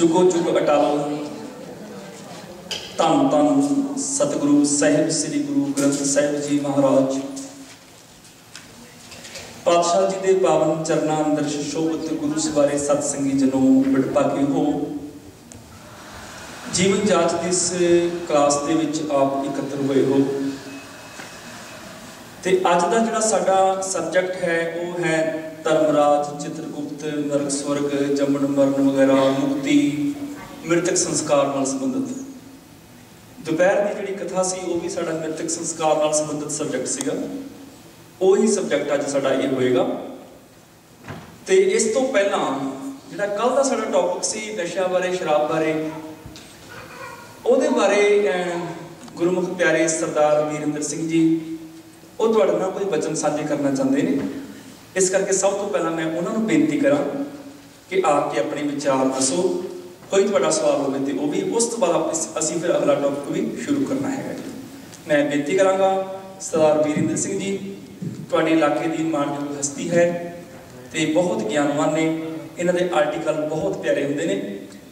जुगो जुग अटल धन धन सतगुरु साहिब श्री गुरु ग्रंथ साहिब जी महाराज पातशाह जी के पावन चरणा अंदर शोभत गुरु सवारे सतसंगी जनों बड़भागे हो। जीवन जाच की इस क्लास के विच आप एकत्र हुए हो ते अज का जिहड़ा साडा सबजैक्ट है वो है धर्मराज चित्रगुप्त नरक स्वर्ग जमन मरण वगैरह मुक्ति मृतक संस्कार नाल संबंधित। दोपहर की जिहड़ी कथा सी वो भी साडा मृतक संस्कार नाल संबंधित सबजैक्ट सीगा, वही सबजैक्ट अज साडा ये होएगा। ते इस तो पहला जिहड़ा कल दा साडा टॉपिक सी नशा बारे शराब बारे ਉਹਦੇ बारे गुरुमुख प्यारे सरदार वीरेंद्र सिंह जी वो तुहाडे नाल कोई वचन साझे करना चाहते हैं। इस करके सब तो पहला मैं उन्होंने बेनती करा कि आके अपने विचार दसो, कोई तुहाडा सवाल होवे ते वो भी, उस तो बाद असीं फिर अगला टॉपिक भी शुरू करना है। मैं बेनती करांगा सरदार वीरेंद्र सिंह जी तुहाडे इलाके की मानयोग हस्ती है ते बहुत ज्ञानवान ने, इन्हां दे आर्टिकल बहुत प्यारे हुंदे ने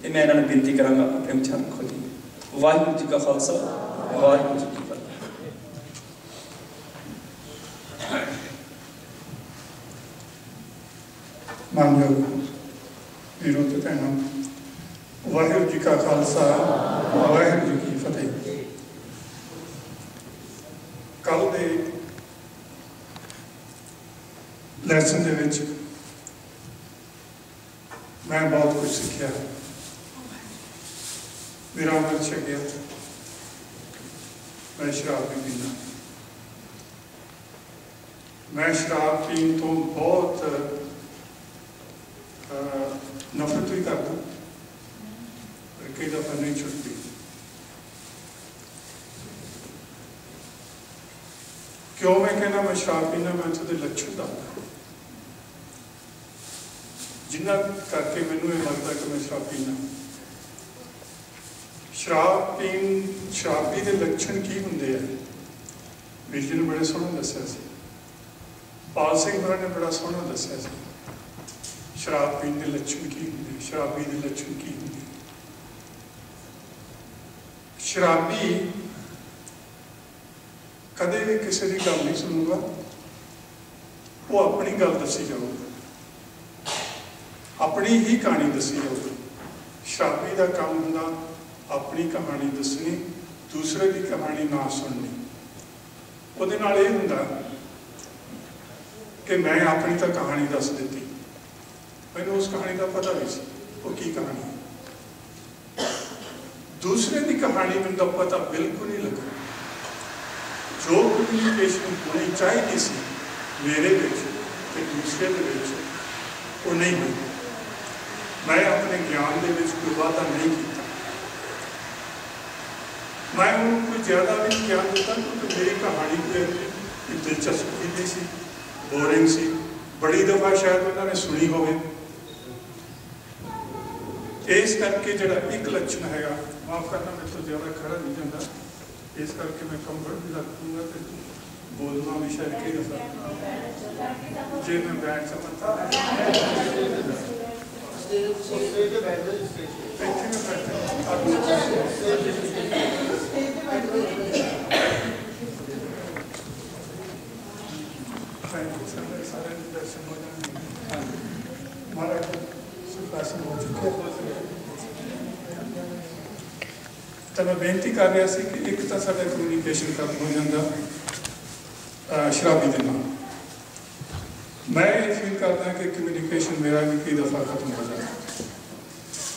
ते मैं इन्हां नूं बेनती करांगा अपने विचार रखो जी। वाहिगुरू जी का खालसा वाहिगुरू जी की फतेह। मानयोग वीरों ते भैनों, वाहिगुरू जी का खालसा वाहिगुरू जी की फतेह। कल दे लैसन दे विच मैं बहुत कुछ सीखिया। मेरा अमृत छकिया, मैं शराब नहीं पीना। मैं शराब पीन तो बहुत नफरत भी करता, पर कई दफा नहीं छुटती। क्यों मैं कहना मैं शराब पीना? मैं तो लक्षण दसदा जिन्ना करके मैनू ये लगता कि मैं शराब पीना। शराब पीन शराबी के लक्षण की होंगे है? वीर जी ने बड़े सोहना दसिया सी, पाल सिंह होरां ने बड़ा सोहना दसिया सी। शराब पीन के लक्षण की होंगे, शराबी के लक्षण की होंगे। शराबी कदे भी किसी की गल नहीं सुनूगा, वो अपनी गल दसी जाऊगा, अपनी ही कहानी दसी जाऊगी। शराबी का काम होंदा अपनी कहानी दसनी, दूसरे की कहानी ना सुननी। उहदे नाल ये हुंदा कि मैं अपनी तो कहानी दस दी, मैनूं उस कहानी का पता नहीं सी वो की कहानी है। दूसरे की कहानी मैनूं पता बिल्कुल नहीं लगा। जो कम्यूनिकेशन होनी चाहिए सी मेरे विच ते दूसरे दे विच वो नहीं हुई। मैं अपने ज्ञान दे विच कोई वाधा नहीं किया। मैं उनको कोई ज़्यादा भी ज्ञान दिता क्योंकि मेरी कहानी कोई दिलचस्पी नहीं सी, बोरिंग सी। बड़ी दफा शायद उन्होंने सुनी होवे। इस करके जिहड़ा एक लक्षण हैगा, माफ करना मेरे तो ज़्यादा खड़ा नहीं जाता, इस करके मैं कंबल भी रख दूँगा तो बोलना भी शायद कई दफा जे मैं बैठ समझता सारे दर्शन हो जाएंगे। हमारा सुखासन हो चुके। तो मैं बेनती कर रहा सी कि एक तो साडा कम्यूनिकेशन खत्म हो जाता शराबी के नाल। मैं ये फील करता कि कम्यूनिकेशन मेरा भी कई दफा खत्म हो जाता।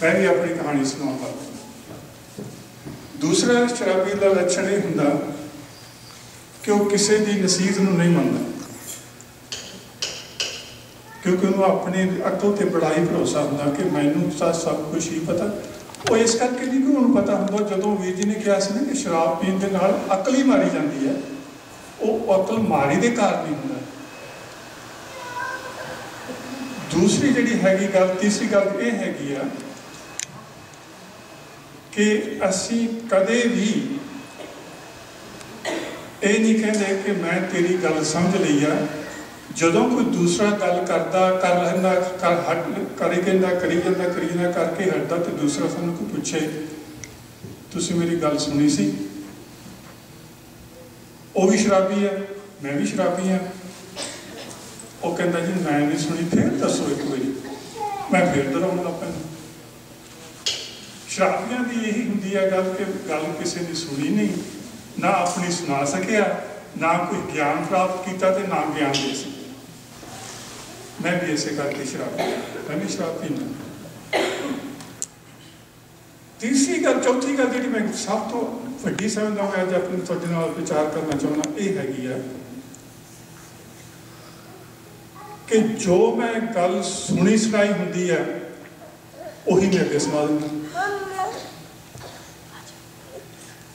मैं भी अपनी कहानी सुनाऊंगा। दूसरा शराबी का लक्षण ये हुंदा कि वो किसी की नसीहत नूं नहीं मनता, क्योंकि उन्होंने अपनी अकल ते बड़ा ही भरोसा होंदा कि मैनूं सब कुछ ही पता। वो इस करके नहीं कि उन्होंने पता होंदा। जदों वीर जी ने कहा सी ना कि शराब पीण दे नाल अकल ही मारी जाती है, वो अकल मारी दे कारण नहीं होंदा। दूसरी जिहड़ी हैगी गल, तीसरी गल ये हैगी आ कि असी कदे भी ये नहीं कहते कि मैं तेरी गल समझ ली है ਜਦੋਂ ਕੋਈ ਦੂਸਰਾ ਗੱਲ ਕਰਦਾ ਕਰ ਲੈਂਦਾ ਕਰ ਹਟ ਕਰੀ ਜਾਂਦਾ ਕਰੀ ਜਾਂਦਾ ਕਰਕੇ ਹਟਦਾ ਤੇ ਦੂਸਰਾ ਸਾਨੂੰ ਕੋਈ ਪੁੱਛੇ ਤੁਸੀਂ ਮੇਰੀ ਗੱਲ ਸੁਣੀ ਸੀ, ਉਹ ਵੀ ਸ਼ਰਾਬੀ ਹੈ ਮੈਂ ਵੀ ਸ਼ਰਾਬੀ ਹਾਂ, ਉਹ ਕਹਿੰਦਾ ਜੀ ਮੈਂ ਨਹੀਂ ਸੁਣੀ, ਫਿਰ ਦੱਸੋ ਇੱਕ ਵਾਰੀ, ਮੈਂ ਫਿਰ ਦੁਹਰਾਉਣ ਲੱਗ ਪੈਂਦਾ। ਸ਼ਰਾਬੀਆਂ ਦੀ ਇਹੀ ਹੁੰਦੀ ਹੈ ਗੱਲ ਕਿ ਗੱਲ ਕਿਸੇ ਦੀ ਸੁਣੀ ਨਹੀਂ, ਨਾ ਆਪਣੀ ਸੁਣਾ ਸਕਿਆ, ਨਾ ਕੋਈ ਗਿਆਨ ਪ੍ਰਾਪਤ ਕੀਤਾ ਤੇ ਨਾ ਗਿਆਨ ਦੇ ਸਕਿਆ। मैं भी ऐसे करके शराब मैं भी शराब पीना। तीसरी गल चौथी गल जी मैं सब तो वड्डी समझदा मैं अज अपने तुहाडे नाल विचार करना चाहुंदा ये हैगी है कि जो मैं गल सुनी सुनाई हुंदी है उही मैं अगे सुना दिंदा,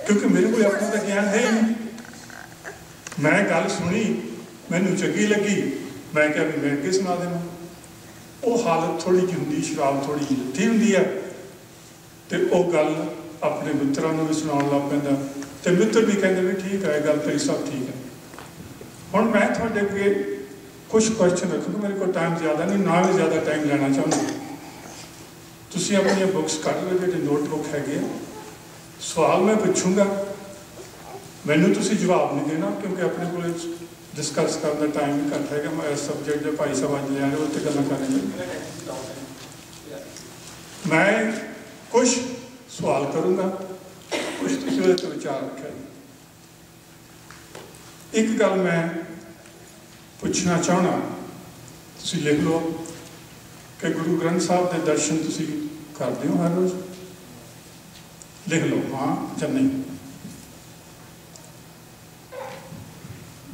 क्योंकि मेरे को अपना तो ज्ञान है ही नहीं। मैं गल सुनी मैनू चंगी लगी मैं क्या भी मैं अगे सुना देना। वो हालत थोड़ी जी होंगी, शराब थोड़ी जी लुठी होंगी है तो वह गल अपने मित्रों को भी सुना लग पैंदा तो मित्र भी कहते भी ठीक है गल तेरी सब ठीक है। हुण मैं थोड़े अगे कुछ क्वेश्चन रखूँगा, मेरे को टाइम ज़्यादा नहीं ना भी ज़्यादा टाइम लेना चाहूँगा। तुसीं अपनी बुक्स कढ़ लो जो नोटबुक है, सवाल मैं पूछूँगा, मैनू तुसीं जवाब नहीं देना क्योंकि अपने को डिस्कस करने का टाइम भी घट है। मैं इस सबजैक्ट जो भाई साहब अज लिया उत्ते गल्लां करनी, मैं कुछ सवाल करूँगा, कुछ तुसीं उहदे ते विचार रखिया। एक गल मैं पूछना चाहना, तुसीं लिख लो कि गुरु ग्रंथ साहब के दर्शन तुसीं करदे हो हर रोज़, लिख लो हाँ या नहीं।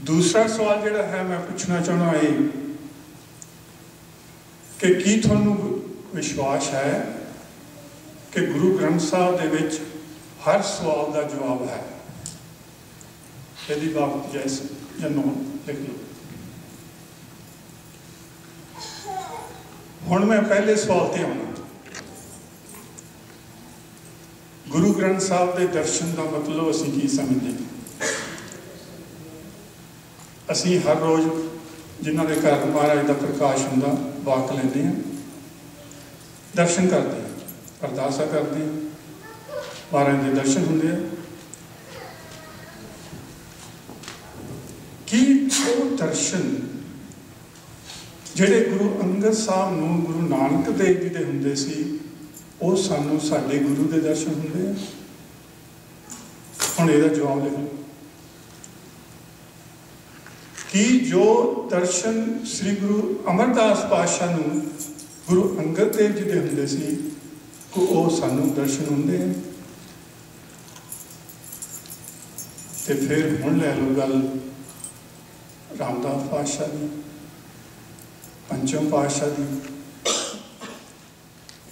दूसरा सवाल जिहड़ा है मैं पूछना चाहना है कि की तुहानू विश्वास है कि गुरु ग्रंथ साहब दे विच हर सवाल का जवाब है? यदि बात यस या नो लिख लो। हुण मैं पहले सवाल ते आउणा, गुरु ग्रंथ साहब के दर्शन का मतलब असीं की समझते हैं? असी हर रोज़ जिन्हों के घर महाराज का प्रकाश होंदा वाक लेंदे हैं, दर्शन करते हैं, अरदासा करते हैं, महाराज के दर्शन होंदे हैं। कि वो दर्शन जिहड़े गुरु अंगद साहब नूं गुरु नानक देव जी दे हुंदे सी वो सानूं साडे गुरु के दर्शन होंदे हैं? हुण इहदा जवाब लिखो कि जो दर्शन श्री गुरु अमरदास पातशाह नूं गुरु अंगद देव जी दे हुंदे सी वो सानूं दर्शन हुंदे हैं? ते फिर हुण लै लो गल रामदास पातशाह दी, पंचम पातशाह दी।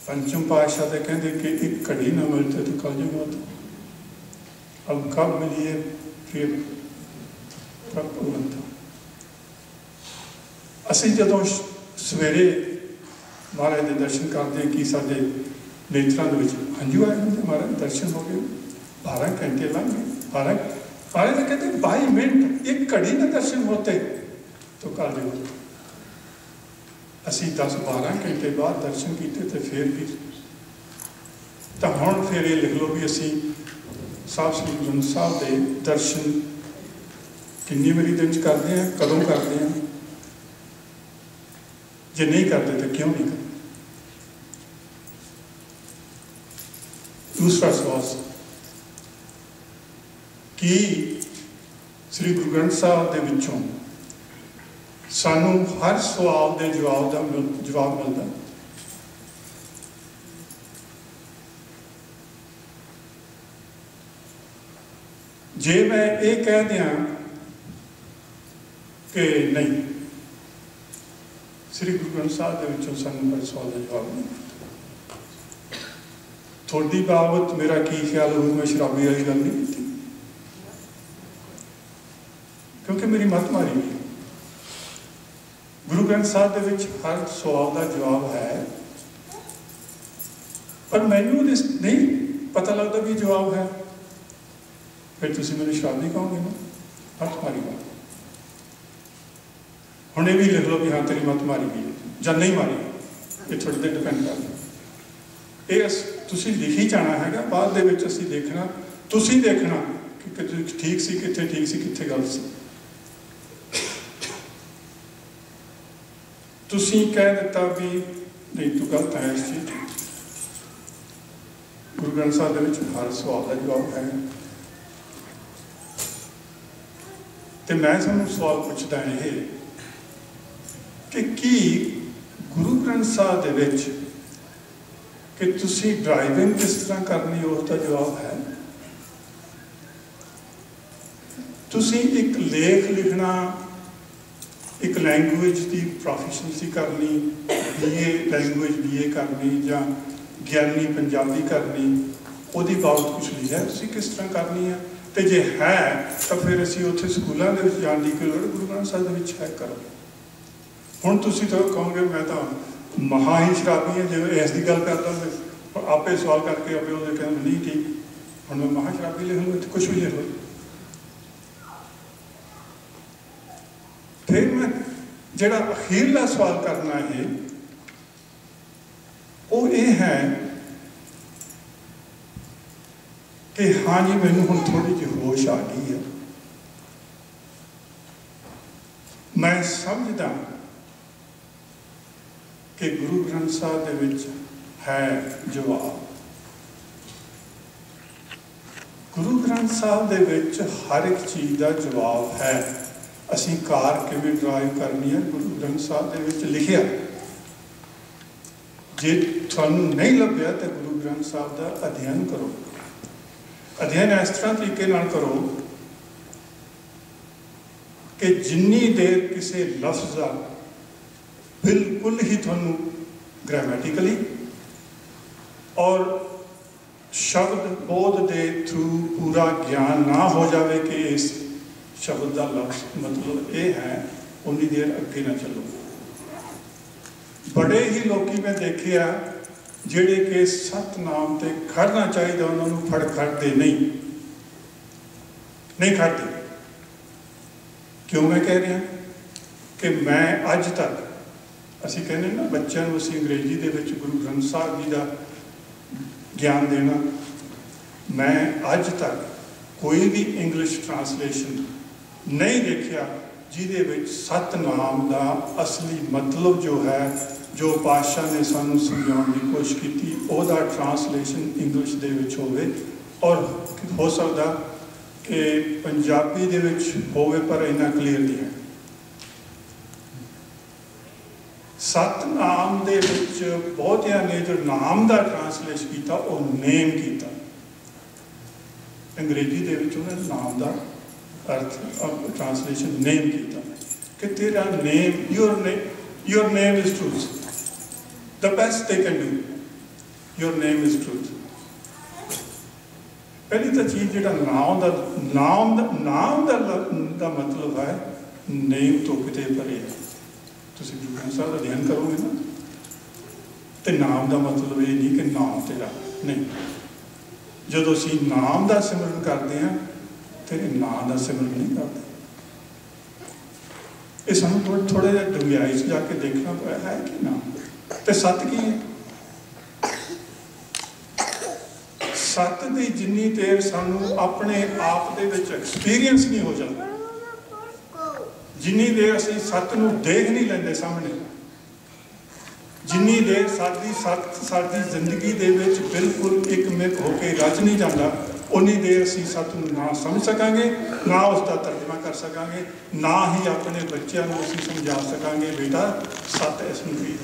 पंचम पातशाह तो कहते कि एक घड़ी ना मिलते तो कलयुग होता, अब कब मिलिए फिर भगवंता। असी जदों सवेरे महाराज के दर्शन करते हैं कि साढ़े नेत्रों के हंझू आए होंगे, महाराज दर्शन हो गए, 12 घंटे लंघ गए, 12 महाराज तो कहते 22 मिनट एक घड़ी में दर्शन होते तो कल जो असी 10-12 घंटे बाद दर्शन किए तो फिर भी तो हुण फिर ये लिख लो भी असी साहब श्री गुरु ग्रंथ साहब के दर्शन कितनी बारी दिन करते हैं, कदों करते हैं, जे नहीं करते तो क्यों नहीं करते? दूसरा सवाल कि श्री गुरु ग्रंथ साहब के विचों सानू हर सवाल के जवाब का जवाब मिलता, जे मैं ये कह दिया कि नहीं श्री गुरु ग्रंथ साहब के विचों सानू हर सवाल का जवाब नहीं, थोड़ी बाबत मेरा की ख्याल हो, मैं शराबी वाली गल नहीं की क्योंकि मेरी मत मारी हुई। गुरु ग्रंथ साहब के विच हर सवाल का जवाब है, पर मैनू नहीं पता लगता भी जवाब है, फिर तुसीं मैनूं शराबी कहोगे ना, मत मारी बात। हुण ये भी लिख लो कि हाँ तेरी मत मारी गई जां नहीं मारी, ये थोड़े ते डिपेंड करदा। ये तुसीं लिखी जाना हैगा, बाद दे विच असीं देखना, तुसीं देखना कि कित्थे ठीक सी कित्थे गलत सी। तुसीं कह दिता भी नहीं तू गलत है इस चीज़, गुरु ग्रंथ साहिब दे विच हर सवाल का जवाब है। तो मैं तुहानूं सवाल पुछदा है कि की गुरु ग्रंथ साहिब दे विच कि तुसीं ड्राइविंग किस तरह करनी उसका जवाब है। तुसीं एक लेख लिखना, एक लैंगुएज की प्रोफिशनसी करनी, BA लैंगुएज BA करनी या ज्ञानी पंजाबी करनी, ਉਹਦੀ बाबत कुछ लिखा तुसीं किस तरह करनी है। तो जे है तो फिर असीं उत्थे स्कूलों के जाने की लोड़ गुरु ग्रंथ साहिब दे विच है करो। हुण तुसीं तो कहोगे मैं तो महा ही शराबी है, जो इस की गल करता आपे सवाल करके आपे वो कहना नहीं ठीक, हुण मैं महा शराबी लिख लूँ, कुछ भी लिख लो। फिर मैं जिहड़ा अखीरला सवाल करना है वो ये है कि हाँ जी मैनूं हुण थोड़ी जी होश आ गई है, मैं समझदा कि गुरु ग्रंथ साहिब दे विच है जवाब। गुरु ग्रंथ साहिब दे विच हर एक चीज़ का जवाब है। असीं कार किवें ड्राइव करनी है गुरु ग्रंथ साहिब दे विच लिखिआ। जे तुहानूं नहीं लभ्या तो गुरु ग्रंथ साहिब का अध्ययन करो। अध्ययन इस तरह तरीके नाल करो कि जिन्नी देर किसी लफ्ज़ का बिल्कुल ही तुहानूं ग्रामैटिकली और शब्द बोध के थ्रू पूरा ज्ञान ना हो जाए कि इस शब्द का लफ्ज़ मतलब ये है, उन्नी देर अगे ना चलो। बड़े ही लोग मैं देखे आ जिहड़े कि सतनाम ते खड़ना चाहिए उन्होंने फड़ खड़ते नहीं खड़ते। क्यों मैं कह रहा कि मैं अज तक असी कहने ना बच्चों को असी अंग्रेजी दे विच गुरु ग्रंथ साहिब जी का ज्ञान देना, मैं अज तक कोई भी इंग्लिश ट्रांसलेशन नहीं देखा जिहदे विच सतनाम का असली मतलब जो है, जो पातशाह ने सानू समझाने की कोशिश की, ओहदा ट्रांसलेशन इंग्लिश दे विच होवे। और हो सकता कि पंजाबी दे विच होवे पर इन्ना क्लीयर नहीं है। सतनाम दे विच बहुतियां ने जो नाम का ट्रांसलेशन किया वो नेम किया, अंग्रेजी दे विच उन्होंने नाम का अर्थ ट्रांसलेशन नेम किया कि तेरा name, your name is truth, the best they can do, your name is truth. पहली तो चीज़ जो नाम का मतलब है नेम तो किते परे है। तुसीं गुरु ग्रंथ साहिब अध्ययन करोगे ना तो नाम का मतलब ये नहीं कि नाम तेरा नहीं। जो असीं नाम का सिमरन करते हैं तेरे नाम का सिमरन नहीं करते। ये सानूं थोड़ा जिहा डुंगियाई च जाके देखना पाया है कि नाम तो सत की है। सत की जिन्नी देर सानू अपने आप दे विच एक्सपीरियंस नहीं हो जाता, जिन्नी देर असीं सत नूं देख नहीं लेंदे सामने, जिन्नी देर साडी जिंदगी दे विच बिल्कुल एकमिक होके रच नहीं जाता, उन्नी देर असीं सत नूं ना समझ सकांगे, ना उसका तर्जमा कर सकांगे, ना ही अपने बच्चों को असीं समझा सकांगे बेटा सत इस नूं की।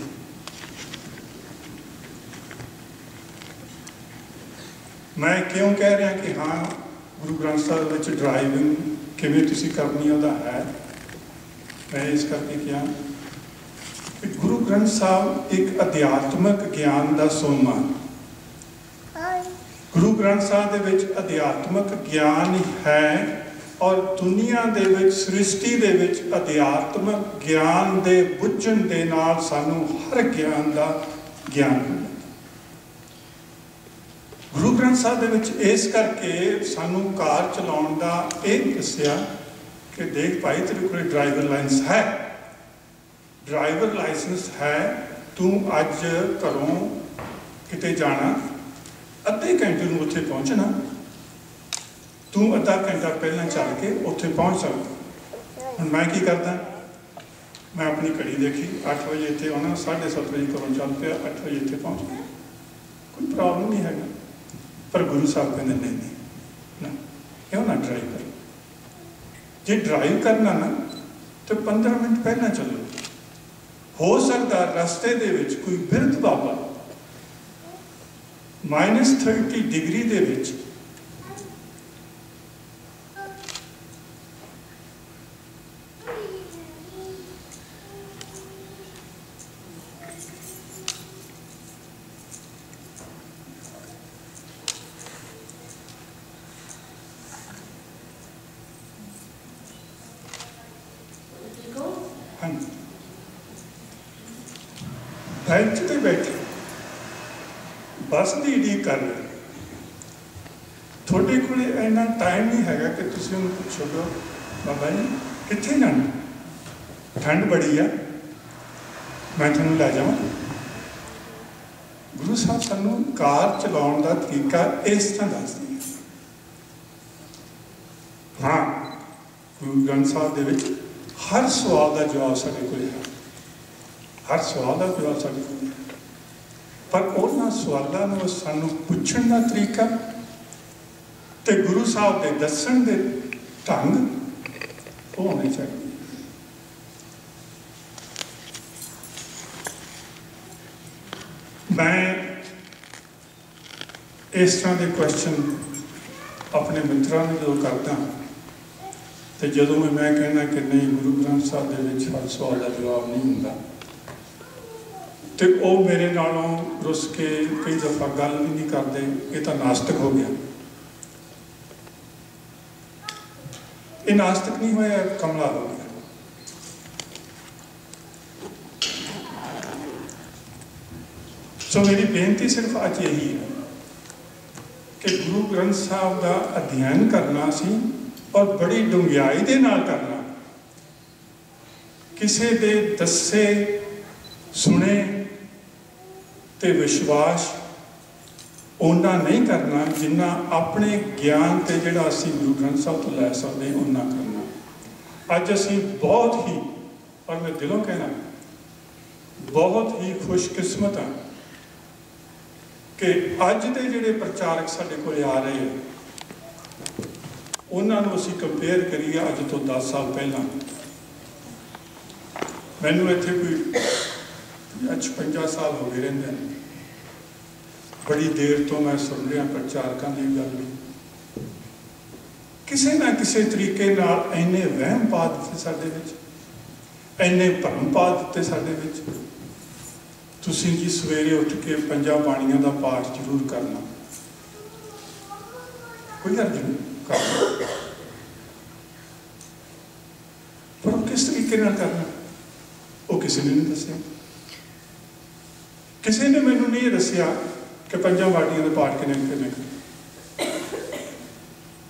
मैं क्यों कह रहा कि हाँ गुरु ग्रंथ साहिब विच ड्राइविंग किवें तुसीं करनी उहदा है, मैं इस करके क्या कि गुरु ग्रंथ साहिब एक अध्यात्मक ज्ञान का सोमा। गुरु ग्रंथ साहिब दे विच अध्यात्मक ज्ञान है और दुनिया दे विच सृष्टि दे विच अध्यात्मक ज्ञान दे बुझण दे नाल सानू हर ज्ञान का ज्ञान मिलदा। गुरु ग्रंथ साहिब दे विच इस करके सानू कार चलाउण दा ये दस्सिया कि देख भाई तेरे कोल ड्राइवर लाइसेंस है, ड्राइवर लाइसेंस है, तू अज घरों किते जाना, अद्धे घंटे में उत्थे पहुँचना, तू अद्धा घंटा पहला चल के उत्थे पहुँच सकता। हुण मैं की करदा, मैं अपनी घड़ी देखी 8 बजे इत्थे आना, 7:30 बजे घरों चल पिया, 8 बजे इत्थे पहुँच गया, कोई प्रॉब्लम नहीं है। पर गुरु साहब कहते नहीं नहीं ना, क्यों ना ड्राइव करो, जे ड्राइव करना ना तो 15 मिनट पहला चलो। हो सकता रस्ते दे विच कोई बिरध बाबा -30 डिग्री दे विच बेंच पे बैठे बस की उड़ीक कर रहे, थोड़े को इन्ना टाइम नहीं है कि तुम उन्हें पूछोगे बाबा जी कितने जाना, ठंड बड़ी है, मैं थोड़ा लै जावा। गुरु साहब सानू कार चलाने का तरीका इस तरह दस दिया। हाँ, गुरु ग्रंथ साहब दे विच हर सवाल का जवाब साडे कोल है, हर सवाल का जवाब साडे कोल है, पर उन्होंने सवालों को सानू पुछण का तरीका ते गुरु साहब के दसन के ढंग वो होने चाहिए। मैं इस तरह के क्वेश्चन अपने मित्रों में जो करता तो जो मैं कहना कि नहीं गुरु ग्रंथ साहब के हर सवाल का जवाब नहीं होंगे, तो वो मेरे नालों रुस के कई दफ़ा गल भी नहीं करते, ये तो नास्तिक हो गया। ये नास्तिक नहीं होया, कमला हो गया। सो मेरी बेनती सिर्फ अज यही है कि गुरु ग्रंथ साहब का अध्ययन करना सी और बड़ी डूंघाई दे नाल करना, किसी दे दसे सुने ते विश्वास उन्ना नहीं करना जिन्ना अपने ज्ञान ते जिहड़ा असीं गुरु ग्रंथ साहब तो लै सकते उन्ना करना। अज असीं बहुत ही, और मैं दिलों कहना बहुत ही खुशकिस्मत हाँ कि अज दे जिहड़े प्रचारक साडे कोल आ रहे हैं उन्होंने असीं कंपेयर करिए अज तो 10 साल पहला। मैनू इत्थे कोई 56 साल हो गए रहिंदे ने, बड़ी देर तो मैं सुन रहा प्रचारकों की गल भी, किसी ना किसी तरीके नाल इन्ने वहम पा दिते साडे विच, इन्ने भरम पा दिते साडे विच। तुसीं जी सवेरे उठ के 5 बाणियां दा पाठ जरूर करना, कोई अर्ज नहीं करना, पर वो किस तरीके नाल करना वो किसी ने नहीं दसिया। किसी ने मैनू नहीं दसिया कि 5 बाणियां दा पाठ किवें करना।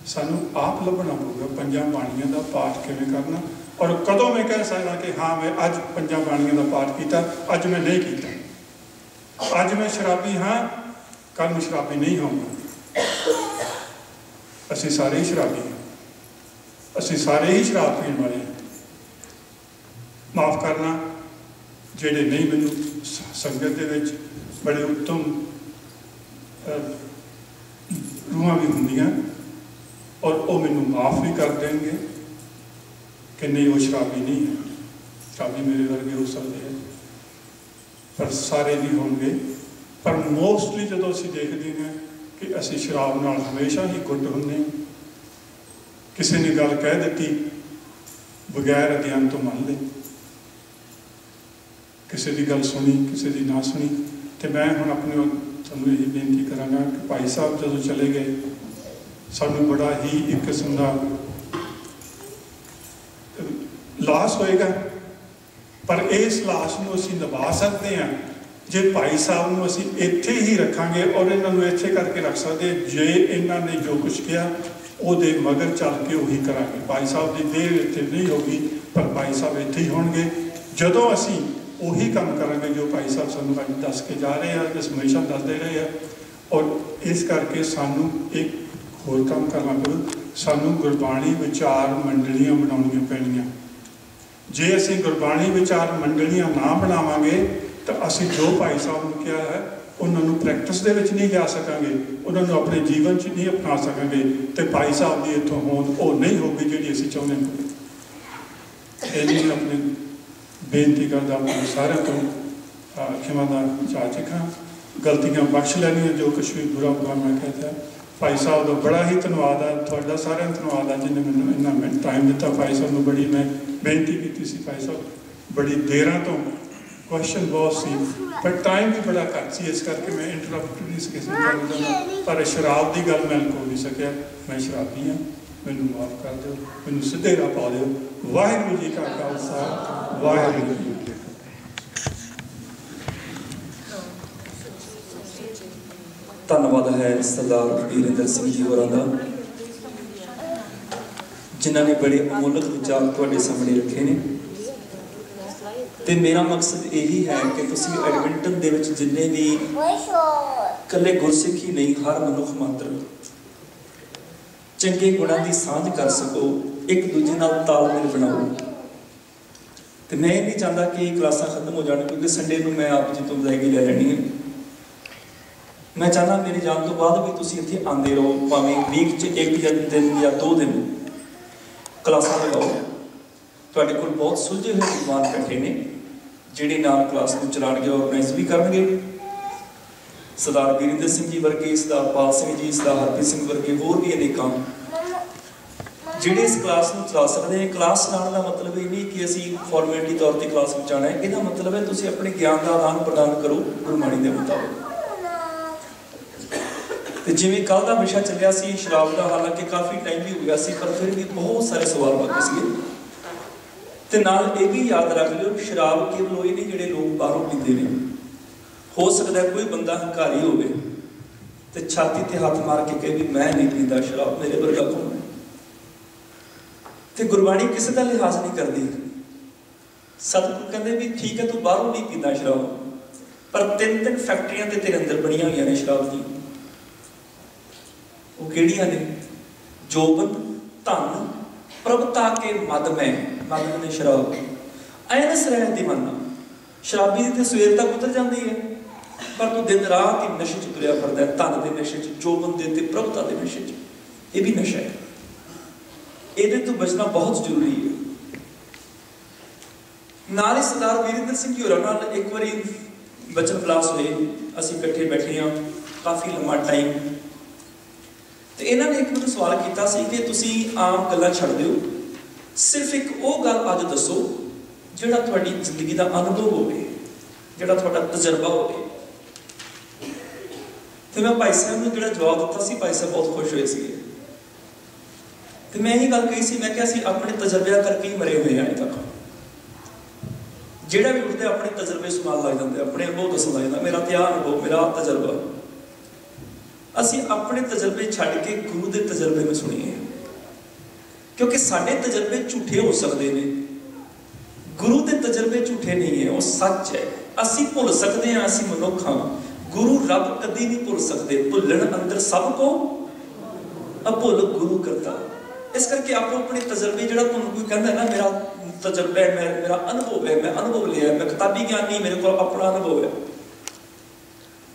सानू आप लभना पऊगा 5 बाणियां दा पाठ किवें करना, और कदों मैं कह सकदा कि हाँ मैं अज 5 बाणियां दा पाठ किया, अज मैं नहीं किया, अज मैं शराबी हाँ कल मैं शराबी नहीं होऊंगा। असीं सारे ही शराबी हैं, असीं सारे ही शराब पीण वाले हैं। माफ़ करना जेडे नहीं मैनू संगत दे विच बड़े उत्तम रूहां भी होंदियां और वो मैनू माफ़ भी कर देंगे कि नहीं वो शराबी नहीं है, शराबी मेरे वर्गे हो सकते हैं पर सारे नहीं होंगे। पर मोस्टली जो असीं देखते हैं कि असीं शराब नाल हमेशा ही गुट हुंदे, किसी ने गल कह दी बगैर अध्ययन तो मान ली, किसी की गल सुनी किसी की ना सुनी। तो मैं हुण अपने तुहानूं यही बेनती करांगा कि भाई साहब जो चले गए सानूं बड़ा ही एक किस्म का लास होएगा, पर इस लास नूं असीं निभा सकते हैं जे भाई साहब नूं असीं इत्थे ही रखांगे और इन्होंने इत्थे करके रख सकते। जे इन्होंने जो कुछ किया ਉਹਦੇ मगर चल के उही करांगे। भाई साहब की देर इत्थे नहीं होगी पर भाई साहब इत्थे ही होणगे। ਜਦੋਂ ਅਸੀਂ ਉਹੀ ਕੰਮ ਕਰਾਂਗੇ ਜੋ ਭਾਈ ਸਾਹਿਬ ਸਾਨੂੰ ਅੱਜ ਦੱਸ ਕੇ ਜਾ ਰਹੇ ਆ, ਇਸ ਹਮੇਸ਼ਾ ਦੱਸਦੇ ਰਹੇ ਆ। ਔਰ ਇਸ ਕਰਕੇ ਸਾਨੂੰ ਇੱਕ ਹੋਰ ਕੰਮ ਕਰਨਾ ਪਊ, ਸਾਨੂੰ ਗੁਰਬਾਣੀ ਵਿਚਾਰ ਮੰਡਲੀਆਂ ਬਣਾਉਣੀਆਂ ਪੈਣੀਆਂ। ਜੇ ਅਸੀਂ ਗੁਰਬਾਣੀ ਵਿਚਾਰ ਮੰਡਲੀਆਂ ਨਾ ਬਣਾਵਾਂਗੇ ਤਾਂ ਅਸੀਂ ਜੋ ਭਾਈ ਸਾਹਿਬ ਨੂੰ ਕਿਹਾ ਹੈ ਉਹਨਾਂ ਨੂੰ ਪ੍ਰੈਕਟਿਸ ਦੇ ਵਿੱਚ ਨਹੀਂ ਲਿਆ ਸਕਾਂਗੇ, ਉਹਨਾਂ ਨੂੰ ਆਪਣੇ ਜੀਵਨ 'ਚ ਨਹੀਂ ਅਪਣਾ ਸਕਾਂਗੇ, ਤੇ ਭਾਈ ਸਾਹਿਬ ਦੀ ਇੱਥੋਂ ਹੋਂਦ ਉਹ ਨਹੀਂ ਹੋਊਗੀ ਜਿਹੜੀ ਅਸੀਂ ਚਾਹੁੰਦੇ ਹਾਂ। ਇਹ ਆਪਣੀ ਬੇਨਤੀ ਕਰਦਾ ਆਪਣੇ ਸਾਰਿਆਂ ਤੋਂ ਖਿਮਾ ਦਾ ਚਾਚਿਖਾਂ, ਗਲਤੀਆਂ ਬਖਸ਼ ਲੈਣੀਆਂ, ਜੋ ਕੁਛ ਵੀ ਬੁਰਾ ਹੋਗਾ ਮੈਂ कहता। ਭਾਈ ਸਾਹਿਬ ਦਾ ਬੜਾ ਹੀ ਧੰਨਵਾਦ ਹੈ, ਤੁਹਾਡਾ ਸਾਰਿਆਂ ਦਾ ਧੰਨਵਾਦ ਹੈ ਜਿਹਨੇ ਮੈਨੂੰ ਇੰਨਾ ਟਾਈਮ ਦਿੱਤਾ। ਭਾਈ ਸਾਹਿਬ ਨੂੰ ਬੜੀ ਮੈਂ ਬੇਨਤੀ ਕੀਤੀ ਸੀ, ਭਾਈ ਸਾਹਿਬ ਬੜੀ ਦੇਰਾਂ ਤੋਂ ਕੁਐਸਚਨ ਬਹੁਤ ਸੀ, ਪਰ ਟਾਈਮ ਵੀ ਬੜਾ ਘੱਟ ਸੀ, ਇਸ ਕਰਕੇ ਮੈਂ ਇੰਟਰਪਟ ਨਹੀਂ ਸੀ ਕਿਸੇ ਨੂੰ ਕਰਨਾ। ਪਰ ਸ਼ਰਾਬ ਦੀ ਗੱਲ ਮੈਂ ਕੋ ਨਹੀਂ ਸਕਿਆ, ਮੈਂ ਸ਼ਰਾਬੀ ਹਾਂ, ਮੈਨੂੰ ਮਾਫ ਕਰ ਦਿਓ, ਮੈਨੂੰ ਸਿੱਧੇ ਰਾਹ ਪਾ ਦਿਓ। ਵਾਹਿਗੁਰੂ ਜੀ ਕਾ ਖਾਲਸਾ, ਵਾਹਿਗੁਰੂ ਜੀ ਕੀ ਫਤਿਹ। ਧੰਨਵਾਦ ਹੈ ਸਰਦਾਰ ਵੀਰਿੰਦਰ ਸਿੰਘ ਜੀ ਹੋਰਾਂ ਦਾ, ਜਿਨ੍ਹਾਂ ਨੇ ਬੜੇ ਅਮੋਲਕ ਵਿਚਾਰ ਤੁਹਾਡੇ ਸਾਹਮਣੇ ਰੱਖੇ ਨੇ। ਤੇ ਮੇਰਾ ਮਕਸਦ ਇਹੀ ਹੈ ਕਿ ਤੁਸੀਂ ਐਡਮਿੰਟਨ ਦੇ ਵਿੱਚ ਜਿੰਨੇ ਵੀ ਇਕੱਲੇ ਗੁਰਸਿੱਖ ਹੀ ਨਹੀਂ, ਹਰ ਮਨੁੱਖ ਮਾਤਰ ਚੰਗੇ ਗੁਣਾਂ ਦੀ ਸਾਂਝ ਕਰ ਸਕੋ, ਇੱਕ ਦੂਜੇ ਨਾਲ ਤਾਲਮੇਲ ਬਣਾਓ। ਤੇ ਮੈਂ ਇਹ ਨਹੀਂ ਚਾਹੁੰਦਾ ਕਿ ਕਲਾਸਾਂ ਖਤਮ ਹੋ ਜਾਣ, ਕਿਉਂਕਿ ਸੰਡੇ ਨੂੰ ਮੈਂ ਆਪ ਜੀ ਤੋਂ ਵਿਦਾਇਗੀ ਲੈ ਲੈਣੀ ਹੈ। ਮੈਂ ਚਾਹੁੰਦਾ ਮੇਰੇ ਜਾਣ ਤੋਂ ਬਾਅਦ ਵੀ ਤੁਸੀਂ ਇੱਥੇ ਆਉਂਦੇ ਰਹੋ, ਭਾਵੇਂ ਵੀਕ 'ਚ ਇੱਕ ਦਿਨ ਜਾਂ 2 ਦਿਨ ਕਲਾਸਾਂ ਲਗਾਓ। ਤੁਹਾਡੇ ਕੋਲ ਬਹੁਤ ਸੁਲਝੇ ਹੋਏ ਵਿਦਵਾਨ ਇਕੱਠੇ ਨੇ ਜਿਹੜੇ ਨਾਲ ਕਲਾਸ ਨੂੰ ਚਲਾਉਣਗੇ, ਆਰਗੇਨਾਈਜ਼ ਵੀ ਕਰਨਗੇ। ਸਰਦਾਰ ਵੀਰਿੰਦਰ ਸਿੰਘ ਜੀ ਵਰਗੇ, ਸਰਦਾਰ ਪਾਲ ਸਿੰਘ ਜੀ, ਸਰਦਾਰ ਹਰਪ੍ਰੀਤ ਸਿੰਘ ਵਰਗੇ ਹੋਰ ਵੀ ਅਨੇਕਾਂ ਜਿਹੜੇ ਇਸ ਕਲਾਸ ਨੂੰ ਚਲਾ ਸਕਦੇ ਨੇ। ਕਲਾਸ ਚਲਾਉਣ ਦਾ ਮਤਲਬ ਇਹ ਨਹੀਂ ਕਿ ਅਸੀਂ ਫਾਰਮੈਲਿਟੀ ਤੌਰ ਤੇ ਕਲਾਸ ਵਿੱਚ ਆਉਣਾ ਹੈ, ਇਹਦਾ ਮਤਲਬ ਹੈ ਤੁਸੀਂ ਆਪਣੇ ਗਿਆਨ ਦਾ ਆਦਾਨ ਪ੍ਰਦਾਨ ਕਰੋ ਗੁਰਬਾਣੀ ਦੇ ਮੁਤਾਬਕ। ਤੇ ਜਿਵੇਂ ਕੱਲ ਦਾ ਵਿਸ਼ਾ ਚੱਲਿਆ ਸੀ ਸ਼ਰਾਬ ਦਾ, ਹਾਲਾਂਕਿ ਕਾਫੀ ਟਾਈਮ ਵੀ ਹੋ ਗਿਆ ਸੀ, ਪਰ ਫਿਰ ਵੀ ਬਹੁਤ ਸਾਰੇ ਸਵਾਲ ਬਾਕੀ ਸੀਗੇ। ਤੇ ਨਾਲ ਇਹ ਵੀ ਯਾਦ ਰੱਖ ਲਿਓ, ਸ਼ਰਾਬ ਕੇਵਲ ਉਹ ਨਹੀਂ ਜਿਹੜੇ ਲੋਕ ਬਾਹਰੋਂ ਪੀਂਦੇ ਨੇ। ਹੋ ਸਕਦਾ ਕੋਈ ਬੰਦਾ ਹੰਕਾਰੀ ਹੋਵੇ ਤੇ ਛਾਤੀ ਤੇ ਹੱਥ ਮਾਰ ਕੇ ਕਹੇ ਵੀ ਮੈਂ ਨਹੀਂ ਪੀਂਦਾ ਸ਼ਰਾਬ, ਮੇਰੇ ਵਰਗਾ ਕੌਣ ਹੈ। ਤੇ ਗੁਰਬਾਣੀ ਕਿਸੇ ਦਾ ਲਿਹਾਜ਼ ਨਹੀਂ ਕਰਦੀ। ਸਤਿਗੁਰੂ ਕਹਿੰਦੇ ਵੀ ਠੀਕ ਹੈ ਤੂੰ ਬਾਹਰੋਂ ਨਹੀਂ ਪੀਂਦਾ ਸ਼ਰਾਬ, ਪਰ 3 ਫੈਕਟਰੀਆਂ ਤੇ ਤੇਰੇ ਅੰਦਰ ਬਣੀਆਂ ਹੋਈਆਂ ਨੇ ਸ਼ਰਾਬ ਦੀਆਂ। ਉਹ ਕਿਹੜੀਆਂ ਨੇ? ਜੋਬਨ, ਧਨ, ਪ੍ਰਭਤਾ ਕੇ ਮਦ ਮੈਂ, ਮਦ ਨੇ ਸ਼ਰਾਬ, ਐਨਸ ਰਹਿ ਦੀ ਮੰਨਾ। ਸ਼ਰਾਬੀ ਦੀ ਤੇ ਸਵੇਰ ਤੱਕ ਉਤਰ ਜਾਂਦੀ ਹੈ, ਪਰ ਤੂੰ ਦਿਨ ਰਾਤ ਹੀ ਨਸ਼ੇ 'ਚ ਤੁਰਿਆ ਫਿਰਦਾ ਹੈ, ਧਨ ਦੇ ਨਸ਼ੇ 'ਚ, ਜੋਬਨ ਦੇ ਤੇ ਪ੍ਰਭਤਾ ਦੇ ਨਸ਼ੇ 'ਚ। ਇਹ ਵੀ ਨਸ਼ਾ ਹੈ, ਇਹਦੇ ਤੋਂ ਬਚਣਾ ਬਹੁਤ ਜ਼ਰੂਰੀ ਹੈ। ਨਾਲ ਹੀ ਸਰਦਾਰ ਵੀਰਿੰਦਰ ਸਿੰਘ ਜੀ ਹੋਰਾਂ ਨਾਲ ਇੱਕ ਵਾਰੀ ਬਚਨ ਕਲਾਸ ਹੋਏ, ਅਸੀਂ ਇਕੱਠੇ ਬੈਠੇ ਹਾਂ ਕਾਫੀ ਲੰਮਾ ਟਾਈਮ। ਤੇ ਇਹਨਾਂ ਨੇ ਇੱਕ ਮੈਨੂੰ ਸਵਾਲ ਕੀਤਾ ਸੀ ਕਿ ਤੁਸੀਂ ਆਮ ਗੱਲਾਂ ਛੱਡ ਦਿਓ, ਸਿਰਫ ਇੱਕ ਉਹ ਗੱਲ ਅੱਜ ਦੱਸੋ ਜਿਹੜਾ ਤੁਹਾਡੀ ਜ਼ਿੰਦਗੀ ਦਾ ਅਨੁਭਵ ਹੋਵੇ, ਜਿਹੜਾ ਤੁਹਾਡਾ ਤਜਰਬਾ ਹੋਵੇ। ਤੇ ਮੈਂ ਭਾਈ ਸਾਹਿਬ ਨੂੰ ਜਿਹੜਾ ਜਵਾਬ ਦਿੱਤਾ ਸੀ, ਭਾਈ ਸਾਹਿਬ ਬਹੁਤ ਖੁਸ਼ ਹੋਏ ਸੀਗੇ। ਤੇ ਮੈਂ ਇਹੀ ਗੱਲ ਕਹੀ ਸੀ, ਮੈਂ ਕਿਹਾ ਅਸੀਂ ਆਪਣੇ ਤਜਰਬਿਆਂ ਕਰਕੇ ਹੀ ਮਰੇ ਹੋਏ ਹਾਂ ਅਜੇ ਤੱਕ। ਜਿਹੜਾ ਵੀ ਉੱਠਦੇ ਆਪਣੇ ਤਜਰਬੇ ਸੁਣਾਉਣ ਲੱਗ ਜਾਂਦੇ, ਆਪਣੇ ਅਨੁਭਵ ਦੱਸਣ ਲੱਗ ਜਾਂਦਾ, ਮੇਰਾ ਤੇ ਆਹ ਅਨੁਭਵ, ਮੇਰਾ ਆਹ ਤਜਰਬਾ। ਅਸੀਂ ਆਪਣੇ ਤਜਰਬੇ ਛੱਡ ਕੇ ਗੁਰੂ ਦੇ ਤਜਰਬੇ ਨੂੰ ਸੁਣੀਏ, ਕਿਉਂਕਿ ਸਾਡੇ ਤਜਰਬੇ ਝੂਠੇ ਹੋ ਸਕਦੇ ਨੇ, ਗੁਰੂ ਦੇ ਤਜਰਬੇ ਝੂਠੇ ਨਹੀਂ ਹੈ, ਉਹ ਸੱਚ ਹੈ। ਅਸੀਂ ਭੁੱਲ ਸਕਦੇ ਹਾਂ, ਅਸੀਂ ਮਨੁੱਖ ਹਾਂ, ਗੁਰੂ ਰੱਬ ਕਦੀ ਨਹੀਂ ਭੁੱਲ ਸਕਦੇ। ਭੁੱਲਣ ਅੰਦਰ ਸਭ ਕੋ ਅਭੁੱਲ ਗੁਰੂ ਕਰਤਾ। ਇਸ ਕਰਕੇ ਆਪੋ ਆਪਣੇ ਤਜਰਬੇ, ਜਿਹੜਾ ਤੁਹਾਨੂੰ ਕੋਈ ਕਹਿੰਦਾ ਨਾ ਮੇਰਾ ਤਜਰਬਾ ਹੈ, ਮੇਰਾ ਅਨੁਭਵ ਹੈ, ਮੈਂ ਅਨੁਭਵ ਲਿਆ, ਮੈਂ ਕਿਤਾਬੀ ਗਿਆਨ ਨਹੀਂ, ਮੇਰੇ ਕੋਲ ਆਪਣਾ ਅਨੁਭਵ ਹੈ।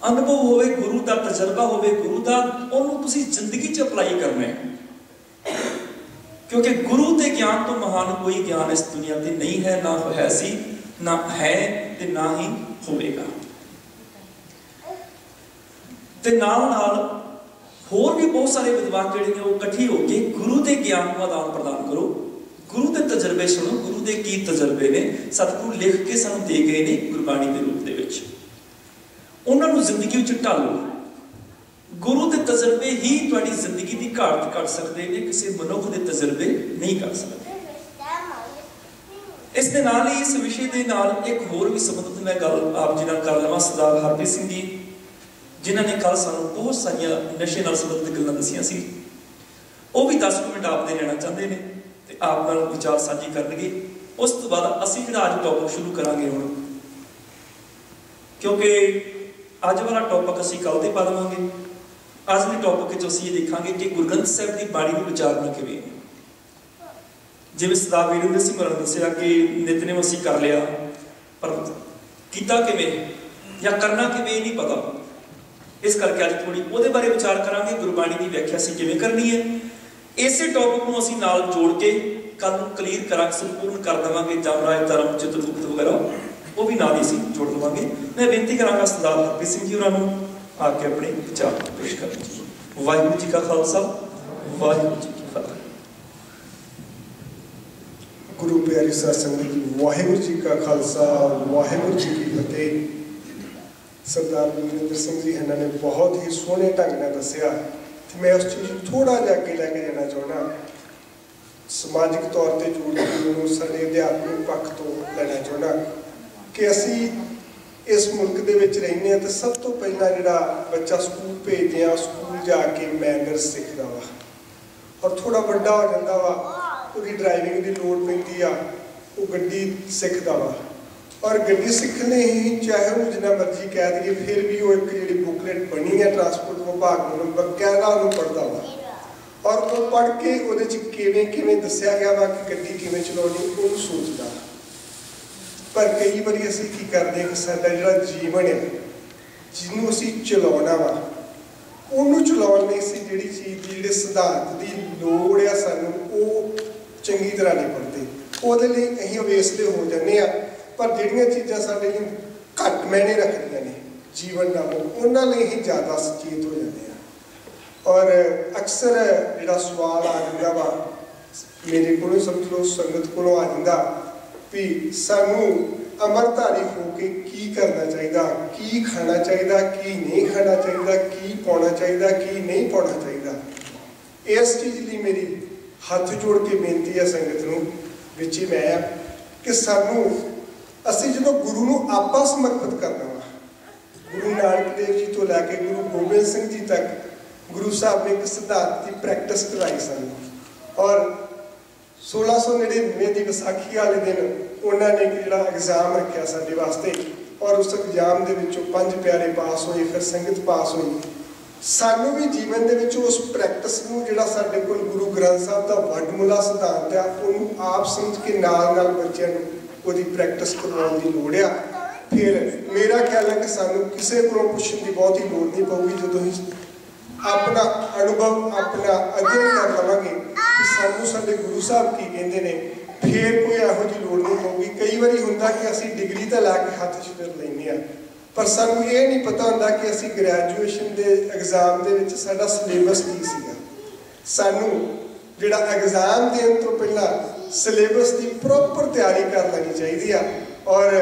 ਅਨੁਭਵ ਹੋਵੇ ਗੁਰੂ ਦਾ, ਤਜਰਬਾ ਹੋਵੇ ਗੁਰੂ ਦਾ, ਉਹਨੂੰ ਤੁਸੀਂ ਜ਼ਿੰਦਗੀ 'ਚ ਅਪਲਾਈ ਕਰਨਾ ਹੈ। ਕਿਉਂਕਿ ਗੁਰੂ ਦੇ ਗਿਆਨ ਤੋਂ ਮਹਾਨ ਕੋਈ ਗਿਆਨ ਇਸ ਦੁਨੀਆ ਤੇ ਨਹੀਂ ਹੈ, ਨਾ ਹੈ ਸੀ, ਨਾ ਹੈ ਤੇ ਨਾ ਹੀ ਹੋਵੇਗਾ। ਤੇ ਨਾਲ ਨਾਲ ਹੋਰ ਵੀ ਬਹੁਤ ਸਾਰੇ ਵਿਦਵਾਨ ਜਿਹੜੇ ਨੇ ਉਹ ਇਕੱਠੇ ਹੋ ਕੇ ਗੁਰੂ ਦੇ ਗਿਆਨ ਨੂੰ ਆਦਾਨ ਪ੍ਰਦਾਨ ਕਰੋ, ਗੁਰੂ ਦੇ ਤਜਰਬੇ ਸੁਣੋ, ਗੁਰੂ ਦੇ ਕੀ ਤਜਰਬੇ ਨੇ ਸਤਿਗੁਰੂ ਲਿਖ ਕੇ ਸਾਨੂੰ ਦੇ ਗਏ ਨੇ ਗੁਰਬਾਣੀ ਦੇ ਰੂਪ ਦੇ ਵਿੱਚ, ਉਹਨਾਂ ਨੂੰ ਜ਼ਿੰਦਗੀ ਵਿੱਚ ਢਾਲੋ। ਗੁਰੂ ਦੇ ਤਜਰਬੇ ਹੀ ਤੁਹਾਡੀ ਜ਼ਿੰਦਗੀ ਦੀ ਘਾਟ ਕੱਢ ਸਕਦੇ ਨੇ, ਕਿਸੇ ਮਨੁੱਖ ਦੇ ਤਜਰਬੇ ਨਹੀਂ ਕਰ ਸਕਦੇ। ਇਸ ਦੇ ਨਾਲ ਹੀ ਇਸ ਵਿਸ਼ੇ ਦੇ ਨਾਲ ਇੱਕ ਹੋਰ ਵੀ ਸੰਬੰਧਿਤ ਮੈਂ ਗੱਲ ਆਪ ਜੀ ਨਾਲ ਕਰ ਲਵਾਂ। ਸਰਦਾਰ ਹਰਪ੍ਰੀਤ ਸਿੰਘ ਜੀ ਜਿਨ੍ਹਾਂ ਨੇ ਕੱਲ ਸਾਨੂੰ ਬਹੁਤ ਸਾਰੀਆਂ ਨਸ਼ੇ ਨਾਲ ਸੰਬੰਧਿਤ ਗੱਲਾਂ ਦੱਸੀਆਂ ਸੀ, ਉਹ ਵੀ 10 ਮਿੰਟ ਆਪ ਦੇ ਲੈਣਾ ਚਾਹੁੰਦੇ ਨੇ ਤੇ ਆਪ ਨਾਲ ਵਿਚਾਰ ਸਾਂਝੀ ਕਰਨਗੇ। उस तो बाद असीं जिहड़ा अज टॉपिक शुरू करांगे हुण, क्योंकि अज वाला टॉपिक असीं कल ते पा देवांगे। अज दे टॉपिक विच असीं देखांगे कि गुरु ग्रंथ साहिब की बाणी नूं विचारना किवें। जिवें सरदार वीरेंद्र सिंह होरां ने दस्सिया कि नितनेम असीं कर लिया, पर कीता किवें या करना किवें नहीं पता। इस करके अज थोड़ी उहदे बारे विचार करांगे, गुरबाणी की व्याख्या असीं किवें करनी है। इसे टॉपिक नूं असीं नाल जोड़ के कल क्लीयर करा संपूर्ण कर देवांगे। जमराज, धर्म, चित्रगुप्त वगैरह वो भी नाल ही असीं जोड़ लवांगे। मैं बेनती करांगा सरदार हरप्रीत सिंह जी होरां नूं आके अपने विचार पेश करन जी। वाहिगुरू जी का खालसा, वाहिगुरू जी की फतेह। गुरु प्यारी साध संगत, वाहिगुरू जी का खालसा, वाहिगुरू जी की फतेह। सरदार वीरेंद्र सिंह जी इन्होंने बहुत ही सोहने ढंग नाल दस्सिया, मैं उस चीज़ थोड़ा जिहा अगे लैके जाना चाहना। समाजिक तौर पर जोड़ के उन्होंने साडे अध्यात्मिक पक्ष तो लेना चाहना कि असी इस मुल्क दे विच रहने हैं तो सब तो पहला जिहड़ा बच्चा स्कूल भेजते हैं, स्कूल जाके मैनर्स सीखदा वा, और थोड़ा वड्डा हो जाता वा, उसकी ड्राइविंग की लोड़ पैंदी आ, वो गड्डी सीखदा वा। और गड्डी सीखने ही चाहे वो जिन्ना मर्जी कह दिए, फिर भी वो एक जी बुकलेट बनी है ट्रांसपोर्ट विभाग में, बकायदा उन्होंने पढ़ता वा, और वो पढ़ के वो किवें किवें दस्सिया गया वा कि गड्डी किवें चलाउणी, वो सोचदा। पर कई बार असीं की करते हैं कि साडा जिहड़ा जीवन है, जिन्हों असीं चलाउणा वा, उन्होंने चलाउण लई असीं जिहड़ी चीज़ की जिहड़े सिद्धांत की लोड़ है सानूं, वो चंगी तरह नहीं पढ़ते। ਉਹਦੇ ਲਈ ਅਸੀਂ ਅਵੇਸਲੇ ਹੋ ਜਾਂਦੇ ਆ, पर ਜਿਹੜੀਆਂ ਚੀਜ਼ਾਂ ਸਾਡੇ ਲਈ ਘੱਟ ਮਾਇਨੇ ਰੱਖਦੀਆਂ ਨੇ ਜੀਵਨ ਨਾਲੋਂ, ਉਹਨਾਂ ਲਈ ਅਸੀਂ ਜ਼ਿਆਦਾ ਸੁਚੇਤ ਹੋ ਜਾਂਦੇ ਆ। ਔਰ ਅਕਸਰ ਜਿਹੜਾ ਸਵਾਲ ਆ ਜਾਂਦਾ ਵਾ ਮੇਰੇ ਕੋਲੋਂ, ਸਮਝ ਲਓ ਸੰਗਤ ਕੋਲੋਂ ਆ ਜਾਂਦਾ ਵੀ ਸਾਨੂੰ ਅਮਰਧਾਰੀ ਹੋ ਕੇ ਕੀ ਕਰਨਾ ਚਾਹੀਦਾ, ਕੀ ਖਾਣਾ ਚਾਹੀਦਾ, ਕੀ ਨਹੀਂ ਖਾਣਾ ਚਾਹੀਦਾ, ਕੀ ਪਾਉਣਾ ਚਾਹੀਦਾ, ਕੀ ਨਹੀਂ ਪਾਉਣਾ ਚਾਹੀਦਾ। ਇਸ ਚੀਜ਼ ਲਈ ਮੇਰੀ ਹੱਥ ਜੋੜ ਕੇ ਬੇਨਤੀ ਹੈ ਸੰਗਤ ਨੂੰ ਵਿੱਚ ਹੀ ਮੈਂ ਕਿ ਸਾਨੂੰ ਅਸੀਂ ਜਦੋਂ ਗੁਰੂ ਨੂੰ ਆਪਾਂ ਸਮਰਪਿਤ ਕਰਨਾ ਵਾ, ਗੁਰੂ ਨਾਨਕ ਦੇਵ ਜੀ ਤੋਂ ਲੈ ਕੇ ਗੁਰੂ ਗੋਬਿੰਦ ਸਿੰਘ ਜੀ ਤੱਕ ਗੁਰੂ ਸਾਹਿਬ ਨੇ ਇੱਕ ਸਿਧਾਂਤ ਦੀ ਪ੍ਰੈਕਟਿਸ ਕਰਵਾਈ ਸਾਨੂੰ। ਔਰ 1699 ਦੀ ਵਿਸਾਖੀ ਵਾਲੇ ਦਿਨ ਉਹਨਾਂ ਨੇ ਜਿਹੜਾ ਐਗਜ਼ਾਮ ਰੱਖਿਆ ਸਾਡੇ ਵਾਸਤੇ, ਔਰ ਉਸ ਐਗਜ਼ਾਮ ਦੇ ਵਿੱਚੋਂ 5 ਪਿਆਰੇ ਪਾਸ ਹੋਏ, ਫਿਰ ਸੰਗਤ ਪਾਸ ਹੋਈ। ਸਾਨੂੰ ਵੀ ਜੀਵਨ ਦੇ ਵਿੱਚ ਉਸ ਪ੍ਰੈਕਟਿਸ ਨੂੰ ਜਿਹੜਾ ਸਾਡੇ ਕੋਲ ਗੁਰੂ ਗ੍ਰੰਥ ਸਾਹਿਬ ਦਾ ਵੱਡਮੁੱਲਾ ਸਿਧਾਂਤ ਆ, ਉਹਨੂੰ ਆਪ ਸਮਝ ਕੇ ਨਾਲ ਨਾਲ ਬੱਚਿਆਂ ਨੂੰ ਉਹਦੀ ਪ੍ਰੈਕਟਿਸ ਕਰਵਾਉਣ ਦੀ ਲੋੜ ਆ। ਫਿਰ ਮੇਰਾ ਖਿਆਲ ਹੈ ਕਿ ਸਾਨੂੰ ਕਿਸੇ ਕੋਲੋਂ ਪੁੱਛਣ ਦੀ ਬਹੁਤੀ ਲੋੜ ਨਹੀਂ ਪਊਗੀ। ਜਦੋਂ ਅਸੀਂ ਆਪਣਾ ਅਨੁਭਵ, ਆਪਣਾ ਅਧਿਐਨ ਕਰ ਲਵਾਂਗੇ ਕਿ ਸਾਨੂੰ ਸਾਡੇ ਗੁਰੂ ਸਾਹਿਬ ਕੀ ਕਹਿੰਦੇ ਨੇ, ਫਿਰ ਕੋਈ ਇਹੋ ਜਿਹੀ ਲੋੜ ਨਹੀਂ ਪਊਗੀ। ਕਈ ਵਾਰੀ ਹੁੰਦਾ ਕਿ ਅਸੀਂ ਡਿਗਰੀ ਤਾਂ ਲਾ ਕੇ ਹੱਥ 'ਚ ਫਿਰ ਲੈਂਦੇ ਹਾਂ, पर सानू ये नहीं पता होंदा कि असी ग्रैजुएशन के एग्जाम दे विच साडा सिलेबस की सीगा। सानू जिहड़ा एग्जाम देने तो पहला सिलेबस की प्रॉपर तैयारी कर लेनी चाहिए। और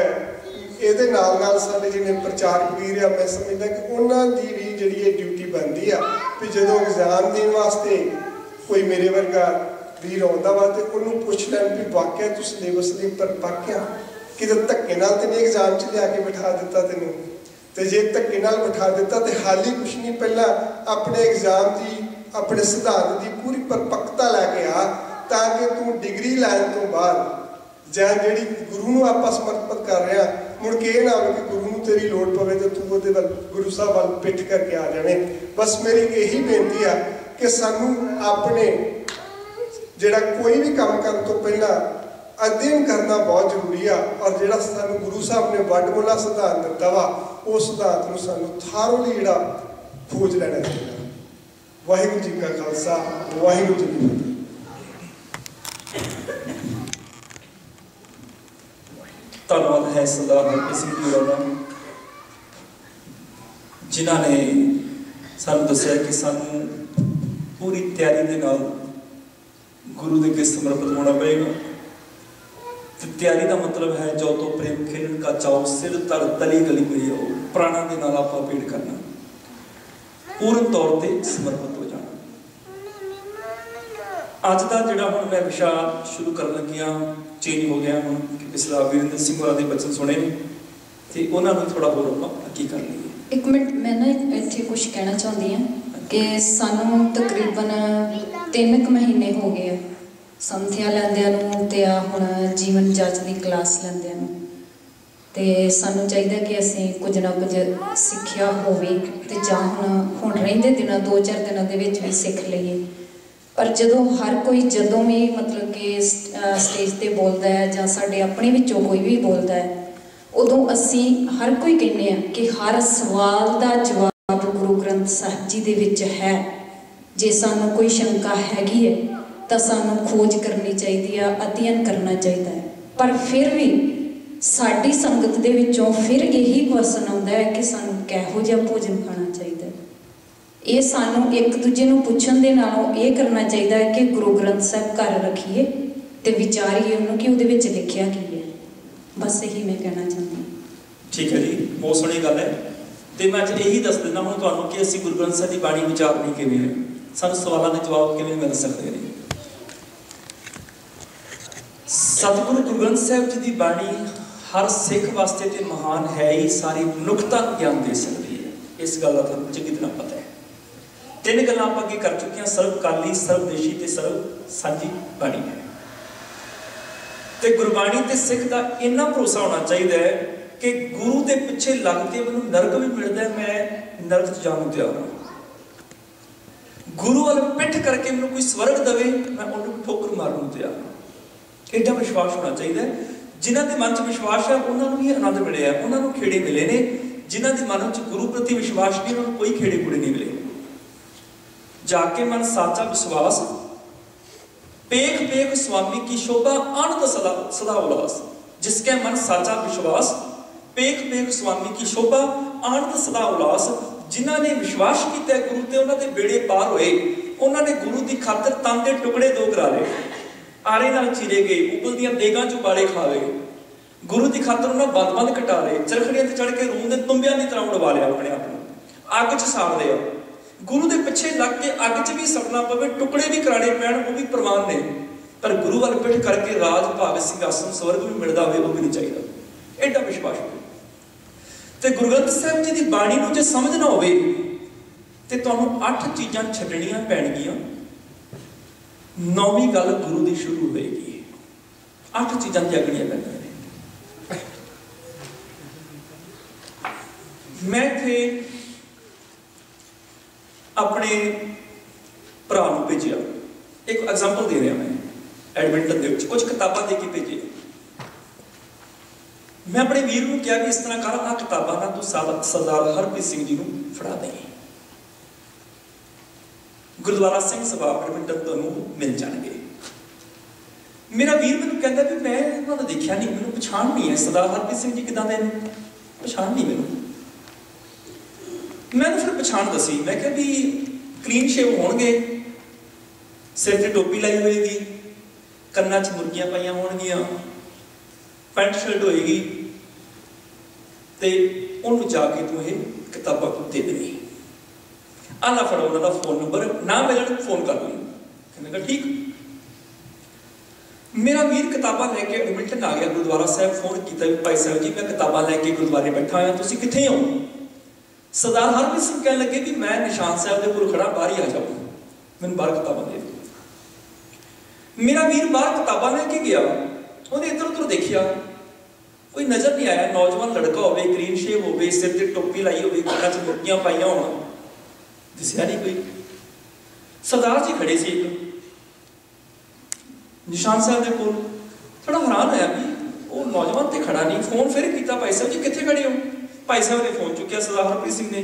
ये नाल नाल साडे जिहड़े प्रचारक वीर आ, मैं समझदा कि उन्हां दी भी जिहड़ी ड्यूटी बनती है कि जदों एग्जाम देने वास्ते कोई मेरे वर्गा वीर आउंदा वा ते उहनूं पुछ लैण भी वाकई तूं सिलेबस दे उपर पक्क आ, किते धक्के नाल ते नहीं एग्जाम च लिया के बिठा दिता तेनों, तो जे धक्के नाल बिठा दिता तो हाल ही कुछ नहीं, पहला अपने एग्जाम की अपने सिद्धांत की पूरी परपक्ता लैके आ, ताकि तू डिग्री लैन तो बाद ਜਾਂ ਜਿਹੜੀ गुरु ਨੂੰ ਆਪਾਂ ਸਮਰਪਿਤ ਕਰ ਰਿਹਾ, ਮੁੜ ਕੇ ਇਹ ਨਾ ਹੋਵੇ ਕਿ गुरु ਨੂੰ ਤੇਰੀ ਲੋੜ ਪਵੇ ਤੇ ਤੂੰ ਉਹਦੇ ਵੱਲ गुरु ਸਾਹਿਬ ਵੱਲ ਪਿੱਠ ਕਰਕੇ ਆ ਜਾਵੇਂ। ਬਸ ਮੇਰੀ ਇਹੀ ਬੇਨਤੀ ਆ ਕਿ ਸਾਨੂੰ ਆਪਣੇ ਜਿਹੜਾ ਕੋਈ ਵੀ ਕੰਮ ਕਰਨ ਤੋਂ ਪਹਿਲਾਂ अध्ययन करना बहुत जरूरी है। और जो सानू गुरु साहब ने वडमुला सिद्धांत दिता वा, उस सिद्धांत को सानू थारोली जिहड़ा खोज लेना चाहिए। वाहिगुरू जी का खालसा, वाहिगुरू जी की फतेह। धन्यवाद है सरदार हरप्रीत सिंह जी होरां जिन्होंने सानू दस्सिया कि सानू पूरी तैयारी के नाल गुरु के अगे समर्पित होना पड़ेगा। तैयारी का मतलब है जो तो प्रेम खेलन का चाव, सिर तर तली गली हुई हो, प्राणा के नाल आपा पेड़ करना, पूर्ण तौर पर समर्पित हो जाना। अज का जिहड़ा हुण मैं विषा शुरू कर लगी हाँ, चेंज हो गया हूँ क्योंकि सरदार वीरेंद्र सिंह होरां दे बचन सुने ने ते उन्हां नूं थोड़ा होर आपां अग्गे कर लईए। एक मिनट मैं ना इत्थे कुछ कहना चाहती हाँ कि सानू तकरीबन 3 महीने हो गए ਸੰਥਿਆ ਲੈਂਦਿਆਂ ਨੂੰ ਤੇ ਆ ਹੁਣ ਜੀਵਨ ਜਾਂਚ ਦੀ ਕਲਾਸ ਲੈਂਦਿਆਂ ਨੂੰ ਤੇ ਸਾਨੂੰ ਚਾਹੀਦਾ ਕਿ ਅਸੀਂ ਕੁਝ ਨਾ ਕੁਝ ਸਿੱਖਿਆ ਹੋਵੇ ਤੇ ਜਾਂ ਹੁਣ ਰਹਿੰਦੇ ਦਿਨਾਂ 2-4 ਦਿਨਾਂ ਦੇ ਵਿੱਚ ਵੀ ਸਿੱਖ ਲਈਏ। ਪਰ ਜਦੋਂ ਹਰ ਕੋਈ ਜਦੋਂ ਵੀ ਮਤਲਬ ਕਿ ਸਟੇਜ ਤੇ ਬੋਲਦਾ ਹੈ ਜਾਂ ਸਾਡੇ ਆਪਣੇ ਵਿੱਚੋਂ ਕੋਈ ਵੀ ਬੋਲਦਾ ਹੈ, ਉਦੋਂ ਅਸੀਂ ਹਰ ਕੋਈ ਕਹਿੰਦੇ ਹਾਂ ਕਿ ਹਰ ਸਵਾਲ ਦਾ ਜਵਾਬ ਗੁਰੂ ਗ੍ਰੰਥ ਸਾਹਿਬ ਜੀ ਦੇ ਵਿੱਚ ਹੈ। ਜੇ ਸਾਨੂੰ ਕੋਈ ਸ਼ੰਕਾ ਹੈਗੀ ਹੈ ਤਾਂ ਸਾਨੂੰ ਖੋਜ ਕਰਨੀ ਚਾਹੀਦੀ ਆ, ਅਧਿਐਨ ਕਰਨਾ ਚਾਹੀਦਾ ਹੈ। ਪਰ ਫਿਰ ਵੀ ਸਾਡੀ ਸੰਗਤ ਦੇ ਵਿੱਚੋਂ ਫਿਰ ਇਹੀ ਕੁਐਸਚਨ ਆਉਂਦਾ ਹੈ ਕਿ ਸਾਨੂੰ ਕਿਹੋ ਜਿਹਾ ਭੋਜਨ ਖਾਣਾ ਚਾਹੀਦਾ ਹੈ। ਇਹ ਸਾਨੂੰ ਇੱਕ ਦੂਜੇ ਨੂੰ ਪੁੱਛਣ ਦੇ ਨਾਲੋਂ ਇਹ ਕਰਨਾ ਚਾਹੀਦਾ ਹੈ ਕਿ ਗੁਰੂ ਗ੍ਰੰਥ ਸਾਹਿਬ ਘਰ ਰੱਖੀਏ ਤੇ ਵਿਚਾਰੀਏ ਉਹਨੂੰ ਕਿ ਉਹਦੇ ਵਿੱਚ ਲਿਖਿਆ ਕੀ ਹੈ। ਬਸ ਇਹੀ ਮੈਂ ਕਹਿਣਾ ਚਾਹੁੰਦੀ ਹਾਂ। ਠੀਕ ਹੈ ਜੀ, ਬਹੁਤ ਸੋਹਣੀ ਗੱਲ ਹੈ। ਤੇ ਮੈਂ ਅੱਜ ਇਹੀ ਦੱਸ ਦਿੰਦਾ ਹੁਣ ਤੁਹਾਨੂੰ ਕਿ ਅਸੀਂ ਗੁਰੂ ਗ੍ਰੰਥ ਸਾਹਿਬ ਦੀ ਬਾਣੀ ਵਿਚਾਰਨੀ ਕਿਵੇਂ ਹੈ, ਸਾਨੂੰ ਸਵਾਲਾਂ ਦੇ ਜਵਾਬ ਕਿਵੇਂ ਮਿਲ ਸਕਦੇ ਨੇ। ਸਤਿਗੁਰੂ ਗੁਰੂ ਗ੍ਰੰਥ ਸਾਹਿਬ ਜੀ ਦੀ ਬਾਣੀ ਹਰ ਸਿੱਖ ਵਾਸਤੇ ਤੇ ਮਹਾਨ ਹੈ ਹੀ, ਸਾਰੀ ਮਨੁੱਖਤਾ ਗਿਆਨ ਦੇ ਸਕਦੀ ਹੈ। ਇਸ ਗੱਲ ਦਾ ਤੁਹਾਨੂੰ ਚੰਗੀ ਤਰ੍ਹਾਂ ਪਤਾ ਹੈ। 3 ਗੱਲਾਂ ਆਪਾਂ ਅੱਗੇ ਕਰ ਚੁੱਕੇ ਹਾਂ, ਸਰਵਕਾਲੀ, ਸਰਵਦੇਸ਼ੀ ਤੇ ਸਰਵ ਸਾਂਝੀ ਬਾਣੀ ਹੈ। ਤੇ ਗੁਰਬਾਣੀ ਤੇ ਸਿੱਖ ਦਾ ਇੰਨਾ ਭਰੋਸਾ ਹੋਣਾ ਚਾਹੀਦਾ ਹੈ ਕਿ ਗੁਰੂ ਦੇ ਪਿੱਛੇ ਲੱਗ ਕੇ ਮੈਨੂੰ ਨਰਕ ਵੀ ਮਿਲਦਾ, ਮੈਂ ਨਰਕ 'ਚ ਜਾਣ ਨੂੰ ਤਿਆਰ ਹਾਂ। ਗੁਰੂ ਵੱਲ ਪਿੱਠ ਕਰਕੇ ਮੈਨੂੰ ਕੋਈ ਸਵਰਗ ਦੇਵੇ, ਮੈਂ ਉਹਨੂੰ ਠੋਕਰ ਮਾਰਨ ਨੂੰ ਤਿਆਰ ਹਾਂ। ਐਡਾ ਵਿਸ਼ਵਾਸ ਹੋਣਾ ਚਾਹੀਦਾ ਹੈ। ਜਿਨ੍ਹਾਂ ਦੇ ਮਨ 'ਚ ਵਿਸ਼ਵਾਸ ਹੈ ਉਹਨਾਂ ਨੂੰ ਹੀ ਆਨੰਦ ਮਿਲਿਆ, ਉਹਨਾਂ ਨੂੰ ਖੇੜੇ ਮਿਲੇ ਨੇ। ਜਿਨ੍ਹਾਂ ਦੇ ਮਨ 'ਚ ਗੁਰੂ ਪ੍ਰਤੀ ਵਿਸ਼ਵਾਸ ਨਹੀਂ, ਉਹਨਾਂ ਨੂੰ ਕੋਈ ਖੇੜੇ ਖੂੜੇ ਨਹੀਂ ਮਿਲੇ। जाके मन साचा विश्वास, पेख पेख स्वामी की शोभा आनंद सदा उल्लास। जिसके मन साचा विश्वास, पेख पेख स्वामी की शोभा आनंद सदा उल्लास। जिन्हां ने विश्वास किया गुरु ते उन्हां दे बेड़े पार होए, उन्हां ने गुरु की खातर तन दे टुकड़े 2 करा लए, आरे नाल चीरे गए, उबलदियां देगां चों बाले खा लए। गुरु की खातर उन्हां बंद बंद कटा लए, चरखड़ियां ते चढ़ के रूह दे तुंबियां दी तरह उड़वा लिया अपने आप नूं, अग च साड़ लिया। गुरु के पिछे लग के अग च भी सड़ना पवे, टुकड़े भी कराने पैण, वो भी प्रमाण ने। पर गुरु वाल पिठ करके राज भाग सिंहासन स्वर्ग भी मिलता हो, वो भी नहीं चाहिए। एडा विश्वास हो। तो गुरु ग्रंथ साहिब जी की बाणी को जो समझना हो तो तुहानूं 8 चीज़ां छड्डणियां पैणगियां। 9वीं गल गुरु की शुरू होएगी। 8 चीज़ां त्यागणियां पैणगियां। मैं थे अपने भरा नूं भेजिया, एक एग्जाम्पल दे रहा मैं, एडमिंटन दे विच कुछ किताबां दे के भेजी। मैं अपने वीर नूं कहा कि इस तरह कर, आ किताबां ना तूं सरदार हरप्रीत सिंह जी नूं फड़ा दे, गुरुद्वारा सिंह सभा एडमिंटन तुहानूं मिल जाणगे। मेरा वीर मैनूं कहंदा भी मैं उन्हां नूं देखिया नहीं, मैनूं पछाण नहीं है, सरदार हरप्रीत सिंह जी किदां दे ने, पछाण नहीं मैनूं। मैंने फिर पछाण दसी, मैं क्या भी क्लीन शेव होणगे, सिर ते टोपी लाई होएगी, कन्नां च मुर्गियां पाइयां होणगियां, पैंट शर्ट होएगी, ते उहनूं जाके तूं ये किताबां दे देवी। आला फड़ो उन्हां दा फोन नंबर, ना मिलण फोन कर लई। कहने ठीक। मेरा वीर किताबां लैके एडमिंटन आ गया गुरुद्वारा साहब, फोन किया भी भाई साहब जी मैं किताबां लैके गुरुद्वारे बैठा होया, तुसीं कित्थे हो? सरदार हरप्रीत सिंह कह लगे भी मैं निशान साहब के कोल खड़ा, बाहर ही आ जाओ, मैंने बाहर किताबां दे दी। मेरा वीर बाहर किताबां लेके गया, उन्हें इधर उधर देखिया, कोई नजर नहीं आया। नौजवान लड़का होवे, क्लीन शेव होवे, सिर ते टोपी लाई होवे, कन्नां च मुर्गियां पाइयां होण, दिसिया नहीं कोई। सरदार जी खड़े सी निशान साहब के कोल, थोड़ा हैरान होया भी वो नौजवान तो खड़ा नहीं। फोन फिर किया, भाई साहब जी कित्थे खड़े हो? भाई साहब ने फोन चुकिया, सरदार हरप्रीत सिंह ने।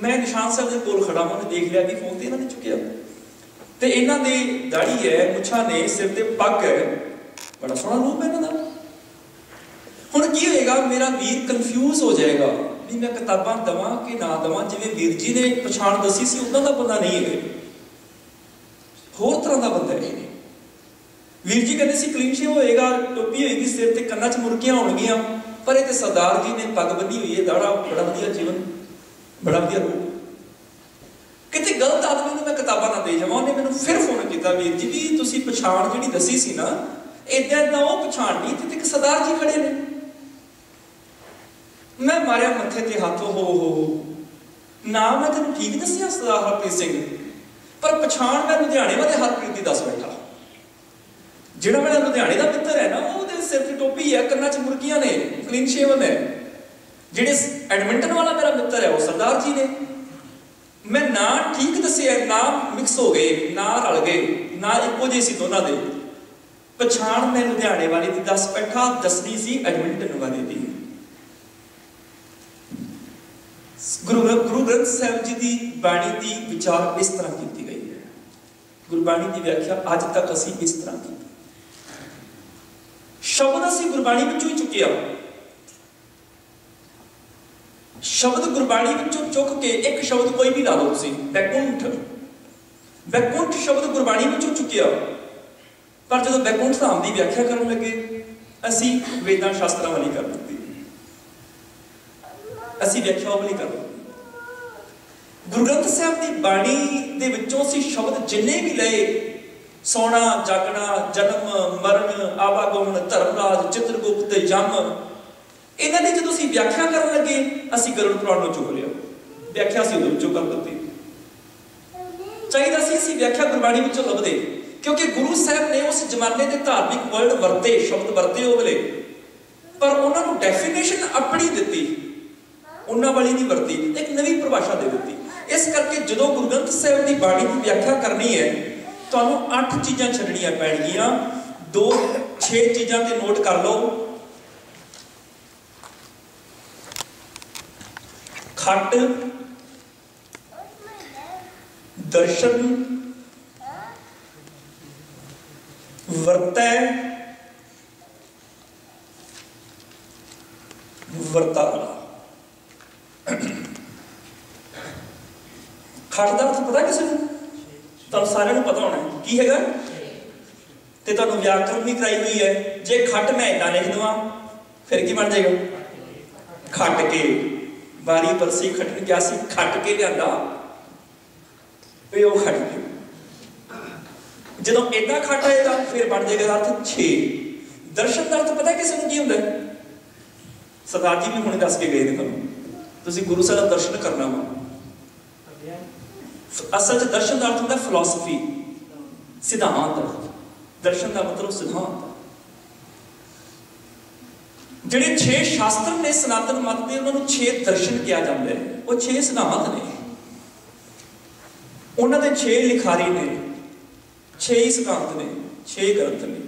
मैं निशान साहब के कोल खड़ा, उन्हें देख लिया कि फोन तो इन्होंने चुकिया, तो इन्हों की दाढ़ी है, मुछा ने, सिर ते पग है, बड़ा सोहना रूप है इन्हों का। हुण की होएगा, मेरा वीर कन्फ्यूज हो जाएगा भी मैं किताबां दवां कि ना दवां। जिवें वीर जी ने पछाण दसी सी उदां दा बंदा नहीं है, होर तरह का बंदा है। वीर जी कहते सी क्लीन शेव होएगा, टोपी होएगी सिर ते, कन्नां च मुर्गियां होणगियां, पर ये सरदार जी ने पग बनी हुई है, दाड़ा, बड़ा वधिया जीवन, बड़ा वधिया रूप। कितने गलत आदमी ने मैं किताबां ना दे जावां। उन्हें मैनूं फिर फोन किया, वीर जी भी तुसीं पछाण जिहड़ी दसी सी ना, इदां इदां वो पछाण नहीं, ते एक सरदार जी खड़े ने। मैं मारिया मत्थे ते हाथ, हो ना मैं तेनों ठीक दसिया सरदार हरप्रीत सिंह, पर पछाण मैं लुधियाणे वाले हरप्रीत दी दस बैठा। ਜਿਹੜਾ ਮੇਰਾ ਲੁਧਿਆਣੇ ਦਾ ਮਿੱਤਰ ਹੈ ਨਾ, ਉਹਦੇ ਸਿਰ ਤੇ ਟੋਪੀ ਹੈ, ਕੰਨਾਂ 'ਚ ਮੁਰਗੀਆਂ ਨੇ, ਕਲੀਨ ਸ਼ੇਵਨ ਹੈ। ਜਿਹੜੇ ਐਡਮਿੰਟਨ ਵਾਲਾ ਮੇਰਾ ਮਿੱਤਰ ਹੈ ਉਹ ਸਰਦਾਰ ਜੀ ਨੇ। ਮੈਂ ਨਾ ਠੀਕ ਦੱਸਿਆ, ਨਾ ਮਿਕਸ ਹੋ ਗਏ, ਨਾ ਰਲ ਗਏ, ਨਾ ਇੱਕੋ ਜਿਹੇ ਸੀ ਦੋਨਾਂ ਦੇ। ਪਛਾਣ ਮੈਂ ਲੁਧਿਆਣੇ ਵਾਲੇ ਦੀ ਦੱਸ ਬੈਠਾ, ਦੱਸਣੀ ਸੀ ਐਡਮਿੰਟਨ ਵਾਲੇ ਦੀ। ਗੁਰੂ ਗ੍ਰੰਥ ਸਾਹਿਬ ਜੀ ਦੀ ਬਾਣੀ ਦੀ ਵਿਚਾਰ ਇਸ ਤਰ੍ਹਾਂ ਕੀਤੀ ਗਈ ਹੈ। ਗੁਰਬਾਣੀ ਦੀ ਵਿਆਖਿਆ ਅੱਜ ਤੱਕ ਅਸੀਂ ਇਸ ਤਰ੍ਹਾਂ ਕੀਤੀ। ਸ਼ਬਦ ਅਸੀਂ ਗੁਰਬਾਣੀ ਵਿੱਚੋਂ ਹੀ ਚੁੱਕਿਆ। ਸ਼ਬਦ ਗੁਰਬਾਣੀ ਵਿੱਚੋਂ ਚੁੱਕ ਕੇ ਇੱਕ ਸ਼ਬਦ ਕੋਈ ਵੀ ਲਾ ਲਓ ਤੁਸੀਂ, ਬੈਕੁੰਠ। ਬੈਕੁੰਠ ਸ਼ਬਦ ਗੁਰਬਾਣੀ ਵਿੱਚੋਂ ਚੁੱਕਿਆ, ਪਰ ਜਦੋਂ ਬੈਕੁੰਠ ਧਾਮ ਦੀ ਵਿਆਖਿਆ ਕਰਨ ਲੱਗੇ ਅਸੀਂ ਵੇਦਾਂ ਸ਼ਾਸਤਰਾਂ ਵਾਲੀ ਕਰ ਦਿੱਤੀ, ਅਸੀਂ ਵਿਆਖਿਆ ਵਾਲੀ ਕਰ ਦਿੱਤੀ। ਗੁਰੂ ਗ੍ਰੰਥ ਸਾਹਿਬ ਦੀ ਬਾਣੀ ਦੇ ਵਿੱਚੋਂ ਅਸੀਂ ਸ਼ਬਦ ਜਿੰਨੇ ਵੀ ਲਏ, ਸੋਣਾ, ਜਾਗਣਾ, ਜਨਮ, ਮਰਨ, ਆਵਾਗਮਨ, ਧਰਮਰਾਜ, ਚਿਤਰਗੁਪਤ, ਯਮ, ਇਹਨਾਂ ਦੀ ਜਦੋਂ ਅਸੀਂ ਵਿਆਖਿਆ ਕਰਨ ਲੱਗੇ ਅਸੀਂ ਗਰੁੜ ਪੁਰਾਣ ਨੂੰ ਚੁੱਕ ਲਿਆ। ਵਿਆਖਿਆ ਅਸੀਂ ਉਹਦੇ ਵਿੱਚੋਂ ਕਰ ਦਿੱਤੀ। ਚਾਹੀਦਾ ਸੀ ਅਸੀਂ ਵਿਆਖਿਆ ਗੁਰਬਾਣੀ ਵਿੱਚੋਂ ਲੱਭਦੇ, ਕਿਉਂਕਿ ਗੁਰੂ ਸਾਹਿਬ ਨੇ ਉਸ ਜ਼ਮਾਨੇ ਦੇ ਧਾਰਮਿਕ ਵਰਡ ਵਰਤੇ, ਸ਼ਬਦ ਵਰਤੇ ਉਹ ਵੇਲੇ, ਪਰ ਉਹਨਾਂ ਨੂੰ ਡੈਫੀਨੇਸ਼ਨ ਆਪਣੀ ਦਿੱਤੀ, ਉਹਨਾਂ ਵਾਲੀ ਨਹੀਂ ਵਰਤੀ, ਇੱਕ ਨਵੀਂ ਪਰਿਭਾਸ਼ਾ ਦੇ ਦਿੱਤੀ। ਇਸ ਕਰਕੇ ਜਦੋਂ ਗੁਰੂ ਗ੍ਰੰਥ ਸਾਹਿਬ ਦੀ ਬਾਣੀ ਦੀ ਵਿਆਖਿਆ ਕਰਨੀ ਹੈ, ਤੁਹਾਨੂੰ 8 ਚੀਜ਼ਾਂ ਛੱਡਣੀਆਂ ਪੈਣਗੀਆਂ। 6 ਚੀਜ਼ਾਂ ਤੇ ਨੋਟ ਕਰ ਲਓ। ਖੱਟ, ਦਰਸ਼ਨ, ਵਰਤੈ, ਵਰਤਾਰਾ। ਖੱਟ ਦਾ ਅਰਥ ਪਤਾ ਕਿਸੇ ਨੂੰ? ਤੁਹਾਨੂੰ ਸਾਰਿਆਂ ਨੂੰ ਪਤਾ ਹੋਣਾ ਕੀ ਹੈਗਾ, ਤੇ ਤੁਹਾਨੂੰ ਵਿਆਕਰਨ ਵੀ ਕਰਾਈ ਹੋਈ ਹੈ। ਜੇ ਖੱਟ ਮੈਂ ਏਦਾਂ ਲਿਖ ਦੇਵਾਂ ਫਿਰ ਕੀ ਬਣ ਜਾਏਗਾ? ਖੱਟ ਕੇ। ਬਾਰੀ ਪਰਸੀ ਖੱਟਣ ਗਿਆ ਸੀ, ਖੱਟ ਕੇ ਲਿਆਂਦਾ, ਉਹ ਖੱਟ ਕੇ। ਜਦੋਂ ਏਦਾਂ ਖੱਟ ਆਏਗਾ ਫਿਰ ਬਣ ਜਾਏਗਾ ਅਰਥ 6। ਦਰਸ਼ਨ ਦਾ ਅਰਥ ਪਤਾ ਕਿਸੇ ਨੂੰ ਕੀ ਹੁੰਦਾ? ਸਰਦਾਰ ਜੀ ਵੀ ਹੁਣੇ ਦੱਸ ਕੇ ਗਏ ਨੇ ਤੁਹਾਨੂੰ, ਤੁਸੀਂ ਗੁਰੂ ਸਾਹਿਬ ਦਾ ਦਰਸ਼ਨ ਕਰਨਾ ਵਾ। ਅਸਲ 'ਚ ਦਰਸ਼ਨ ਦਾ ਅਰਥ ਹੁੰਦਾ ਫਿਲਾਸਫੀ, ਸਿਧਾਂਤ। ਦਰਸ਼ਨ ਦਾ ਮਤਲਬ ਸਿਧਾਂਤ। ਜਿਹੜੇ 6 ਸ਼ਾਸਤਰ ਨੇ ਸਨਾਤਨ ਮਤ ਦੇ, ਉਹਨਾਂ ਨੂੰ 6 ਦਰਸ਼ਨ ਕਿਹਾ ਜਾਂਦਾ ਹੈ। ਉਹ 6 ਸਿਧਾਂਤ ਨੇ, ਉਹਨਾਂ ਦੇ 6 ਲਿਖਾਰੀ ਨੇ, 6 ਸਿਧਾਂਤ ਨੇ, 6 ਗ੍ਰੰਥ ਨੇ।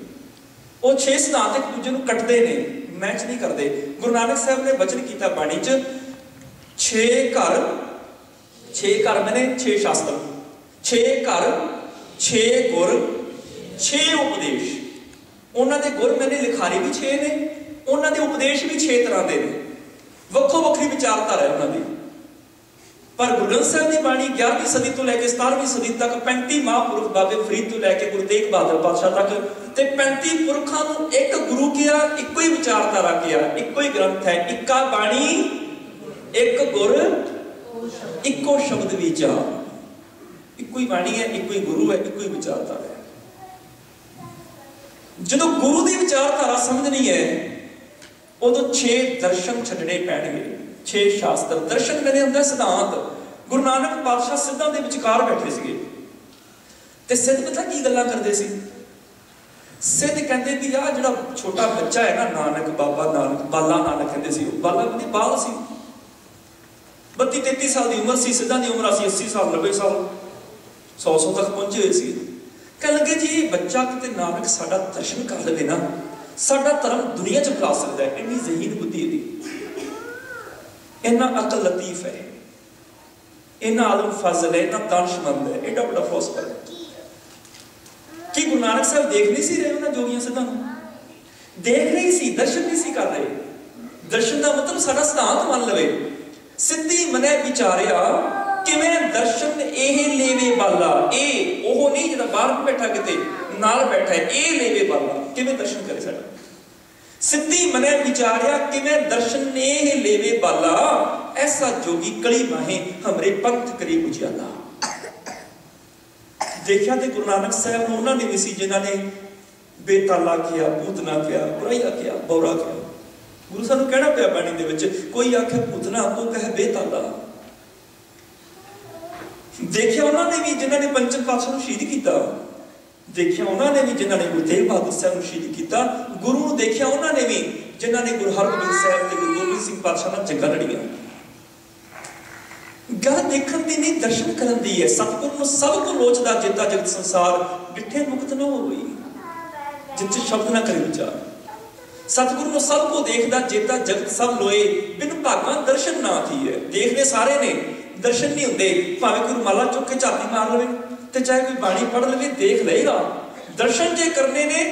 ਉਹ 6 ਸਿਧਾਂਤ ਇੱਕ ਦੂਜੇ ਨੂੰ ਕੱਟਦੇ ਨੇ, ਮੈਚ ਨਹੀਂ ਕਰਦੇ। ਗੁਰੂ ਨਾਨਕ ਸਾਹਿਬ ਨੇ ਬਚਨ ਕੀਤਾ ਬਾਣੀ 'ਚ 6 ਘਰ, 6 ਘਰ ਮੈਨੇ 6 ਸ਼ਾਸਤਰ, 6 ਘਰ, 6 ਗੁਰ, 6 ਉਪਦੇਸ਼। ਉਹਨਾਂ ਦੇ ਗੁਰ ਮੈਨੇ ਲਿਖਾਰੀ ਵੀ 6 ਨੇ, ਉਹਨਾਂ ਦੇ ਉਪਦੇਸ਼ ਵੀ 6 ਤਰ੍ਹਾਂ ਦੇ ਨੇ, ਵੱਖੋ ਵੱਖਰੀ ਵਿਚਾਰਧਾਰਾ ਹੈ ਉਹਨਾਂ ਦੀ। ਪਰ ਗੁਰੂ ਗ੍ਰੰਥ ਸਾਹਿਬ ਦੀ ਬਾਣੀ 11ਵੀਂ ਸਦੀ ਤੋਂ ਲੈ ਕੇ 17ਵੀਂ ਸਦੀ ਤੱਕ 35 ਮਹਾਂਪੁਰਖ ਬਾਬੇ ਫਰੀਦ ਤੋਂ ਲੈ ਕੇ ਗੁਰੂ ਤੇਗ ਬਹਾਦਰ ਪਾਤਸ਼ਾਹ ਤੱਕ, ਤੇ 35 ਪੁਰਖਾਂ ਨੂੰ ਇੱਕ ਗੁਰੂ ਕਿਹਾ, ਇੱਕੋ ਹੀ ਵਿਚਾਰਧਾਰਾ ਕਿਹਾ, ਇੱਕੋ ਹੀ ਗ੍ਰੰਥ ਹੈ, ਇੱਕਾ ਬਾਣੀ, ਇੱਕ ਗੁਰ, ਇੱਕੋ ਸ਼ਬਦ ਵਿਚਾਰ। ਇੱਕੋ ਹੀ ਬਾਣੀ ਹੈ, ਇੱਕੋ ਹੀ ਗੁਰੂ ਹੈ, ਇੱਕੋ ਹੀ ਵਿਚਾਰਧਾਰਾ ਹੈ। ਜਦੋਂ ਗੁਰੂ ਦੀ ਵਿਚਾਰਧਾਰਾ ਸਮਝਣੀ ਹੈ ਉਦੋਂ 6 ਦਰਸ਼ਨ ਛੱਡਣੇ ਪੈਣਗੇ। 6 ਸ਼ਾਸਤਰ। ਦਰਸ਼ਨ ਮੈਨੇ ਹੁੰਦਾ ਸਿਧਾਂਤ। ਗੁਰੂ ਨਾਨਕ ਪਾਤਸ਼ਾਹ ਸਿੱਧਾਂ ਦੇ ਵਿਚਕਾਰ ਬੈਠੇ ਸੀਗੇ, ਤੇ ਸਿੱਧ ਪਤਾ ਕੀ ਗੱਲਾਂ ਕਰਦੇ ਸੀ? ਸਿੱਧ ਕਹਿੰਦੇ ਵੀ ਆਹ ਜਿਹੜਾ ਛੋਟਾ ਬੱਚਾ ਹੈ ਨਾ, ਨਾਨਕ, ਬਾਬਾ ਨਾਨਕ, ਬਾਲਾ ਨਾਨਕ ਕਹਿੰਦੇ ਸੀ। ਉਹ ਬਾਲਾ ਦੀ ਬਾਲ ਸੀ, 32-33 ਸਾਲ ਦੀ ਉਮਰ ਸੀ। ਸਿੱਧਾਂ ਦੀ ਉਮਰ ਸੀ 80 ਸਾਲ, 90 ਸਾਲ, 100 ਤੱਕ ਪਹੁੰਚੇ ਹੋਏ ਸੀ। ਕਹਿਣ ਲੱਗੇ ਜੀ ਇਹ ਬੱਚਾ ਕਿਤੇ ਨਾਨਕ ਸਾਡਾ ਦਰਸ਼ਨ ਕਰ ਲਵੇ ਨਾ, ਸਾਡਾ ਧਰਮ ਦੁਨੀਆ 'ਚ ਫੈਲਾ ਸਕਦਾ ਹੈ। ਇੰਨੀ ਜ਼ਹੀਨ ਬੁੱਧੀ ਇਹਦੀ, ਇੰਨਾ ਅਕਲ ਲਤੀਫ ਹੈ, ਇੰਨਾ ਆਲਮ ਫਜ਼ਲ ਹੈ, ਇੰਨਾ ਦਾਨਸ਼ਮੰਦ ਹੈ, ਐਡਾ ਵੱਡਾ ਫਿਲਾਸਫਰ ਹੈ। ਕੀ ਗੁਰੂ ਨਾਨਕ ਸਾਹਿਬ ਦੇਖ ਨਹੀਂ ਸੀ ਰਹੇ ਉਹਨਾਂ ਜੋਗੀਆਂ ਸਿੱਧਾਂ ਨੂੰ? ਦੇਖ ਰਹੀ ਸੀ, ਦਰਸ਼ਨ ਨਹੀਂ ਸੀ ਕਰ ਰਹੇ। ਦਰਸ਼ਨ ਦਾ ਮਤਲਬ ਸਾਡਾ ਸਿਧਾਂਤ ਮੰਨ ਲਵੇ। ਸਿੱਧੀ ਮਨੇ ਵਿਚਾਰਿਆ ਕਿਵੇਂ ਦਰਸ਼ਨ ਇਹ ਲੇਵੇ ਬਾਲਾ। ਇਹ ਉਹ ਨਹੀਂ ਜਿਹੜਾ ਬਾਹਰ ਬੈਠਾ ਕਿਤੇ ਨਾਲ ਬੈਠਾ ਹੈ, ਇਹ ਲੇਵੇ ਬਾਲਾ। ਕਿਵੇਂ ਦਰਸ਼ਨ ਕਰੇ ਸਾਡਾ? ਸਿੱਧੀ ਮਨੇ ਵਿਚਾਰਿਆ ਕਿਵੇਂ ਦਰਸ਼ਨ ਨੇ ਇਹ ਲੇਵੇ ਬਾਲਾ। ਐਸਾ ਜੋਗੀ ਕਲੀ ਮਾਹੇ ਹਮਰੇ ਪੰਥ ਕਰੀ ਉਜਿਆਲਾ। ਦੇਖਿਆ ਤੇ ਗੁਰੂ ਨਾਨਕ ਸਾਹਿਬ ਨੂੰ ਉਹਨਾਂ ਨੇ ਵੀ ਸੀ ਜਿਨ੍ਹਾਂ ਨੇ ਬੇਤਾਲਾ ਕਿਹਾ, ਪੂਤਨਾ ਕਿਹਾ, ਬੁਰਾਈਆ ਕਿਹਾ, ਬੌਰਾ ਕਿਹਾ। ਗੁਰੂ ਸਾਹਿਬ ਨੂੰ ਕਹਿਣਾ ਪਿਆ ਬਾਣੀ ਦੇ ਵਿੱਚ, ਕੋਈ ਆਖੇ ਪੂਤਨਾ, ਉਹ ਕਹੇ ਬੇਤਾਲਾ। ਦੇਖਿਆ ਉਹਨਾਂ ਨੇ ਵੀ ਜਿਨ੍ਹਾਂ ਨੇ ਪੰਚਮ ਪਾਤਸ਼ਾਹ ਨੂੰ ਸ਼ਹੀਦ ਕੀਤਾ, देखिया उन्होंने भी जिन्होंने गुरु तेग बहादुर साहब को शहीद किया, गुरु को देखिया उन्होंने भी जिन्होंने गुरु हरगोबिंद साहब ते गुरु गोबिंद सिंह पातशाह नाल जंगां लड़ियां। गल देखण दी नहीं, दर्शन करन दी है। सतगुरु नूं सब को लोचदा जेता जगत संसार, डिठे मुक्त न होई जिच शब्द ना करे विचार। सतगुरु नूं सब को देखदा जेता जगत सब लोए, बिन भागां दर्शन ना थीए। देखने सारे ने, दर्शन नहीं हुंदे। भावें कोई माला चुक के झाती मार लवे ते चाहे कोई बाणी पढ़ लवे, देख लेगा। दर्शन जे करने ने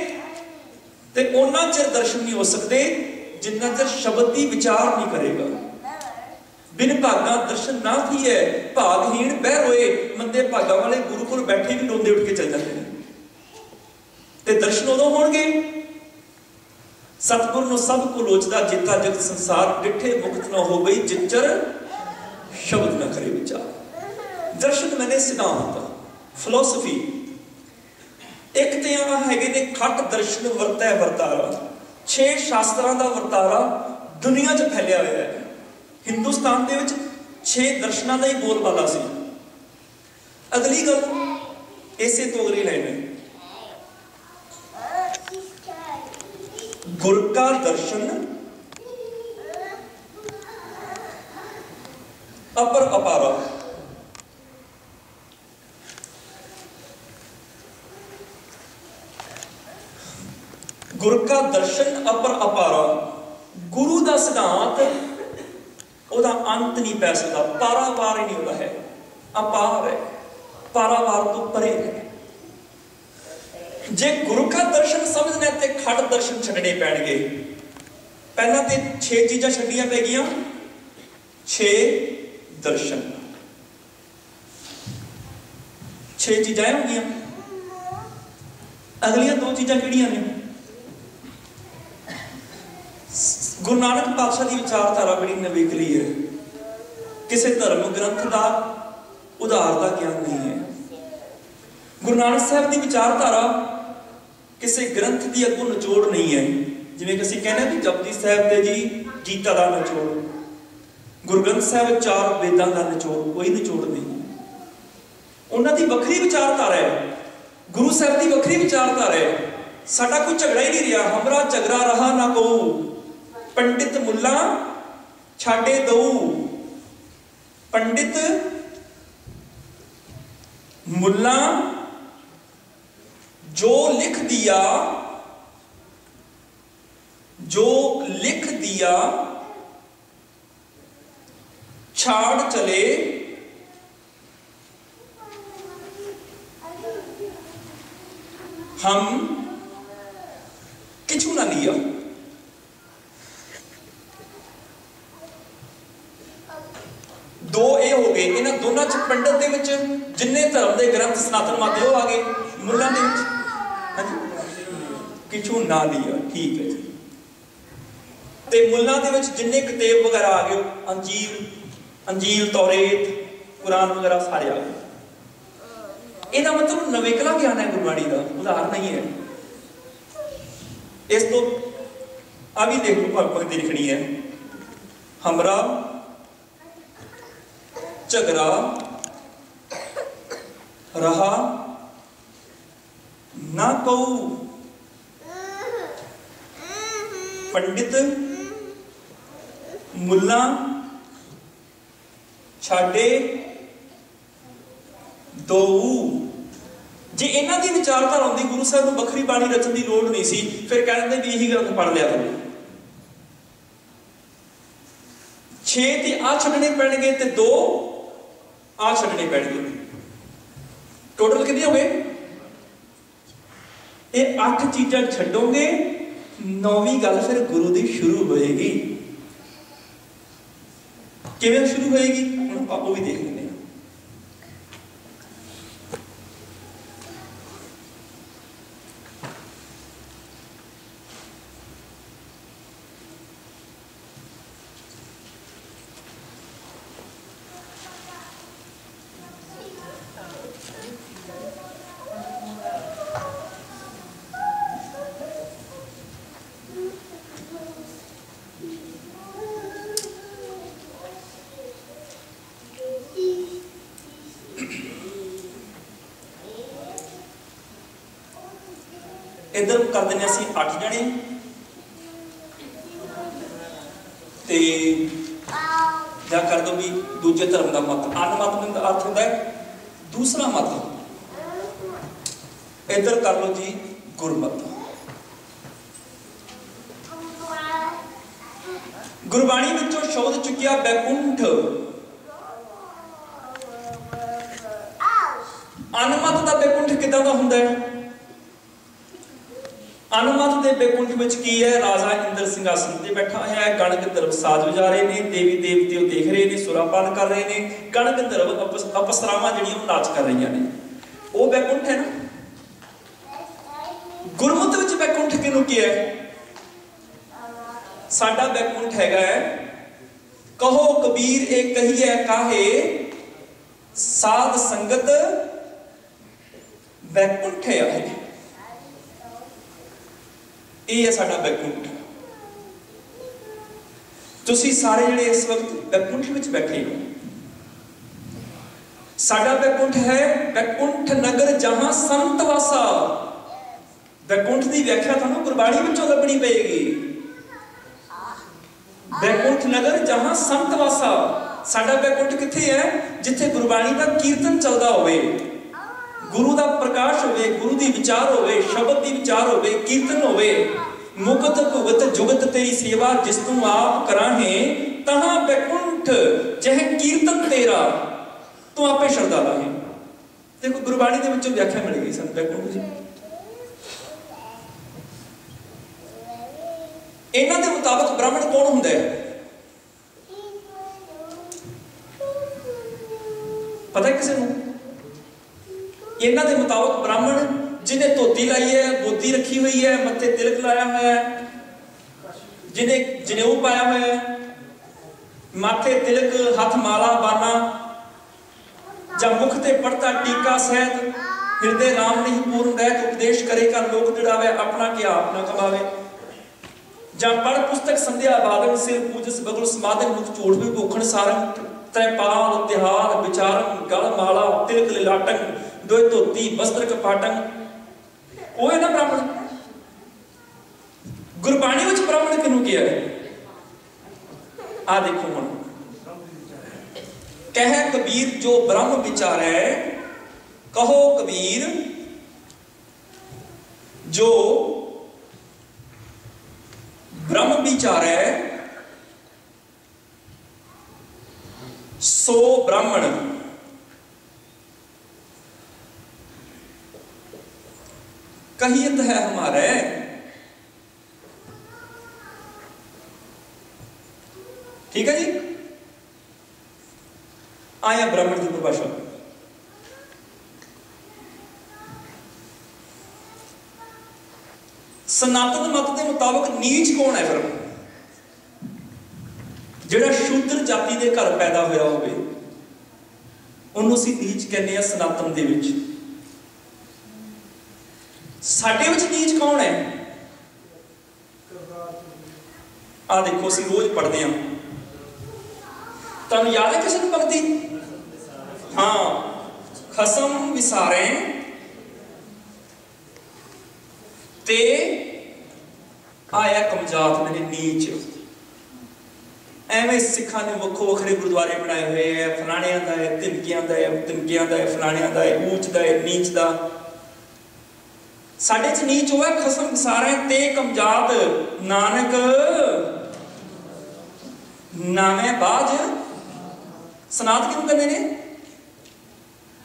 ते उन्ना चिर दर्शन नहीं हो सकते जिन्ना चिर शब्द दी विचार नहीं करेगा। बिन भागा दर्शन ना थी है, भागहीन बह रोए, मंदे भागा वाले गुरु कोल बैठे भी रोंदे उठ के चल जाते हैं। ते दर्शन उदों होणगे सतगुरु नूं सब को लोचदा जेता जगत संसार, डिठे मुक्त न हो गई जिचर शब्द न करे विचार। दर्शन मैंने सिद्धांत फिलोसफी एक ते आ हैगे ने खट दर्शन वरतै वरतारा। 6 शास्त्रां दा वरतारा दुनिया च फैलिया होया है। हिंदुस्तान दे विच 6 दर्शनां दा ही बोलबाला सी। अगली गल इसे तो अगली लाइन है, गुर का दर्शन अपर अपारा। गुरु का दर्शन अपर अपारा। गुरु का सिद्धांत ओदा अंत नहीं पै सकता, पारावार ही नहीं होता है, अपार है, पारावार तो परे है। जे गुरु का दर्शन समझना ते खट दर्शन छड्डने पैणगे। पहला ते 6 चीज़ां छड्डियां पै गईयां, 6 दर्शन, 6 चीज़ां हो गईयां। अगलियां 2 चीज़ां किहड़ियां ने? गुरु नानक पातशाह की विचारधारा बड़ी नवेकली है। किसी धर्म ग्रंथ का उधार का ज्ञान नहीं है। गुरु नानक साहब की विचारधारा किसी ग्रंथ की अगों निचोड़ नहीं है। जिवें असीं कहने भी जपजी साहब ते जी गीता का निचोड़, गुरु ग्रंथ साहब 4 वेदां का निचोड़, कोई निचोड़ नहीं। उन्हां दी वखरी विचारधारा है, गुरु साहब की वखरी विचारधारा है। साडा कोई झगड़ा ही नहीं रहा, हमरा झगड़ा रहा ना को, पंडित मुल्ला छाड़े दो। पंडित मुल्ला जो लिख दिया, जो लिख दिया छाड़ चले, हम किछु ना लिया। दो ये हो गए, इन्हां दोनों च पंडित दे विच जिन्ने धर्म के ग्रंथ सनातन मत वो आ गए, मुल्लां दे विच किछु ना लिया। ठीक है जी। ते मुल्लां दे विच जिन्ने किताब वगैरह आ गए, अंजील तौरेत कुरान वगैरह सारे आ गए। इहदा मतलब नवेकला ज्ञान है, गुरबाणी का उदाहरण नहीं है। इस तो आ भी देख लो, भगती लिखनी है, हमरा झगड़ा रहा ना कहू, पंडित मुल्ला छाड़े दो। जे इन्हां दी विचारधारा होंदी, गुरु साहब नूं बखरी बाणी रचन की लोड़ नहीं सी, फिर कहते भी यही ग्रंथ पढ़ लिया करो। 6 ते आ छड्डने पैणगे ते 2 आ छड्डने पैणगे। टोटल कितने हो गए? ये 8 चीज़ां छड्डोगे, 9वीं गल फिर गुरु की शुरू होएगी। किवें शुरू होएगी वो भी देख लेंगे। इधर कर देने असीं 8 जने ते या कर दो भी दूजे धर्म का मत। अनमत का अर्थ होता है दूसरा मत। इधर कर लो जी गुरमत। गुरबाणी विचों शोध चुकिया बैकुंठ। अनमत का बैकुंठ किदां दा हुंदा है? अनमत के बैकुंठ विच की है? राजा इंद्र सिंघासन ते बैठा है, गण गंधर्व साज वजा रहे ने, देवी देवते देख रहे ने, सुरापान कर रहे ने, गण गंधर्व अपसरावां जिहड़ियां नाच कर रही ने, वो बैकुंठ है ना। गुरमत विच बैकुंठ किहनूं की है? साडा बैकुंठ हैगा है कहो कबीर ए कहिए काहे साध संगत बैकुंठ है। ये है साडा बैकुंठ। तुसी सारे जिहड़े इस वक्त बैकुंठ विच बैठे हो, साडा बैकुंठ है बैकुंठ नगर जहां संत वासा। बैकुंठ की व्याख्या तुहानूं गुरबाणी विचों लभणी पएगी। बैकुंठ नगर जहां संत वासा। साडा बैकुंठ कित्थे है? जिथे गुरबाणी का कीर्तन चलदा होवे, गुरु का प्रकाश होवे, गुरु की विचार होवे, शब्द की विचार होवे, कीर्तन होवे। मुकत भुगत जुगत तेरी सेवा जिस तू आप कराहे, तहां बैकुंठ जह कीर्तन तेरा तू आपे श्रद्धाला है। देखो गुरबाणी के विचों व्याख्या मिल गई सन बैकुंठ जी। इन्हां दे मुताबिक ब्राह्मण कौन हुंदा है? पता है किसी नूं? इन्हां दे मुताबिक ब्राह्मण जिन्हें धोती लाई है, गोदी रखी हुई है, मत्थे तिलक लाया हुआ है, जिन्हें जनेऊ पाया हुआ है, माथे तिलक, हाथ माला बाना, जब मुख ते पड़ता टीका सहित हृदय राम नहीं पूर्ण रह उपदेश करेगा लोक जड़ावे अपना क्या अपना कमावे। जब पढ़ पुस्तक संध्या बादन सिर पूजस बगल समाधन मुख चोड़ भी भूखण सारंग त्रैपाल तिहार विचारन गल माला तिलक लिलाटन दोय धोती वस्त्र कपाटन। वो है ना ब्राह्मण। गुरबाणी विच ब्राह्मण किहनूं किया है? आ देखो हुण कह कबीर जो ब्रह्म विचारै, कहो कबीर जो ब्रह्म विचारै सो ब्राह्मण। कहियत है हमारे। ठीक है जी। आया ब्राह्मण की परिभाषा। सनातन मत के मुताबिक नीच कौन है? फिर जिहड़ा शूद्र जाति के घर पैदा होया होवे उन्होंने असीं नीच कहने सनातन दे विच। साडे विच नीच कौन है? आ देखो असीं रोज पढ़ते हैं। तुहानूं याद है किसी नूं पंक्ति? हाँ, खसम विसारे ते आया कमजात मैंने नीच। एवं सिखा ने वक्खो वखरे गुरुद्वारे बनाए हुए हैं, फलाणियां दा है, तिनकियां दा है, तिनकियां दा है, फलाणियां दा है, ऊंच दा है, नीच दा। साडे च नीच होवे खसम विसारे ते कमजात नानक नामे बाज। सनात किहनूं कहंदे ने?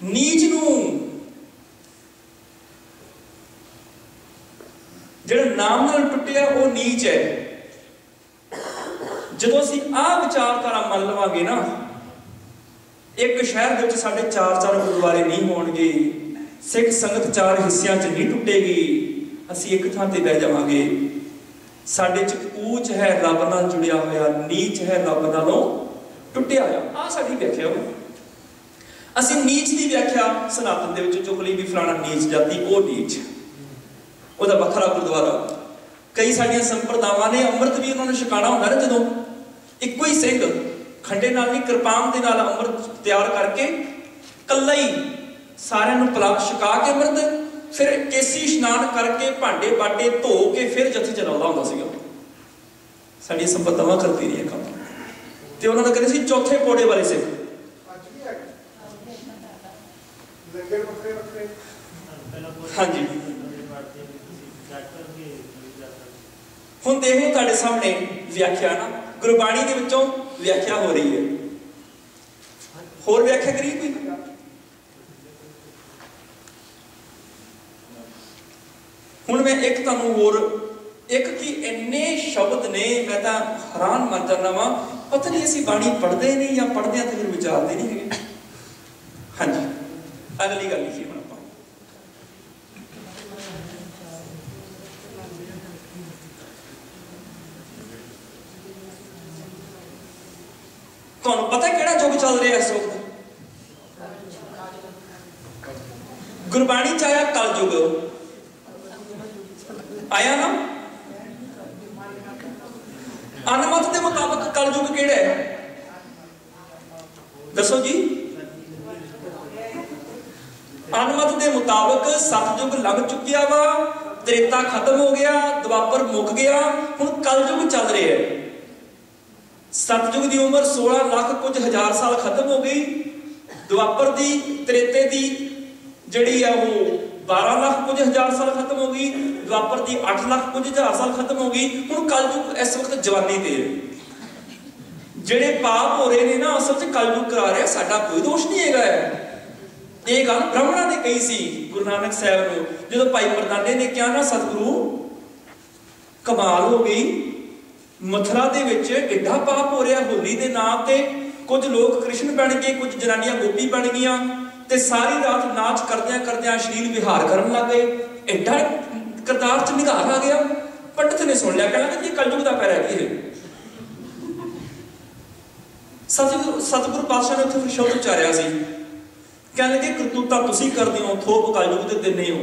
नीच नूं। जिहड़ा नाम नाल टुटिया वो नीच है। जदों असीं आ विचारधारा मन लवांगे ना, एक शहर दे विच साडे 4-4 गुरुद्वारे नहीं होणगे, सिख संगत 4 हिस्सियां च नहीं टुटेगी, असीं एक थां ते बह जावांगे। साडे च ऊंच है रब नाल जुड़िया होया, नीच है रब नालों टुटिया होया। आ साडी व्याख्या हो। असीं नीच की व्याख्या सनातन दे विच चुक लई भी फलाना नीच जाति, वो नीच, ਉਹਦਾ ਵੱਖਰਾ ਗੁਰਦੁਆਰਾ। कई साड़ियां संप्रदावां ने अमृत भी उन्होंने छकाना होंदा ना, जदों इक्को ही सिंह खंडे नाल नहीं कृपान दे नाल अमृत तैयार करके कल्ला ही सारियां नूं छका के अमृत फिर केसी इशनान करके भांडे बाटे धो के फिर जत्थे चलाਉਂਦਾ ਹੁੰਦਾ ਸੀਗਾ। ਸਾਡੀਆਂ ਸੰਪਦਾਵਾਂ ਕਰਦੀ ਰਹੀਆਂ ਕੰਮ ਤੇ ਉਹਨਾਂ ਦਾ ਕਹਿੰਦੇ ਸੀ ਚੌਥੇ ਪੌੜੇ ਵਾਲੇ ਸਿੱਖ। ਹਾਂਜੀ ਹੁਣ ਦੇਖ ਲਓ ਤੁਹਾਡੇ ਸਾਹਮਣੇ ਵਿਆਖਿਆ ਨਾ ਗੁਰਬਾਣੀ ਦੇ ਵਿੱਚੋਂ ਵਿਆਖਿਆ ਹੋ ਰਹੀ ਹੈ। ਹੋਰ ਵਿਆਖਿਆ ਕਰੀ ਕੋਈ? ਹੁਣ ਮੈਂ ਇੱਕ ਤੁਹਾਨੂੰ ਹੋਰ ਇੱਕ ਕੀ ਇੰਨੇ ਸ਼ਬਦ ਨੇ ਮੈਂ ਤਾਂ ਹੈਰਾਨ ਮਰ ਜਾਂਦਾ ਵਾਂ ਪਤਾ ਨਹੀਂ ਅਸੀਂ ਬਾਣੀ ਪੜ੍ਹਦੇ ਨਹੀਂ ਜਾਂ ਪੜ੍ਹਦੇ ਆ ਤੇ ਫਿਰ ਵਿਚਾਰਦੇ ਨਹੀਂ ਹੈਗੇ। ਹਾਂਜੀ ਅਗਲੀ ਗੱਲ ਲਿਖੀ ਹੁਣ ਆਪਾਂ ਤੁਹਾਨੂੰ ਪਤਾ ਕਿਹੜਾ ਯੁੱਗ ਚੱਲ ਰਿਹਾ ਇਸ ਵਕਤ? ਗੁਰਬਾਣੀ ਚ ਆਇਆ ਕਲਯੁਗ ਆਇਆ ਨਾ। ਅਨਮਤ ਦੇ ਮੁਤਾਬਕ ਕਲਯੁਗ ਕਿਹੜਾ ਹੈ ਦੱਸੋ ਜੀ? ਅਨਮਤ ਦੇ ਮੁਤਾਬਕ ਸਤਯੁਗ ਲੰਘ ਚੁੱਕਿਆ ਵਾ, ਤ੍ਰੇਤਾ ਖਤਮ ਹੋ ਗਿਆ, ਦੁਆਪਰ ਮੁੱਕ ਗਿਆ, ਹੁਣ ਕਲਯੁਗ ਚੱਲ ਰਿਹਾ ਹੈ। ਸਤਯੁਗ ਦੀ ਉਮਰ 16 ਲੱਖ ਕੁਝ ਹਜ਼ਾਰ ਸਾਲ ਖਤਮ ਹੋ ਗਈ, ਦੁਆਪਰ ਦੀ ਤ੍ਰੇਤੇ ਦੀ ਜਿਹੜੀ ਆ ਉਹ 12 ਲੱਖ ਕੁਝ ਹਜ਼ਾਰ ਸਾਲ ਖਤਮ ਹੋ ਗਈ, ਦੁਆਪਰ ਦੀ 8 ਲੱਖ ਕੁਝ ਹਜ਼ਾਰ ਸਾਲ ਖਤਮ ਹੋ ਗਈ, ਹੁਣ ਕਲਯੁਗ ਇਸ ਵਕਤ ਜਵਾਨੀ ਤੇ ਹੈ। ਜਿਹੜੇ ਪਾਪ ਹੋ ਰਹੇ ਨੇ ਨਾ ਅਸਲ 'ਚ ਕਲਯੁਗ ਕਰਾ ਰਿਹਾ, ਸਾਡਾ ਕੋਈ ਦੋਸ਼ ਨਹੀਂ ਹੈਗਾ। ਇਹ ਗੱਲ ਬ੍ਰਾਹਮਣਾਂ ਨੇ ਕਹੀ ਸੀ ਗੁਰੂ ਨਾਨਕ ਸਾਹਿਬ ਨੂੰ ਜਦੋਂ ਭਾਈ ਮਰਦਾਨੇ ਨੇ ਕਿਹਾ ਨਾ ਸਤਿਗੁਰੂ ਕਮਾਲ ਹੋ ਗਈ, ਮਥੁਰਾ ਦੇ ਵਿੱਚ ਐਡਾ ਪਾਪ ਹੋ ਰਿਹਾ ਹੋਲੀ ਦੇ ਨਾਮ ਤੇ, ਕੁਝ ਲੋਕ ਕ੍ਰਿਸ਼ਨ ਬਣ ਗਏ, ਕੁਝ ਜਨਾਨੀਆਂ ਗੋਪੀ ਬਣ ਗਈਆਂ ਤੇ ਸਾਰੀ ਰਾਤ ਨਾਚ ਕਰਦਿਆਂ ਕਰਦਿਆਂ ਅਸ਼ਲੀਲ ਵਿਹਾਰ ਕਰਨ ਲੱਗ ਗਏ, ਐਡਾ ਕਰਤਾਰ ਚ ਨਿਗਾਰ ਆ ਗਿਆ। ਪੰਡਤ ਨੇ ਸੁਣ ਲਿਆ, ਕਹਿੰਦਾ ਕਿ ਕਲਯੁਗ ਦਾ ਪੈਰਾ ਕੀ ਹੈ। ਸਤਿਗੁਰੂ ਪਾਤਸ਼ਾਹ ਨੇ ਉੱਥੇ ਸ਼ਬਦ ਉਚਾਰਿਆ ਸੀ, ਕਹਿਣ ਲੱਗੇ ਕਰਤੂਤਾਂ ਤੁਸੀਂ ਕਰਦੇ ਹੋ, ਥੋਪ ਕਲਯੁਗ ਦੇ ਦਿੰਦੇ ਹੋ।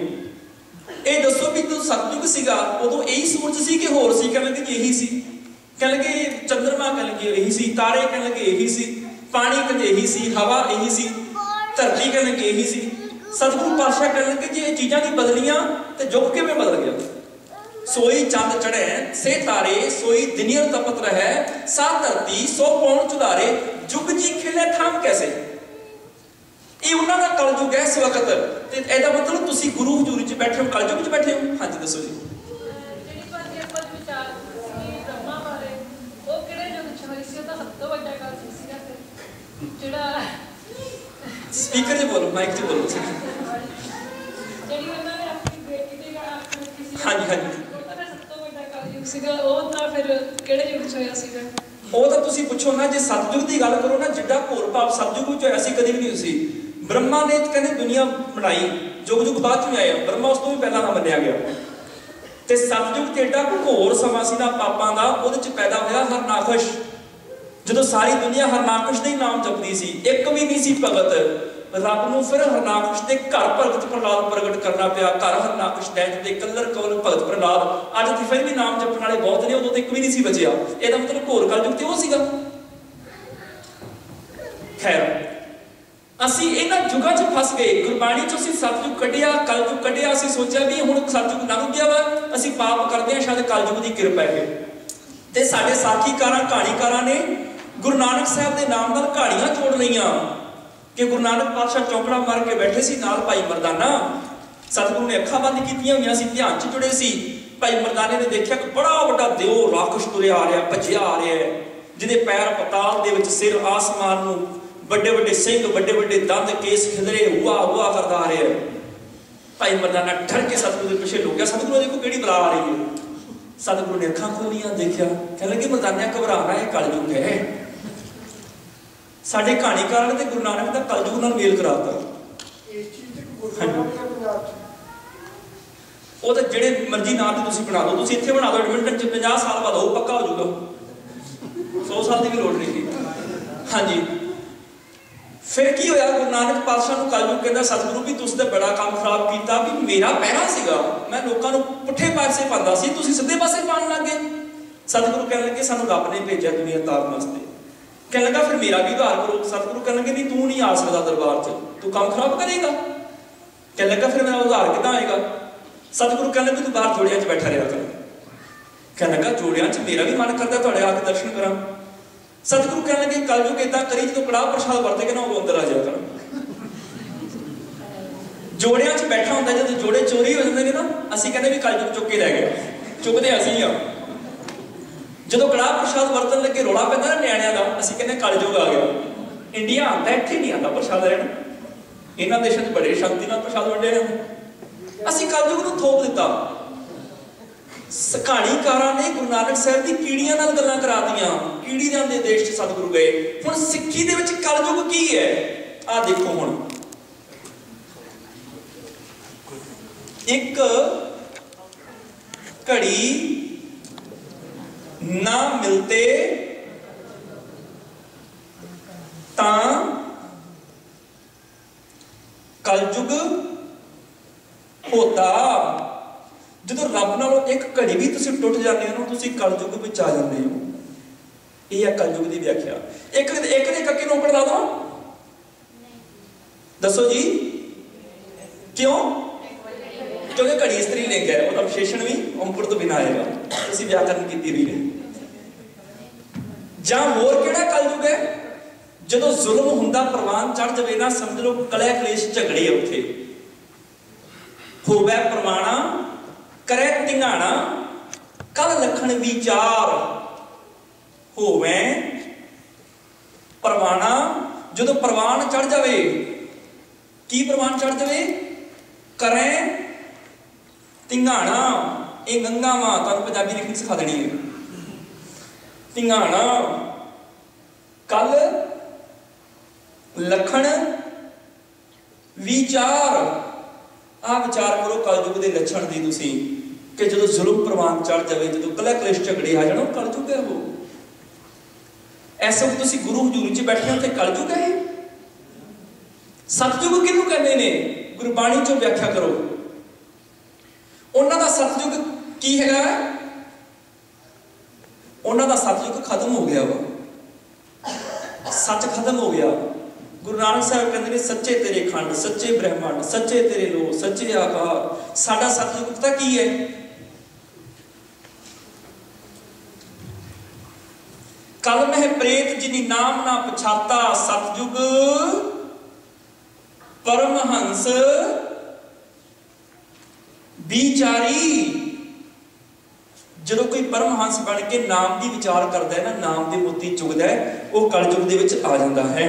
ਇਹ ਦੱਸੋ ਵੀ ਜਦੋਂ ਸਤਿਯੁਗ ਸੀਗਾ ਉਦੋਂ ਇਹੀ ਸੂਰਜ ਸੀ ਕਿ ਹੋਰ ਸੀ? ਕਹਿਣ ਲੱਗੇ ਇਹੀ ਸੀ। ਕਹਿਣ ਲੱਗੇ ਚੰਦਰਮਾ, ਕਹਿਣ ਲੱਗੇ ਇਹੀ ਸੀ, ਤਾਰੇ ਕਹਿਣ ਲੱਗੇ ਇਹੀ ਸੀ, ਪਾਣੀ ਕਹਿੰਦੇ ਇਹੀ ਸੀ, ਹਵਾ ਇਹੀ ਸੀ, ਧਰਤੀ ਕਹਿਣ ਲੱਗੇ ਇਹੀ ਸੀ। ਸਤਿਗੁਰੂ ਪਾਤਸ਼ਾਹ ਕਹਿਣ ਲੱਗੇ ਜੇ ਇਹ ਚੀਜ਼ਾਂ ਦੀ ਬਦਲੀਆਂ ਤੇ ਯੁੱਗ ਕਿਵੇਂ ਬਦਲ ਗਿਆ? सोई चंद चढ़े से तारे, सोई दिनियर तपत रहे, सा धरती सो पौन चुधारे, जुग जी खिले थाम कैसे? ये उन्हां दा कलयुग है इस वक्त। ते एदा मतलब तुसी गुरु हजूरी च बैठे हो, कलयुग च बैठे हो। हाँ जी दसो जी। ਜਿਹੜੀ ਭਾਜੀ ਆਪਾਂ ਵਿਚਾਰ ਸੀ ਬ੍ਰਹਮਾ ਬਾਰੇ, ਉਹ ਕਿਹੜੇ ਯੁੱਗ ਚ ਹੋਈ ਸੀ? ਉਹਦਾ ਸਭ ਤੋਂ ਵੱਡਾ ਕਾਲ ਸੀਗਾ ਤੇ ਜਿਹੜਾ स्पीकर से बोलो, माइक से बोलो। ਜਿਹੜੀ ਉਹਨਾਂ ਨੇ ਆਪਣੀ ਬੇਟੀ ਦੇ ਨਾਲ ਆਖਣ ਕੀਤੀ ਸੀ। हाँ जी हाँ जी। ਸੀਗਾ ਉਹ ਤਾਂ ਫਿਰ ਕਿਹੜੇ ਯੁੱਗ ਚ ਹੋਇਆ ਸੀਗਾ? ਉਹ ਤਾਂ ਤੁਸੀਂ ਪੁੱਛੋ ਨਾ, ਜੇ ਸਤਿਯੁਗ ਦੀ ਗੱਲ ਕਰੋ ਨਾ, ਜਿੱਡਾ ਘੋਰ ਪਾਪ ਸਤਿਯੁਗ ਵਿੱਚ ਹੋਇਆ ਸੀ ਕਦੀ ਵੀ ਨਹੀਂ ਸੀ। ਬ੍ਰਹਮਾ ਨੇ ਕਹਿੰਦੇ ਦੁਨੀਆ ਬਣਾਈ, ਯੁੱਗ ਬਾਅਦ ਚ ਆਇਆ, ਬ੍ਰਹਮਾ ਉਸ ਤੋਂ ਵੀ ਪਹਿਲਾਂ ਨਾ ਮੰਨਿਆ ਗਿਆ। ਤੇ ਸਤਿਯੁਗ ਤੇ ਏਡਾ ਘੋਰ ਸਮਾਂ ਸੀ ਨਾ ਪਾਪਾਂ ਦਾ, ਉਹਦੇ ਚ ਪੈਦਾ ਹੋਇਆ ਹਰਨਾਕਸ਼। ਜਦੋਂ ਸਾਰੀ ਦੁਨੀਆ ਹਰਨਾਕਸ਼ ਦੇ ਨਾਮ ਜਪਦੀ ਸੀ, ਇੱਕ ਵੀ ਨਹੀਂ ਸੀ ਭਗਤ। ਰੱਬ ਨੂੰ ਫਿਰ ਹਰਨਾਕਸ਼ ਦੇ ਘਰ ਭਗਤ ਪ੍ਰਹਲਾਦ ਪ੍ਰਗਟ ਕਰਨਾ ਪਿਆ। ਘਰ ਹਰਨਾਕਸ਼ ਦੈਂਤ ਦੇ ਕਲਰ ਕਵਲ ਭਗਤ ਪ੍ਰਹਲਾਦ। ਅੱਜ ਤੇ ਫਿਰ ਵੀ ਨਾਮ ਜਪਣ ਵਾਲੇ ਬਹੁਤ ਨੇ, ਉਦੋਂ ਤੇ ਇੱਕ ਵੀ ਨਹੀਂ ਸੀ ਬਚਿਆ। ਇਹਦਾ ਮਤਲਬ ਘੋਰ ਕਲਯੁਗ ਤੇ ਉਹ ਸੀਗਾ। ਖੈਰ ਅਸੀਂ ਇਹਨਾਂ ਯੁੱਗਾਂ 'ਚ ਫਸ ਗਏ। ਗੁਰਬਾਣੀ 'ਚ ਅਸੀਂ ਸਤਿਯੁਗ ਕੱਢਿਆ, ਕਲਯੁਗ ਕੱਢਿਆ। ਅਸੀਂ ਸੋਚਿਆ ਵੀ ਹੁਣ ਸਤਿਯੁਗ ਲੰਘ ਗਿਆ ਵਾ, ਅਸੀਂ ਪਾਪ ਕਰਦੇ ਹਾਂ, ਸ਼ਾਇਦ ਕਲਯੁਗ ਦੀ ਕਿਰਪਾ ਹੈ। ਤੇ ਸਾਡੇ ਸਾਖੀਕਾਰਾਂ ਕਹਾਣੀਕਾਰਾਂ ਨੇ ਗੁਰੂ ਨਾਨਕ ਸਾਹਿਬ ਦੇ ਨਾਮ ਨਾਲ ਕਹਾਣੀਆਂ ਜੋੜ ਲਈਆਂ ਕਿ ਗੁਰੂ ਨਾਨਕ ਪਾਤਸ਼ਾਹ ਚੌਂਕੜਾ ਮਾਰ ਕੇ ਬੈਠੇ ਸੀ, ਨਾਲ ਭਾਈ ਮਰਦਾਨਾ। ਸਤਿਗੁਰੂ ਨੇ ਅੱਖਾਂ ਬੰਦ ਕੀਤੀਆਂ ਹੋਈਆਂ ਸੀ, ਧਿਆਨ 'ਚ ਜੁੜੇ ਸੀ। ਭਾਈ ਮਰਦਾਨੇ ਨੇ ਦੇਖਿਆ ਕਿ ਬੜਾ ਵੱਡਾ ਦਿਓ ਰਾਖਸ਼ ਤੁਰਿਆ ਆ ਰਿਹਾ, ਭੱਜਿਆ ਆ ਰਿਹਾ, ਜਿਹਦੇ ਪੈਰ ਪਤਾਲ ਦੇ ਵਿੱਚ, ਸਿਰ ਆਸਮਾਨ ਨੂੰ, ਵੱਡੇ ਵੱਡੇ ਸਿੰਘ, ਵੱਡੇ ਵੱਡੇ ਦੰਦ, ਕੇਸ ਖਿਲਰੇ, ਹੁਆ ਹੁਆ ਕਰਦਾ ਆ ਰਿਹਾ। ਭਾਈ ਮਰਦਾਨਾ ਡਰ ਕੇ ਸਤਿਗੁਰੂ ਦੇ ਪਿੱਛੇ ਲੁਕ ਗਿਆ। ਸਤਿਗੁਰੂ ਦੇਖੋ ਕਿਹੜੀ ਬਲਾ ਆ ਰਹੀ ਹੈ। ਸਤਿਗੁਰੂ ਨੇ ਅੱਖਾਂ ਖੋਲੀਆਂ, ਦੇਖਿਆ, ਕਹਿਣ ਲੱਗੇ ਮਰਦਾਨਿਆ ਘਬਰਾਣਾ, ਇਹ ਕਲਯੁਗ ਹੈ। ਸਾਡੇ ਕਹਾਣੀਕਾਰਾਂ ਨੇ ਤੇ ਗੁਰੂ ਨਾਨਕ ਦਾ ਕਲਯੁਗ ਨਾਲ ਮੇਲ ਕਰਾਤਾ। ਉਹ ਤਾਂ ਜਿਹੜੇ ਮਰਜ਼ੀ ਨਾਮ ਤੇ ਤੁਸੀਂ ਬਣਾ ਦਿਓ, ਤੁਸੀਂ ਇੱਥੇ ਬਣਾ ਦਿਓ ਐਡਮਿੰਟਨ 'ਚ, 50 ਸਾਲ ਬਾਅਦ ਉਹ ਪੱਕਾ ਹੋ ਜਾਊਗਾ, 100 ਸਾਲ ਦੀ ਵੀ ਲੋੜ ਨਹੀਂ। ਹਾਂਜੀ ਫਿਰ ਕੀ ਹੋਇਆ? ਗੁਰੂ ਨਾਨਕ ਪਾਤਸ਼ਾਹ ਨੂੰ ਕਲਯੁਗ ਕਹਿੰਦਾ ਸਤਿਗੁਰੂ ਵੀ ਤੁਸੀਂ ਤਾਂ ਬੜਾ ਕੰਮ ਖਰਾਬ ਕੀਤਾ, ਵੀ ਮੇਰਾ ਪਹਿਰਾ ਸੀਗਾ, ਮੈਂ ਲੋਕਾਂ ਨੂੰ ਪੁੱਠੇ ਪਾਸੇ ਪਾਉਂਦਾ ਸੀ, ਤੁਸੀਂ ਸਿੱਧੇ ਪਾਸੇ ਪਾਉਣ ਲੱਗ ਗਏ। ਸਤਿਗੁਰੂ ਕਹਿਣ ਲੱਗੇ ਸਾਨੂੰ ਰੱਬ ਨੇ ਭੇਜਿਆ ਦੁਨੀਆ ਤਾਰਨ ਵਾਸਤੇ। ਕਹਿਣ ਲੱਗਾ ਫਿਰ ਮੇਰਾ ਵੀ ਉਧਾਰ ਕਰੋ। ਸਤਿਗੁਰੂ ਕਹਿਣ ਲੱਗੇ ਨਹੀਂ, ਤੂੰ ਨਹੀਂ ਆ ਸਕਦਾ ਦਰਬਾਰ 'ਚ, ਤੂੰ ਕੰਮ ਖਰਾਬ ਕਰੇਗਾ। कहने लगा फिर मेरा उधार कितना आएगा? सतगुरु कहने लगे तू बाहर जोड़ियां च बैठा रहा कर। कहने लगा जोड़ियां च मेरा भी मन करता तुहाडे आके दर्शन करा। सतगुरु कहने लगे कलयुग इदां करी जो कड़ाह प्रसाद वरते के ना वो अंदर आ जाया कर। जोड़ियां च बैठा होंदा जदों जोड़े चोरी हो जांदे ने ना असीं कहंदे भी कलयुग चुक के लै गया, चुकदे असीं आ। जदों कड़ाह प्रसाद वरतन लगे रौला पैंदा ना निआणिਆਂ ਦਾ ਅਸੀਂ ਕਹਿੰਦੇ कलयुग आ गया। इंडिया आंदा ਇੱਥੇ नहीं आंदा प्रसाद ਲੈਣ, ਇਹਨਾਂ ਦੇਸ਼ਾਂ 'ਚ बड़े शांति नाल प्रसाद वंडे ਜਾਂਦੇ। ਅਸੀਂ कलयुग ਨੂੰ थोप ਦਿੱਤਾ। कहानीकारां ने गुरु नानक साहिब दी कीड़ियां नाल गल्लां करा दियां। कीड़ियां दे देश 'ਚ सतगुरु गए। हुण सिੱਖੀ ਦੇ ਵਿੱਚ कलयुग की है आ देखो। हुण एक घड़ी ना मिलते तां कलयुग होता। जो रब नालों एक घड़ी भी तुसीं टुट जाते हो तुसीं कलयुग विच आ जाते हो। यह है कलयुग की व्याख्या। एक दे कक्के नूं ला दो, दसो जी क्यों? क्योंकि घड़ी स्त्रीलिंग है और विशेषण भी औंकड़ तो बिना आएगा। तुसीं व्याकरण कीती हुई है। जां होर किहड़ा कलयुग है? जदों जुल्म हुंदा परवान चढ़ जावे ना समझ लो कलह कलेश झगड़े उत्थे होवे परवाना करे धिंगाणा कल लखण विचार होवे परवाना। जदों परवान चढ़ जावे की परवान चढ़ जावे करे धिंगाणा। ये गंगा मां तुहानूं पंजाबी लिखनी सिखा देनी है। धिंगाणा कल लखण विचार। आ विचार करो कलयुग के लक्षण दी तुसीं कि जदों जुल्म प्रवान चढ़ जाए जदों कलह कलेश झगड़े आ जाण कलयुग है वो। ऐसे वक्त तुसीं गुरु हजूरी च बैठे हो ते कलयुग है। सतयुग किहनूं कहंदे ने? गुरबाणी चों व्याख्या करो। उन्हां दा सतयुग की हैगा? उन्हां दा सतयुग खत्म हो गया वा, सच खत्म हो गया। गुरु नानक साहब कहते हैं सच्चे तेरे खंड सच्चे ब्रह्मांड सच्चे तेरे लो सच्चे आकार। साडा सतयुग पता की है? कल में प्रेत जिनी नाम ना पछाता सतयुग परमहंस विचारी। जो कोई परमहंस बन के नाम की विचार करता है ना नाम के मोती चुगदा है वह कलयुग दे विच आ जाता है।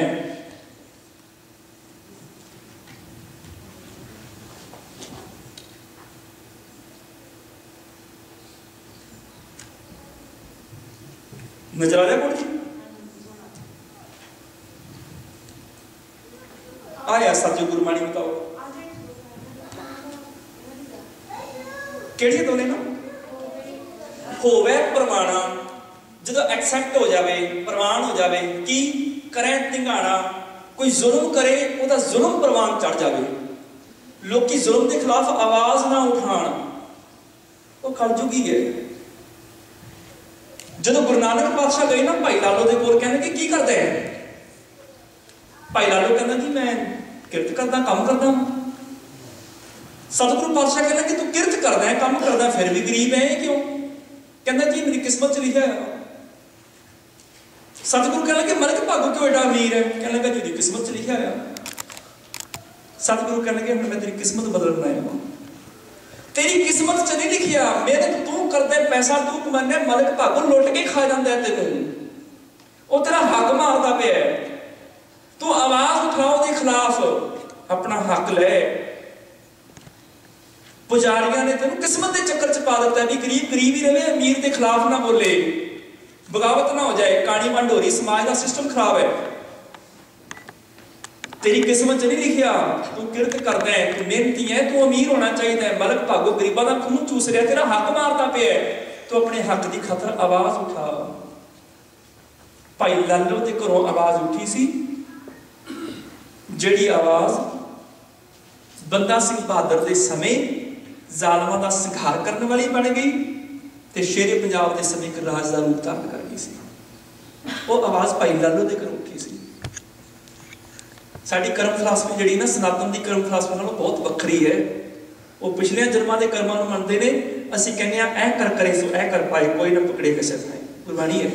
नजर आ रहा है? आया सतयुग गुरबाणी बताओ केड़ी दोने ना होवे परवाना। जो एक्सेप्ट हो जाए परवान हो जाए की करे धिंगाणा। कोई जुल्म करे वह जुल्म परवान चढ़ जाए लोग जुल्म के खिलाफ आवाज ना उठान वो कलयुग ही है। जो गुरु नानक पातशाह गए ना भाई लालो के कोल कहने की करते हैं? भाई लालो कहना जी मैं किरत करदा काम करदा। सतगुरु पातशाह कहना कि तू किरत करदा है काम करदा फिर भी गरीब है क्यों? कहना जी मेरी किस्मत च लिखा है। सतगुरु कहना कि मलक भागो क्यों एडा अमीर है? कहने लगा जी किस्मत च लिखा है। सतगुरु कहने लगे मैं तेरी किस्मत बदलना है। तेरी किस्मत च नहीं लिखिया मेहनत तू करदे पैसा तू कमाने मलक भागो लुट के खा जाता है तेनों वो तेरा हक मारता पे है। तू आवाज उठाओ के खिलाफ अपना हक ले। पुजारियों ने तेन किस्मत के चक्कर च पा दिता भी गरीब गरीब ही रहे अमीर के खिलाफ ना बोले बगावत ना हो जाए। काणी वंड हो रही समाज का सिस्टम खराब है। तेरी किस्मत च नहीं लिखिया तू किरत करदा है तू मेहनती है तू अमीर होना चाहिए। मलक भागो गरीबों का खून चूस रहा तेरा हक मारता पे है। तो अपने हक की खातर आवाज उठा। भाई लालो के घरों आवाज उठी सी जिहड़ी आवाज बंदा सिंह बहादुर के समय जालमां का संघार करने वाली बन गई तो शेरे पंजाब के समय एक राज का रूप धारण कर गई सी। वो आवाज भाई लालो के घरों उठी सी। ਸਾਡੀ ਕਰਮ ਫਲਸਫੀ ਜਿਹੜੀ ਨਾ ਸਨਾਤਨ ਦੀ ਕਰਮ ਫਲਸਫੀ ਨਾਲੋਂ ਬਹੁਤ ਵੱਖਰੀ ਹੈ। ਉਹ ਪਿਛਲੇ ਜਨਮਾਂ ਦੇ ਕਰਮਾਂ ਨੂੰ ਮੰਨਦੇ ਨੇ, ਅਸੀਂ ਕਹਿੰਦੇ ਆ ਐ ਕਰ ਕਰੇ ਸੋ ਐ ਕਰ ਪਾਏ, ਕੋਈ ਨਾ ਪਕੜੇ ਕਿਸੇ ਥਾਂ। ਗੁਰਬਾਣੀ ਹੈ।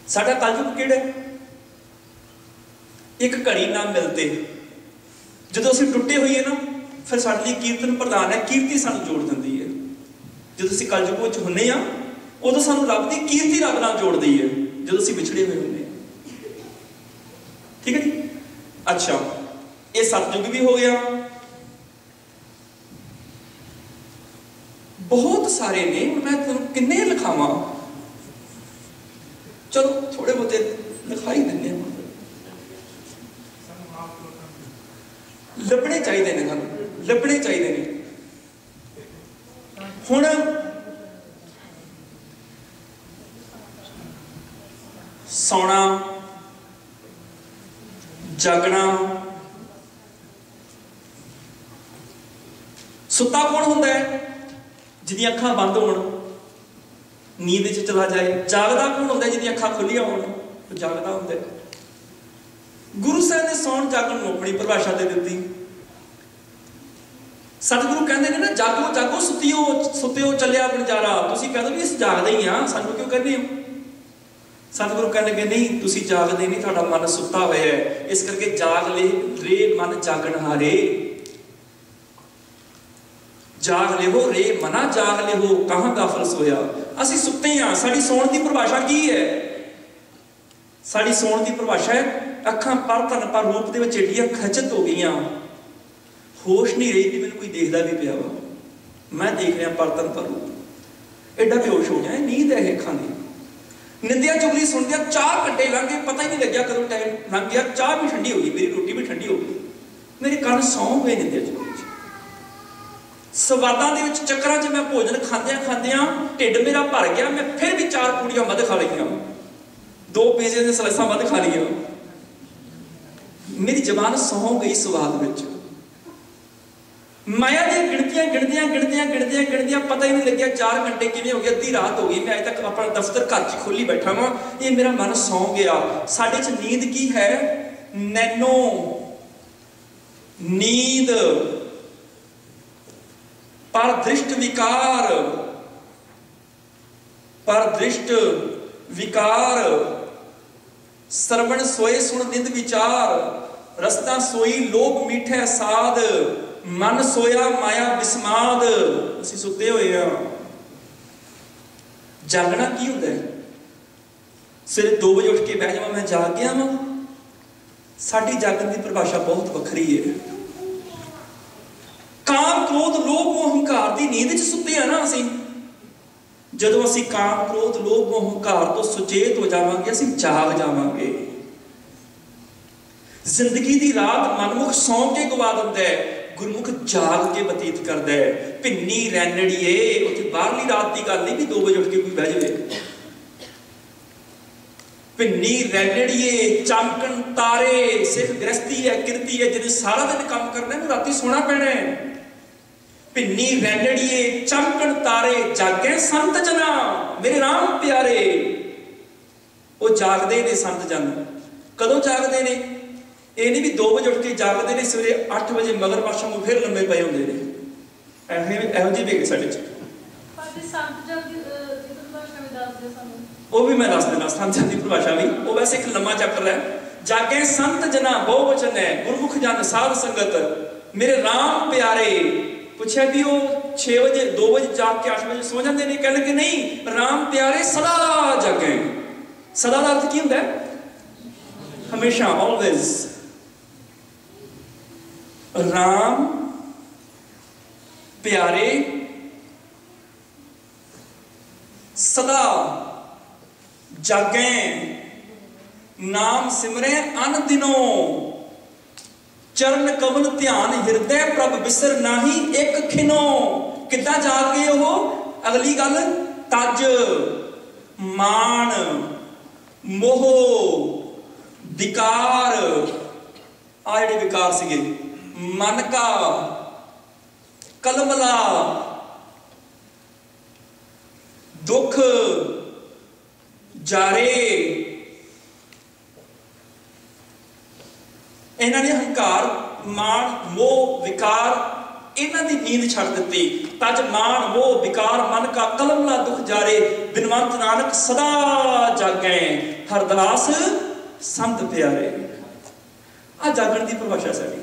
ਸਾਡਾ ਕਲਯੁਗ ਕਿਹੜਾ? ਇੱਕ ਘੜੀ ਨਾ ਮਿਲਦੇ। ਜਦੋਂ ਅਸੀਂ ਟੁੱਟੇ ਹੋਈਏ ਨਾ, ਫਿਰ ਸਾਡੇ ਲਈ ਕੀਰਤਨ ਪ੍ਰਧਾਨ ਹੈ। ਕੀਰਤੀ ਸਾਨੂੰ ਜੋੜ ਦਿੰਦੀ ਹੈ। ਜਦੋਂ ਅਸੀਂ ਕਲਯੁਗ ਵਿੱਚ ਹੁੰਨੇ ਆ, ਉਦੋਂ ਸਾਨੂੰ ਰੱਬ ਦੀ ਕੀਰਤੀ ਰੱਬ ਨਾਲ ਜੋੜਦੀ ਹੈ, ਜਦੋਂ ਅਸੀਂ ਵਿਛੜੇ ਹੋਏ ਹੁੰਦੇ ਹਾਂ। ਠੀਕ ਹੈ ਜੀ। ਅੱਛਾ, ਇਹ ਸਤਯੁਗ ਵੀ ਹੋ ਗਿਆ। ਬਹੁਤ ਸਾਰੇ ਨੇ, ਮੈਂ ਤੁਹਾਨੂੰ ਕਿੰਨੇ ਲਿਖਾਵਾਂ। ਚਲੋ ਥੋੜੇ ਬਹੁਤੇ ਲਿਖਾਈ ਦਿੰਦੇ ਹਾਂ। ਲੱਭਣੇ ਚਾਹੀਦੇ ਨੇ, ਸਾਨੂੰ ਲੱਭਣੇ ਚਾਹੀਦੇ ਨੇ। ਹੁਣ ਸੌਣਾ, ਜਾਗਣਾ। ਸੁੱਤਾ ਕੌਣ ਹੁੰਦਾ ਹੈ? ਜਿਹਦੀਆਂ ਅੱਖਾਂ ਬੰਦ ਹੋਣ, ਨੀਂਦ 'ਚ ਚਲਾ ਜਾਏ। ਜਾਗਦਾ ਕੌਣ ਹੁੰਦਾ? ਜਿਹਦੀਆਂ ਅੱਖਾਂ ਖੁੱਲੀਆਂ ਹੋਣ, ਉਹ ਜਾਗਦਾ ਹੁੰਦਾ। ਗੁਰੂ ਸਾਹਿਬ ਨੇ ਸੌਣ ਜਾਗਣ ਨੂੰ ਆਪਣੀ ਪਰਿਭਾਸ਼ਾ ਦੇ ਦਿੱਤੀ। ਸਤਿਗੁਰੂ ਕਹਿੰਦੇ ਨੇ ਨਾ, ਜਾਗੋ ਜਾਗੋ ਸੁੱਤਿਓ ਚੱਲਿਆ ਬਣਜਾਰਾ। ਤੁਸੀਂ ਕਹਿੰਦੇ ਵੀ ਅਸੀਂ ਜਾਗਦੇ ਹੀ ਆ, ਸਾਨੂੰ ਕਿਉਂ ਕਹਿੰਦੇ ਹੋ? ਸਤਿਗੁਰੂ ਕਹਿੰਦੇ ਨਹੀਂ, ਤੁਸੀਂ ਜਾਗਦੇ ਨਹੀਂ, ਤੁਹਾਡਾ ਮਨ ਸੁੱਤਾ ਹੋਇਆ ਹੈ। ਇਸ ਕਰਕੇ ਜਾਗ ਲੈ ਰੇ ਮਨ ਜਾਗਣ ਹਾਰੇ। ਜਾਗ ਲਿਓ ਰੇ ਮਨਾ ਜਾਗ ਲਿਓ, ਕਹਾਂ ਗਾਫਲ ਸੋਇਆ। ਅਸੀਂ ਸੁੱਤੇ ਹਾਂ। ਸਾਡੀ ਸੌਣ ਦੀ ਪਰਿਭਾਸ਼ਾ ਕੀ ਹੈ? ਸਾਡੀ ਸੌਣ ਦੀ ਪਰਿਭਾਸ਼ਾ ਹੈ ਅੱਖਾਂ ਪਰ ਧਨ ਪਰ ਰੂਪ ਦੇ ਵਿੱਚ ਏਡੀਆਂ ਖਚਤ ਹੋ ਗਈਆਂ, ਹੋਸ਼ ਨਹੀਂ ਰਹੀ ਕਿ ਮੈਨੂੰ ਕੋਈ ਦੇਖਦਾ ਵੀ ਪਿਆ ਵਾ। ਮੈਂ ਦੇਖ ਰਿਹਾ ਪਰ ਧਨ ਪਰ ਰੂਪ, ਏਡਾ ਬੇਹੋਸ਼ ਹੋ ਗਿਆ। ਨੀਂਦ ਹੈ ਅੱਖਾਂ ਦੀ। ਨਿੰਦਿਆ ਚੁਗਲੀ ਸੁਣਦਿਆਂ 4 ਘੰਟੇ ਲੰਘ ਗਏ, ਪਤਾ ਹੀ ਨਹੀਂ ਲੱਗਿਆ ਕਦੋਂ ਟਾਈਮ ਲੰਘ ਗਿਆ। ਚਾਹ ਵੀ ਠੰਡੀ ਹੋ ਗਈ, ਮੇਰੀ ਰੋਟੀ ਵੀ ਠੰਡੀ ਹੋ ਗਈ, ਮੇਰੇ ਕੰਨ ਸੌਂ ਗਏ ਨਿੰਦਿਆ ਚੁਗਲੀ 'ਚ। ਸਵਾਦਾਂ ਦੇ ਵਿੱਚ ਚੱਕਰਾਂ 'ਚ ਮੈਂ ਭੋਜਨ ਖਾਂਦਿਆਂ ਢਿੱਡ ਮੇਰਾ ਭਰ ਗਿਆ। ਮੈਂ ਫਿਰ ਵੀ 4 ਪੂੜੀਆਂ ਵੱਧ ਖਾ ਲਈਆਂ, 2 ਪੀਜ਼ੇ ਦੇ ਸਲਾਈਸਾਂ ਵੱਧ ਖਾ ਲਈਆਂ। ਮੇਰੀ ਜ਼ਬਾਨ ਸੌਂ ਗਈ ਸਵਾਦ ਵਿੱਚ। ਮਾਇਆ ਦੀਆਂ ਗਿਣਦਿਆਂ ਪਤਾ ਹੀ ਨਹੀਂ ਲੱਗਿਆ 4 ਘੰਟੇ ਕਿਵੇਂ ਹੋ ਗਏ, ਅੱਧੀ ਰਾਤ ਹੋ ਗਈ। ਮੈਂ ਅਜੇ ਤੱਕ ਆਪਣਾ ਦਫ਼ਤਰ ਘਰ 'ਚ ਖੋਲੀ ਬੈਠਾ ਵਾਂ। ਇਹ ਮੇਰਾ ਮਨ ਸੌਂ ਗਿਆ। ਸਾਡੇ 'ਚ ਨੀਂਦ ਕੀ ਹੈ? ਨੈਨੋ ਨੀਂਦ, ਪਰਦ੍ਰਿਸ਼ਟ ਵਿਕਾਰ, ਸਰਵਣ ਸੋਏ ਸੁਣ ਨਿੰਦ ਵਿਚਾਰ। ਰਸਤਾ ਸੋਈ ਲੋਭ ਮਿੱਠੇ ਸਾਧ, ਮਨ ਸੋਇਆ ਮਾਇਆ ਬਿਸਮਾਦ। ਅਸੀਂ ਸੁੱਤੇ ਹੋਏ ਆ। ਜਾਗਣਾ ਕੀ ਹੁੰਦਾ ਹੈ? ਸਵੇਰੇ 2 ਵਜੇ ਉੱਠ ਕੇ ਬਹਿ ਜਾਵਾਂ, ਮੈਂ ਜਾਗ ਗਿਆ ਵਾਂ। ਸਾਡੀ ਜਾਗਣ ਦੀ ਪਰਿਭਾਸ਼ਾ ਬਹੁਤ ਵੱਖਰੀ ਹੈ। ਕਾਮ ਕ੍ਰੋਧ ਲੋਭ ਮੋਹ ਹੰਕਾਰ ਦੀ ਨੀਂਦ 'ਚ ਸੁੱਤੇ ਆ ਨਾ ਅਸੀਂ। ਜਦੋਂ ਅਸੀਂ ਕਾਮ ਕ੍ਰੋਧ ਲੋਭ ਮੋਹ ਹੰਕਾਰ ਤੋਂ ਸੁਚੇਤ ਹੋ ਜਾਵਾਂਗੇ, ਅਸੀਂ ਜਾਗ ਜਾਵਾਂਗੇ। ਜ਼ਿੰਦਗੀ ਦੀ ਰਾਤ ਮਨਮੁਖ ਸੌਂ ਕੇ ਗਵਾ ਦਿੰਦਾ ਹੈ, ਗੁਰਮੁਖ ਜਾਗ ਕੇ ਬਤੀਤ ਕਰਦਾ ਹੈ। ਭਿੰਨੀ ਰੈਣੜੀਏ, ਉੱਥੇ ਬਾਹਰਲੀ ਰਾਤ ਦੀ ਗੱਲ ਨਹੀਂ ਵੀ 2 ਵਜੇ ਉੱਠ ਕੇ ਕੋਈ ਬਹਿ ਜਾਵੇ। ਭਿੰਨੀ ਰੈਣੜੀਏ, ਚਮਕਣ ਤਾਰੇ। ਸਿੱਖ ਗ੍ਰਸਤੀ ਹੈ, ਕਿਰਤੀ ਹੈ, ਜਿਹਨੇ ਸਾਰਾ ਦਿਨ ਕੰਮ ਕਰਨਾ, ਉਹਨੂੰ ਰਾਤੀ ਸੋਣਾ ਪੈਣਾ ਹੈ। ਭਿੰਨੀ ਰੈਣੜੀਏ, ਚਮਕਣ ਤਾਰੇ, ਜਾਗੇ ਸੰਤ ਜਨਾ ਮੇਰੇ ਰਾਮ ਪਿਆਰੇ। ਉਹ ਜਾਗਦੇ ਨੇ ਸੰਤ ਜਨ। ਕਦੋਂ ਜਾਗਦੇ ਨੇ? ਇਹ ਨਹੀਂ ਵੀ 2 ਵਜੇ ਉੱਠ ਕੇ ਜਾਗਦੇ ਨੇ, ਸਵੇਰੇ 8 ਵਜੇ ਮਗਰ ਪਾਸ਼ਾ ਨੂੰ ਫਿਰ ਲੰਮੇ ਪਏ ਹੁੰਦੇ ਨੇ। ਇਹੋ ਜਿਹੇ ਵੇਖ ਸਾਡੇ 'ਚ। ਉਹ ਵੀ ਮੈਂ ਦੱਸ ਦੇਣਾ, ਸੰਤ ਜਨ ਦੀ ਪਰਿਭਾਸ਼ਾ ਵੀ। ਉਹ ਵੈਸੇ ਇੱਕ ਲੰਮਾ ਚੈਪਟਰ ਹੈ। ਜਾਗੇ ਸੰਤ ਜਨਾ ਬਹੁ ਵਚਨ ਹੈ, ਗੁਰਮੁਖ ਜਨ ਸਾਧ ਸੰਗਤ ਮੇਰੇ ਰਾਮ ਪਿਆਰੇ। ਪੁੱਛਿਆ ਵੀ ਉਹ 6 ਵਜੇ 2 ਵਜੇ ਜਾਗ ਕੇ 8 ਵਜੇ ਸੋ ਜਾਂਦੇ ਨੇ? ਕਹਿੰਦੇ ਕਿ ਨਹੀਂ, ਰਾਮ ਪਿਆਰੇ ਸਦਾ ਜਾਗੇ। ਸਦਾ ਦਾ ਅਰਥ ਕੀ ਹੁੰਦਾ ਹੈ? ਹਮੇਸ਼ਾ, ਆਲਵੇਜ਼। ਰਾਮ ਪਿਆਰੇ ਸਦਾ ਜਾਗੇ, ਨਾਮ ਸਿਮਰੇ ਅਨ ਦਿਨੋ। ਚਰਨ ਕਮਲ ਧਿਆਨ ਹਿਰਦੇ ਪ੍ਰਭ ਬਿਸਰ ਨਾਹੀ ਇੱਕ ਖਿਨੋ। ਕਿੱਦਾਂ ਜਾਗ ਗਏ ਉਹ? ਅਗਲੀ ਗੱਲ, ਤਜ ਮਾਣ ਮੋਹ ਵਿਕਾਰ। ਆ ਜਿਹੜੇ ਵਿਕਾਰ ਸੀਗੇ, ਮਨ ਕਾ ਕਲਮਲਾ, ਦੁੱਖ जारे इन्हां ने हंकार मान मोह विकार इन्हां दी नींद छड़ दित्ती। तज मान मोह विकार मन का कलमला दुख जारे बिनवंत नानक सदा जागै हरदास संत प्यारे। आ जागण की परिभाषा साडी।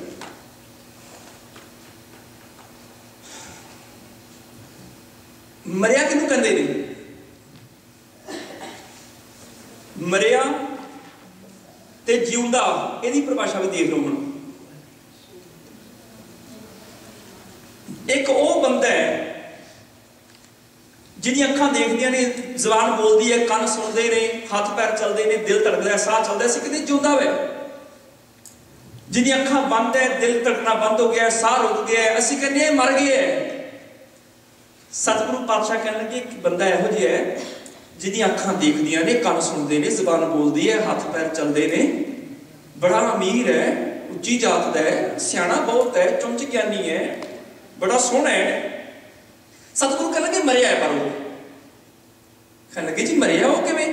मरिया किनू कहंदे ने? मरिया ते जिउंदा इहदी परिभाषा भी देख लो हुण। एक वो बंदा है जिहदी अखां देखदियां ने, जबान बोलदी है, कान सुनदे ने, हाथ पैर चलदे ने, दिल धड़कदा है, साह चलदा है, असीं कहंदे जिउंदा है। जिहदी अखां बंद है, दिल धड़कना बंद हो गया, साह रुक गया, असीं कहंदे मर गया है। सतगुरु पातशाह कहण लगे कि बंदा इहो जिहा है जिहदी अखां देखदियां ने, कान सुनदे ने, जबान बोलदी है, हाथ पैर चलदे ने, बड़ा अमीर है, उच्ची जात दा है, सियाणा बहुत है, चुंच ज्ञानी है, बड़ा सोहना है। सतगुरु कहण लगे मरिया है। पर वो कहण लगे जी मरिया वो किवें?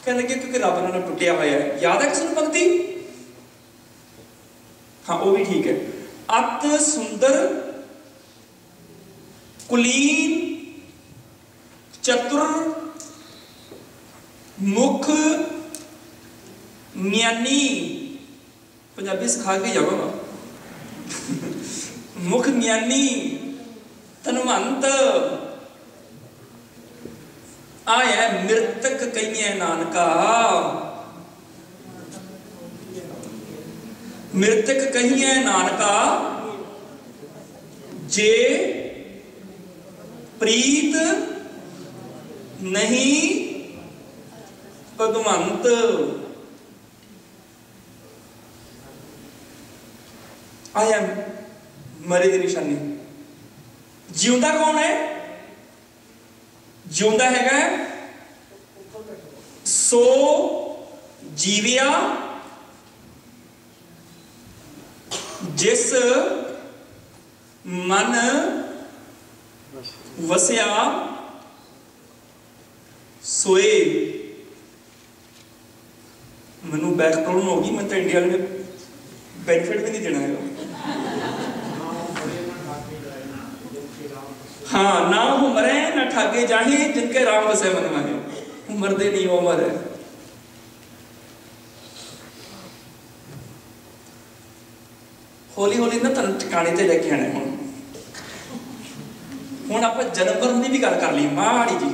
कहण लगे क्योंकि रब नाल टुटिया होया है। याद है किसी नूं पंक्ति? हाँ वो भी ठीक है। अत सुंदर कुलीन चतुर मुख ज्ञानी, पंजाबी सिखा के जावांगा। मुख ज्ञानी धनवंत आया मृतक कहिए नानका। मृतक कहिए नानका जे प्रीत नहीं भगवंत। आया मरे की निशानी। जिउंदा कौन है? जिउंदा हैगा सो जीविया जिस मन वसिया सोए। मैनू बैक प्रॉब्लम होगी, मैं तो इंडिया में बेनिफिट भी नहीं देना है। हाँ ना वो मरे ना ठाके जाहे जिनके राम बसे मन में। वो मरदे नहीं, वो मर है। हौली हौली ना तुम ठिकाने ते लेके आने। हुण आप जन्म मरण की भी गल कर ली माड़ी जी,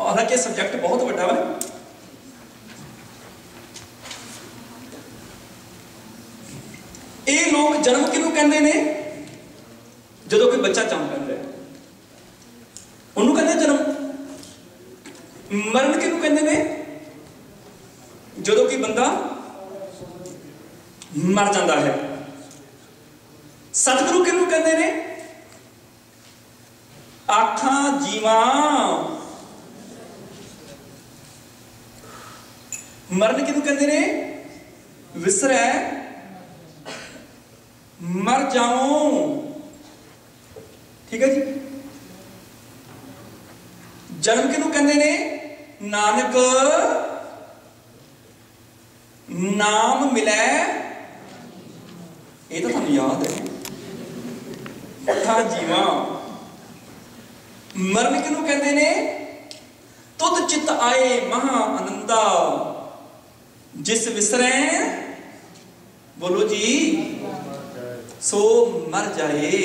हालांकि सब्जेक्ट बहुत बड़ा है। ये लोग जन्म किनू कहते हैं? जो कोई बच्चा जन्म कर रहा है उन्होंने कहते जन्म। मरण किनू कहते हैं? जो कोई बंदा मर जाता है। सतगुरु किनू कहते हैं? आखा जीवा। मरण किनू कहते हैं? विसरै मर जाऊं। ठीक है जी। जन्म किनू कहते ने? नानक नाम मिले। ये तो थानू याद है। हाँ जीवा। मरण किनू कहते ने? तुद चित आए महा आनंदा जिस विसरे बोलो जी सो मर जाए।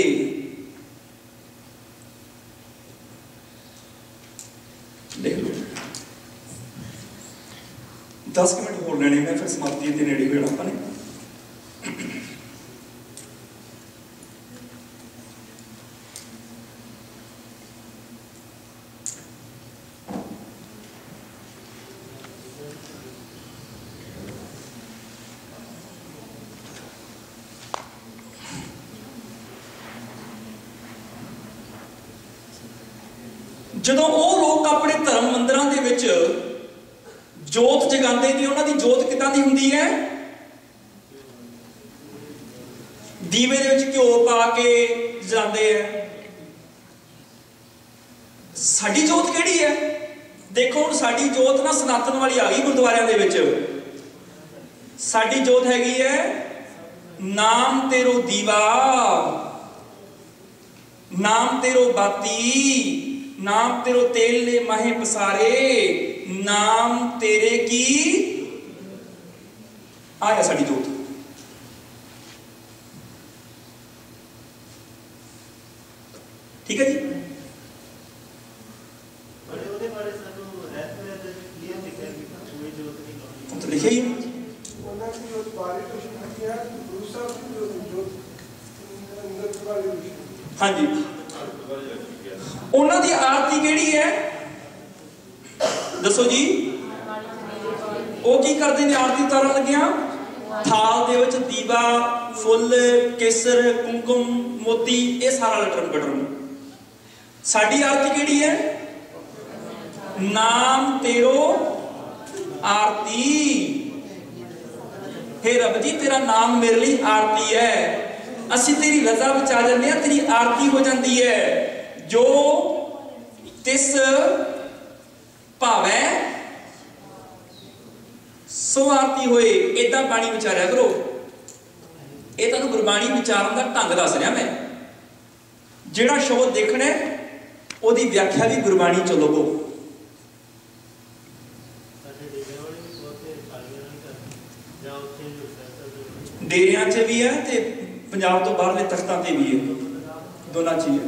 देख लो 10 मिनट होर लेने मैं फिर समाप्ति के नेड़े होना अपने। ਜਦੋਂ ਉਹ ਲੋਕ ਆਪਣੇ ਧਰਮ ਮੰਦਰਾਂ ਦੇ ਵਿੱਚ ਜੋਤ ਜਗਾਉਂਦੇ ਨੇ, ਉਹਨਾਂ ਦੀ ਜੋਤ ਕਿੱਦਾਂ ਦੀ ਹੁੰਦੀ ਹੈ? ਦੀਵੇ ਦੇ ਵਿੱਚ ਘਿਓ ਪਾ ਕੇ ਜਲਾਉਂਦੇ ਆ। ਸਾਡੀ ਜੋਤ ਕਿਹੜੀ ਹੈ? देखो हुण साडी जोत ना सनातन वाली आ गई गुरुद्वारियां दे विच। साडी जोत हैगी है नाम तेरो दीवा, नाम तेरो बाती, नाम तेरो तेल ने माहे पसारे, नाम तेरे की आया साडी जोत। ठीक है जी। तो लिखे ही हाँ जी। उन्हां दी आरती केड़ी है दसो जी। वो की करते ने आरती उतारन लगिया थाल दे विच दीवा फुल केसर कुमकुम मोती ये सारा लटरम पटरम। साडी आरती केड़ी है नाम तेरो आरती। हे रब जी तेरा नाम मेरे लिए आरती है। असी तेरी रजा विच आ जाते हैं, तेरी आरती हो जाती है। जो तिस भावै सो आरती होए। इदां बाणी विचारिया करो। ये तुहानूं गुरबाणी विचारन दा ढंग दस रहा मैं। जिहड़ा शब्द देखना है ओदी व्याख्या भी गुरबाणी चो लवो। डेरियां च भी है ते पंजाब तो बाहरले तख्तां ते भी है, दोनों च है।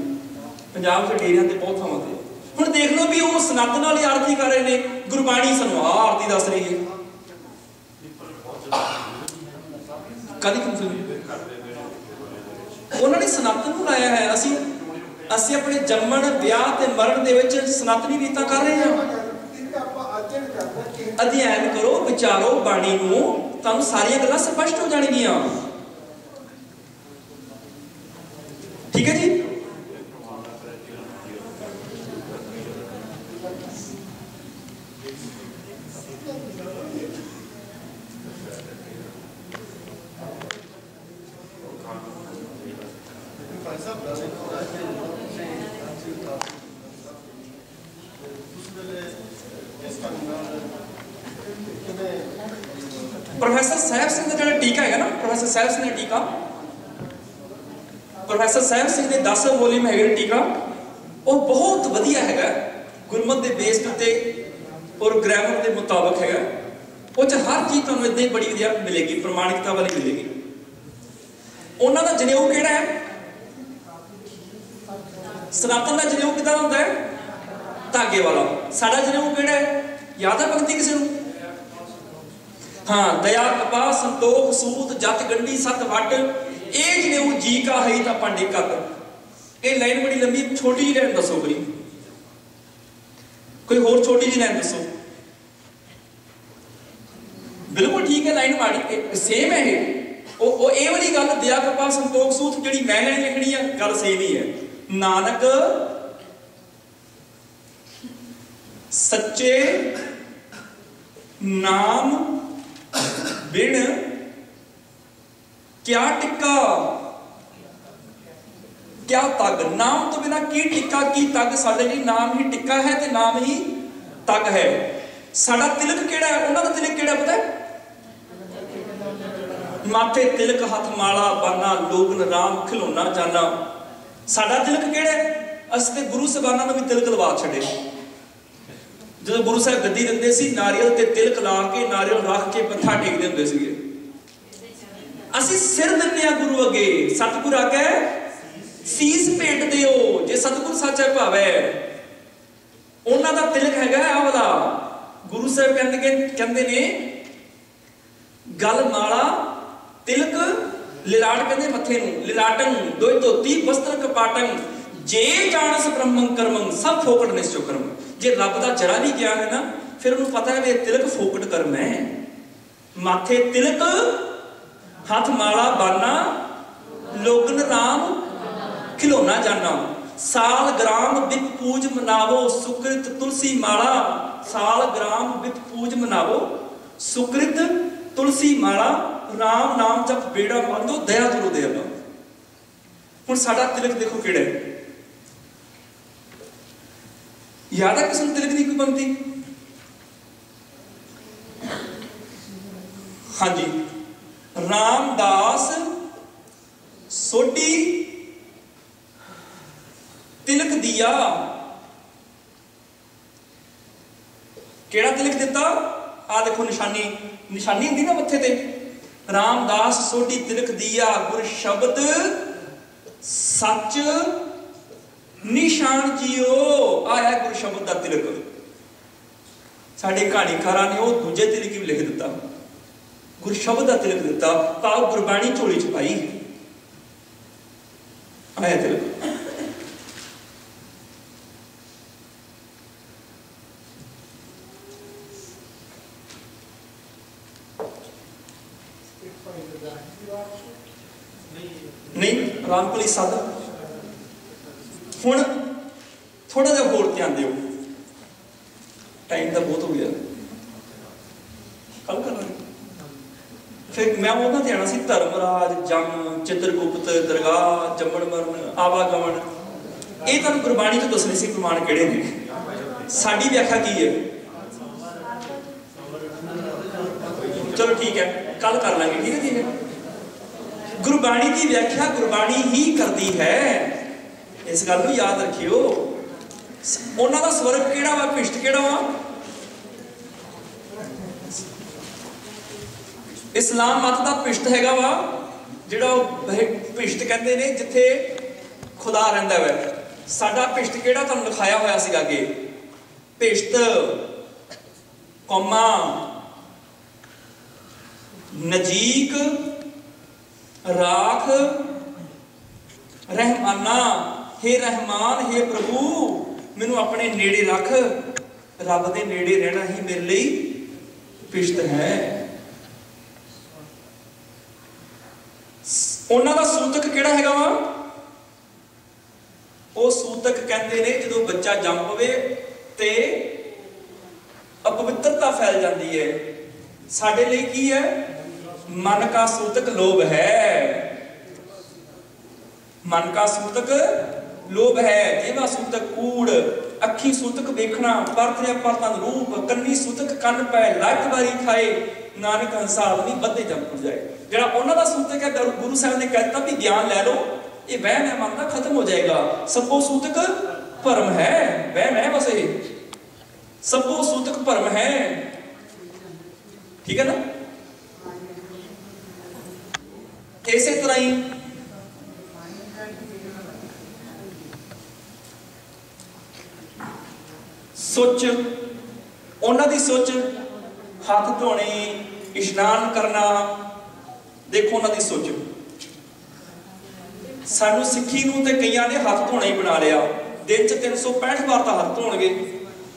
पंजाब च डेरियां ते बहुत थावां ते। हुण देख लो भी वो सनातन वाली आरती कर रहे हैं, गुरबाणी सानूं आ आरती दस रही है। कदी कंफ्यूजन उन्होंने सनातन को लाया है। असी अपने जम्मण ब्याह ते मरण दे विच सनातनी रीतां कर रहे हैं। अध्ययन करो विचारो बाणी नूं, तुहानूं सारियां गल्लां स्पष्ट हो जाणगियां। ठीक है जी। प्रोफेसर साहब सिंह का जो टीका है ना, प्रोफेसर साहब सिंह का टीका, प्रोफेसर साहब सिंह के 10 वॉल्यूम है टीका। वो बहुत वधिया है, गुरमत के बेस पे और ग्रामर के मुताबिक है। वो हर चीज तुहानूं इदां ही बड़ी वधिया मिलेगी, प्रमाणिकता वाली मिलेगी। उन्हां दा जनेऊ किहड़ा है? सनातन का जनेऊ किदां हुंदा है? धागे वाला। साडा जनेऊ किहड़ा है? याद है पंक्ति किसी नूं? हाँ, दया कपा संतोख सूत जत गंढी सत वट ए जनेऊ जी का है तां पांडे कत। ये लाइन बड़ी लंबी, छोटी जी लाइन दसो कोई होर छोटी जी लाइन दसो। बिल्कुल ठीक है, लाइन माड़ी सेम है। ये वाली गल दया कपा संतोख सूत जिहड़ी मैं लाइन लिखनी है गल सेम ही है। नानक सच्चे नाम बिन क्या टिक्का क्या तग। नाम तो बिना की टिक्का की तग। साडे लिए नाम ही टिक्का है ते नाम ही तग है। साडा तिलक केड़ा है? उन्हां दा तिलक केड़ा पता है? माथे तिलक हथ माला बाना लोगन राम खिलौना जाना। साडा तिलक केड़ा है? असीं ते गुरु साहिबानां नूं भी तिलक लवा छड्डे। जो गुरु साहब गद्दी दिंदे सी, नारियल ते तिलक ला के नारियल रख के मत्था टेकदे हुंदे सीगे। असीं सिर दिंदे आ गुरु अगे, सतगुर आगे सीस भेंट दिओ जे सतगुर सच्चा भावै। उन्हां दा तिलक हैगा आ वाला। गुरु साहब कहंदे ने गल माला तिलक लिलाट कहंदे मत्थे नूं। लिलाटन दोई धोती वस्त्र कपाटन जे जानस ब्रह्मं कर्मं सब फोकट निश्चो कर्म। जे रब दा जरा भी ज्ञान है ना, फिर उन्हें पता है वे तिलक फोकट कर्म है। माथे तिलक हाथ माला बाना लोगन राम खिलौना जाना। साल ग्राम बिप पूज मनावो सुकृत तुलसी माला। साल ग्राम बिप पूज मनावो सुकृत तुलसी माला। राम नाम जप बेड़ा बांधो दया तुरो दया। हुण साडा तिलक देखो किहड़ा है? याद है किसी तिलक की कोई पंक्ति? हाँ जी, रामदास सोडी तिलक दिया। केड़ा तिलक दिता? आ देखो निशानी, निशानी होंदी ना मत्थे ते, रामदास सोडी तिलक दिया, गुर शब्द सच निशान जियो। आया गुर शब्द का तिलक। साडे कहानीकारां ने वो दूजे तिलक भी लिख दिता, गुर शब्द का तिलक दिता, भाव गुरबाणी झोली च पाई। आया तिलक। नहीं रामकली साधा। हुण थोड़ा जिहा होर ध्यान दिओ, टाइम तो बहुत हो गया, कल कर लांगे। फिर मैं वो ना ध्यान सी धर्मराज, जम, चित्रगुप्त, दरगाह, जम्मण मरण, आवागमन, ये तुहानूं गुरबाणी च दसने सी प्रमाण किहड़े ने। साडी व्याख्या की है? चलो ठीक है, कल कर लांगे। ठीक है जी। गुरबाणी की व्याख्या गुरबाणी ही करती है, इस गल को याद रखियो। उन्हां दा स्वर्ग किहड़ा वा, पिष्ट किहड़ा वा? इस्लाम मत दा पिष्ट हैगा वा जिहड़ा पिष्ट कहंदे ने जिथे खुदा रहिंदा है। साडा पिष्ट किहड़ा तुहानूं लिखाया होया सीगा अगे, पिष्ट कौमा नजीक राख रहमाना। हे रहमान, हे प्रभु मैनू अपने नेड़े रख। रब दे नेड़े रहना ही मेरे लिए पिष्ट है। उन्हां दा सूतक किहड़ा हैगा वा? वो सूतक कहंदे ने जदों बच्चा जम पवे ते अपवित्रता फैल जाती है। साडे लिए की है? मन का सूतक लोभ है। मन का सूतक लोभ है। जेवा सूतक कूड़, अखी सूतक देखना, परथ्या परतन रूप, कन्नी सूतक कन पै, लग बारी खाए, नानक हंसाल नहीं बदे जम पुर जाए। जिहड़ा उन्हां दा सूतक है, गुरु साहब ने कहता भी ज्ञान लै लो, ये वहम है, मन का खत्म हो जाएगा। सबो सूतक भरम है, वहम है बस ये, सबो सूतक भरम है। ठीक है ना? इसे तरह ही सोच, उन्हां दी सोच हाथ धोने, इशनान करना, देखो उन्हां दी सोच। सानू सिੱਖੀ ਨੂੰ ਤੇ ਕਈਆਂ ਨੇ ਹੱਥ ਧੋਣਾ ਹੀ ਬਣਾ ਲਿਆ। दिन च 365 बार तो हाथ धोणगे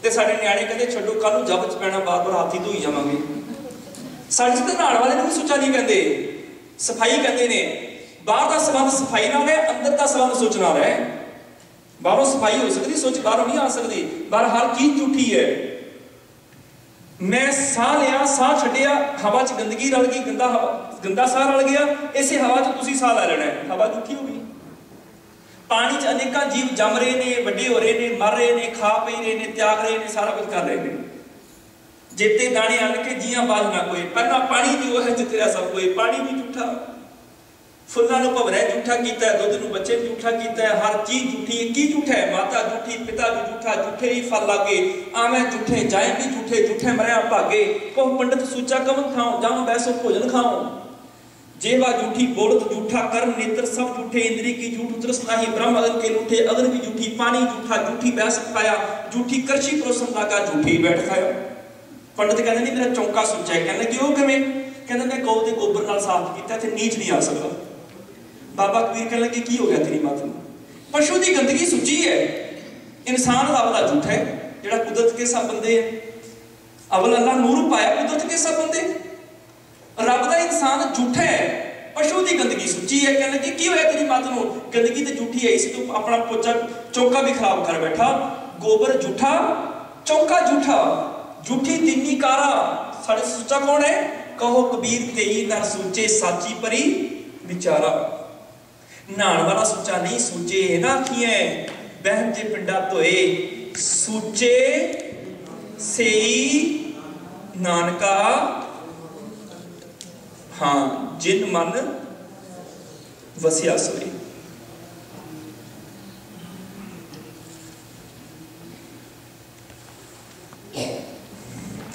ते साडे नियाणे कहंदे छड्डो कल नूं जब च पैना बार बार हाथ ही धोई जावांगे। साडे च तां नहाण वाले नूं भी सुच्चा नहीं कहंदे, सफाई कहंदे ने। बाहर का संबंध सफाई नाल है, अंदर का संबंध सोच नाल है। बाहरों सफाई हो सकती, सोच बाहरों नहीं आ सकती। बाहर हर चीज झूठी है। मैं साह लिया, साह छड्डिया, हवा च गंदगी रल गई, गंदा साह रल गया, इसे हवा च तुसीं साह लै लेना है, हवा झूठी हो गई। पानी च अनेक जीव जम रहे ने, वड्डे हो रहे ने, मर रहे ने, खा पी रहे ने, त्याग रहे ने, सारा कुछ कर रहे ने। जेते दाने अन के जियां बाज ना कोई, पहला पानी भी वो है जिथे सब कोई। पानी भी झूठा, फुल्लां नूं भवरा झूठा कीता है, दुध नूं बच्चे भी झूठा कीता है, हर चीज झूठी है। की झूठा है? माता झूठी, पिता भी झूठा, झूठे ही फल लागे, आवें झूठे, जाए भी झूठे, झूठे मरिया भागे। कहो पंडित सूचा कवन खाओ, जाओ बैसो भोजन खाओ। जेवा झूठी, बोलत झूठा, कर्म नेत्र सब झूठे, इंद्री की झूठ उतरस नाही, ब्रह्म अग्न के लूठे, अग्न भी झूठी, पानी झूठा, झूठी बैस खाया, झूठी करछी परोसन लागा, झूठी बैठ खाया। पंडित कहते नहीं मेरा चौंका सुच्चा है। कहने कि किवें? कहते मैं गौ के गोबर नाल साफ कीता, इत्थे नीच नहीं आ सकदा। बाबा कबीर कहने लगे की हो गया तेरी मत नूं? पशु की गंदगी सुच्ची है, इंसान रब दा झूठा है, जिहड़ा कुदरत के सब बंदे है। अवल अल्लाह नूर पाया, कुदरत के सब बंदे, रब दा इंसान झूठा है, पशु की गंदगी सुच्ची है। कहने लगे की होया तेरी मत नूं? गंदगी तो झूठी है, इस तो अपना पोचा चौका भी खराब कर बैठा। गोबर झूठा, चौका झूठा, झूठी तिन्नी कारा, साढ़े सुच्चा कौन है? कहो कबीर तेई नर सूचे, साची परी विचारा। नहाण वाला सुच्चा नहीं सूचे ना आखिए, बहन जे पिंडा धोए, सूचे सेई नानका, हाँ जिन मन वसिया सोई।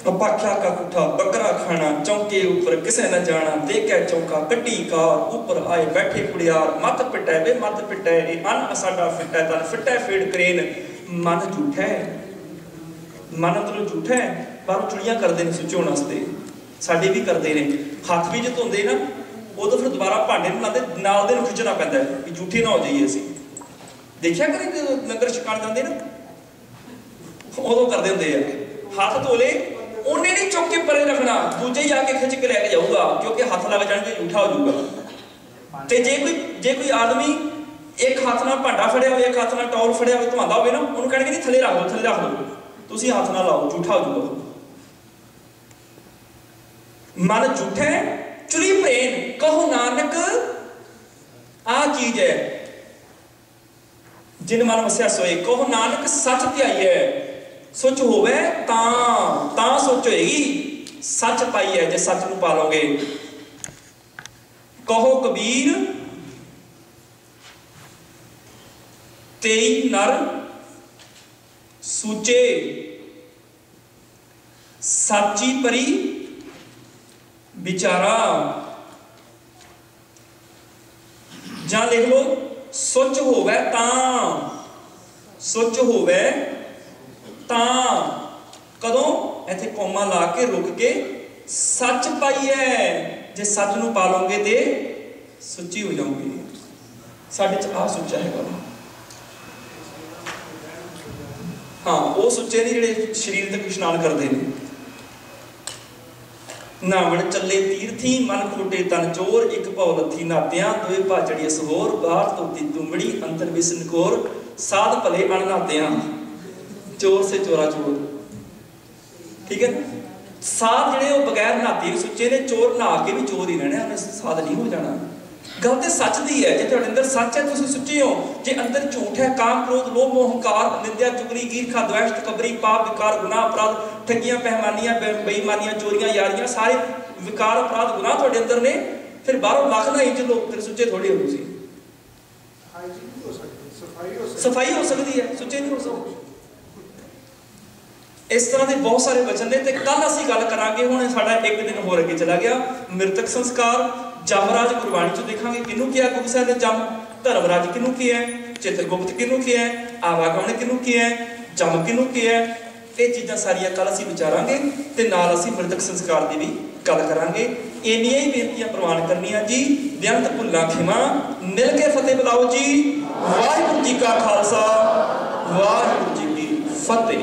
अपाख्या का कुठा बकरा खाना, चौके ऊपर किसे न जाना, देखे चौका कटी कार, ऊपर आए बैठे कुड़ियार, मत पिटे वे मत पिटे, अन साडा फिटे तन फिटे फेड़ करेन। मन झूठा है, मन अंदरों झूठा है, बाहरों चुड़ियां करते हैं सुच्चे होने वास्ते, साडे भी करते हैं। हथ भी जो धोंदे ना उदों फिर दोबारा भांडे नहीं लाते, नाल दे नूं खिच्चना पैंदा है कि झूठे ना हो जाइए। असीं देखिया करें लंगर छकाण जांदे ना उदों करदे हुंदे आ, हाथ धो ले उन्हें नहीं चुक के परे रखना, दूजे जाके खिंच के लेके जाऊगा, क्योंकि हाथ लग जाएंगे झूठा हो जाऊगा। ते जे कोई आदमी एक हाथ नाल भांडा फड़िया हो, एक हाथ नाल टॉल फड़िया हो, धुआंदा होवे ना, उन्होंने कहणगे नहीं थले रख दो, तुसीं हाथ ना लाओ, झूठा हो जाऊगा। मन झूठा है चुरी प्रेम, कहो नानक आ चीज है जिन मन वसिया सोए। कहो नानक सच ध्याइए, सोच होवे तां सोच होएगी, सच पाई है जे सच नूं पा लोगे। कहो कबीर तेई नर सूचे, साची परी बिचारा। जां लिख लो सोच होवे तां, सोच होवे तां, कदों इत्थे कौमा ला के रुक के सच पाई है, जे सच नूं पा लोगे ते सुची हो जाओगे। साडे च आ सुच्चा है, हाँ वो सुच्चे ने जिहड़े शरीर तक इशनान करते हैं। नावण चले तीर्थी मन खोटे तन चोर, एक भौ लथी नातियां दोए भाजड़ी असहोर, बाहर धोती तुमड़ी अंतर बिसन कोर, साध भले अणनातियां चोर से चोरा चोर। ठीक है ना, साध जिहड़े वो बगैर नहाते सुच्चे ने, चोर नहा के भी चोर ही रहना, उन्हें साध नहीं हो जाना। गल तो सच दी है, जे तुहाडे अंदर सच है तुसीं सुच्चे हो, जे अंदर झूठ है, काम क्रोध लोभ मोह हंकार निंदा चुगली ईर्खा द्वेष तकबरी पाप विकार गुनाह अपराध ठगियां पहमानियां बेईमानियां चोरियां यारियां सारे विकार अपराध गुनाह तुहाडे अंदर ने, फिर बाहरों लख ना इंच लो, फिर सुच्चे थोड़े हो तुसीं। सफाई हो सकती है, सुच्चे नहीं हो सकते। इस तरह के बहुत सारे वचन ने, ते कल असीं गल करांगे। हुण साडा एक दिन होर अगे चला गया, मृतक संस्कार जमराज गुरबाणी चों देखांगे किनू किया गुरु साहिब ने जम, धर्मराज किनू किया, चित्रगुप्त किनू किया, आवागमन किनू किया, जम किनू किया। ये चीज़ां सारियां कल असीं विचारांगे ते नाल असीं मृतक संस्कार की भी गल करांगे। इन्नियां ही बेनतियां प्रवान करनियां जी। बेअंत भुल्लां खिमा, मिल के फतेह बुलाओ जी। वाहिगुरू जी का खालसा, वाहिगुरू जी की फतेह।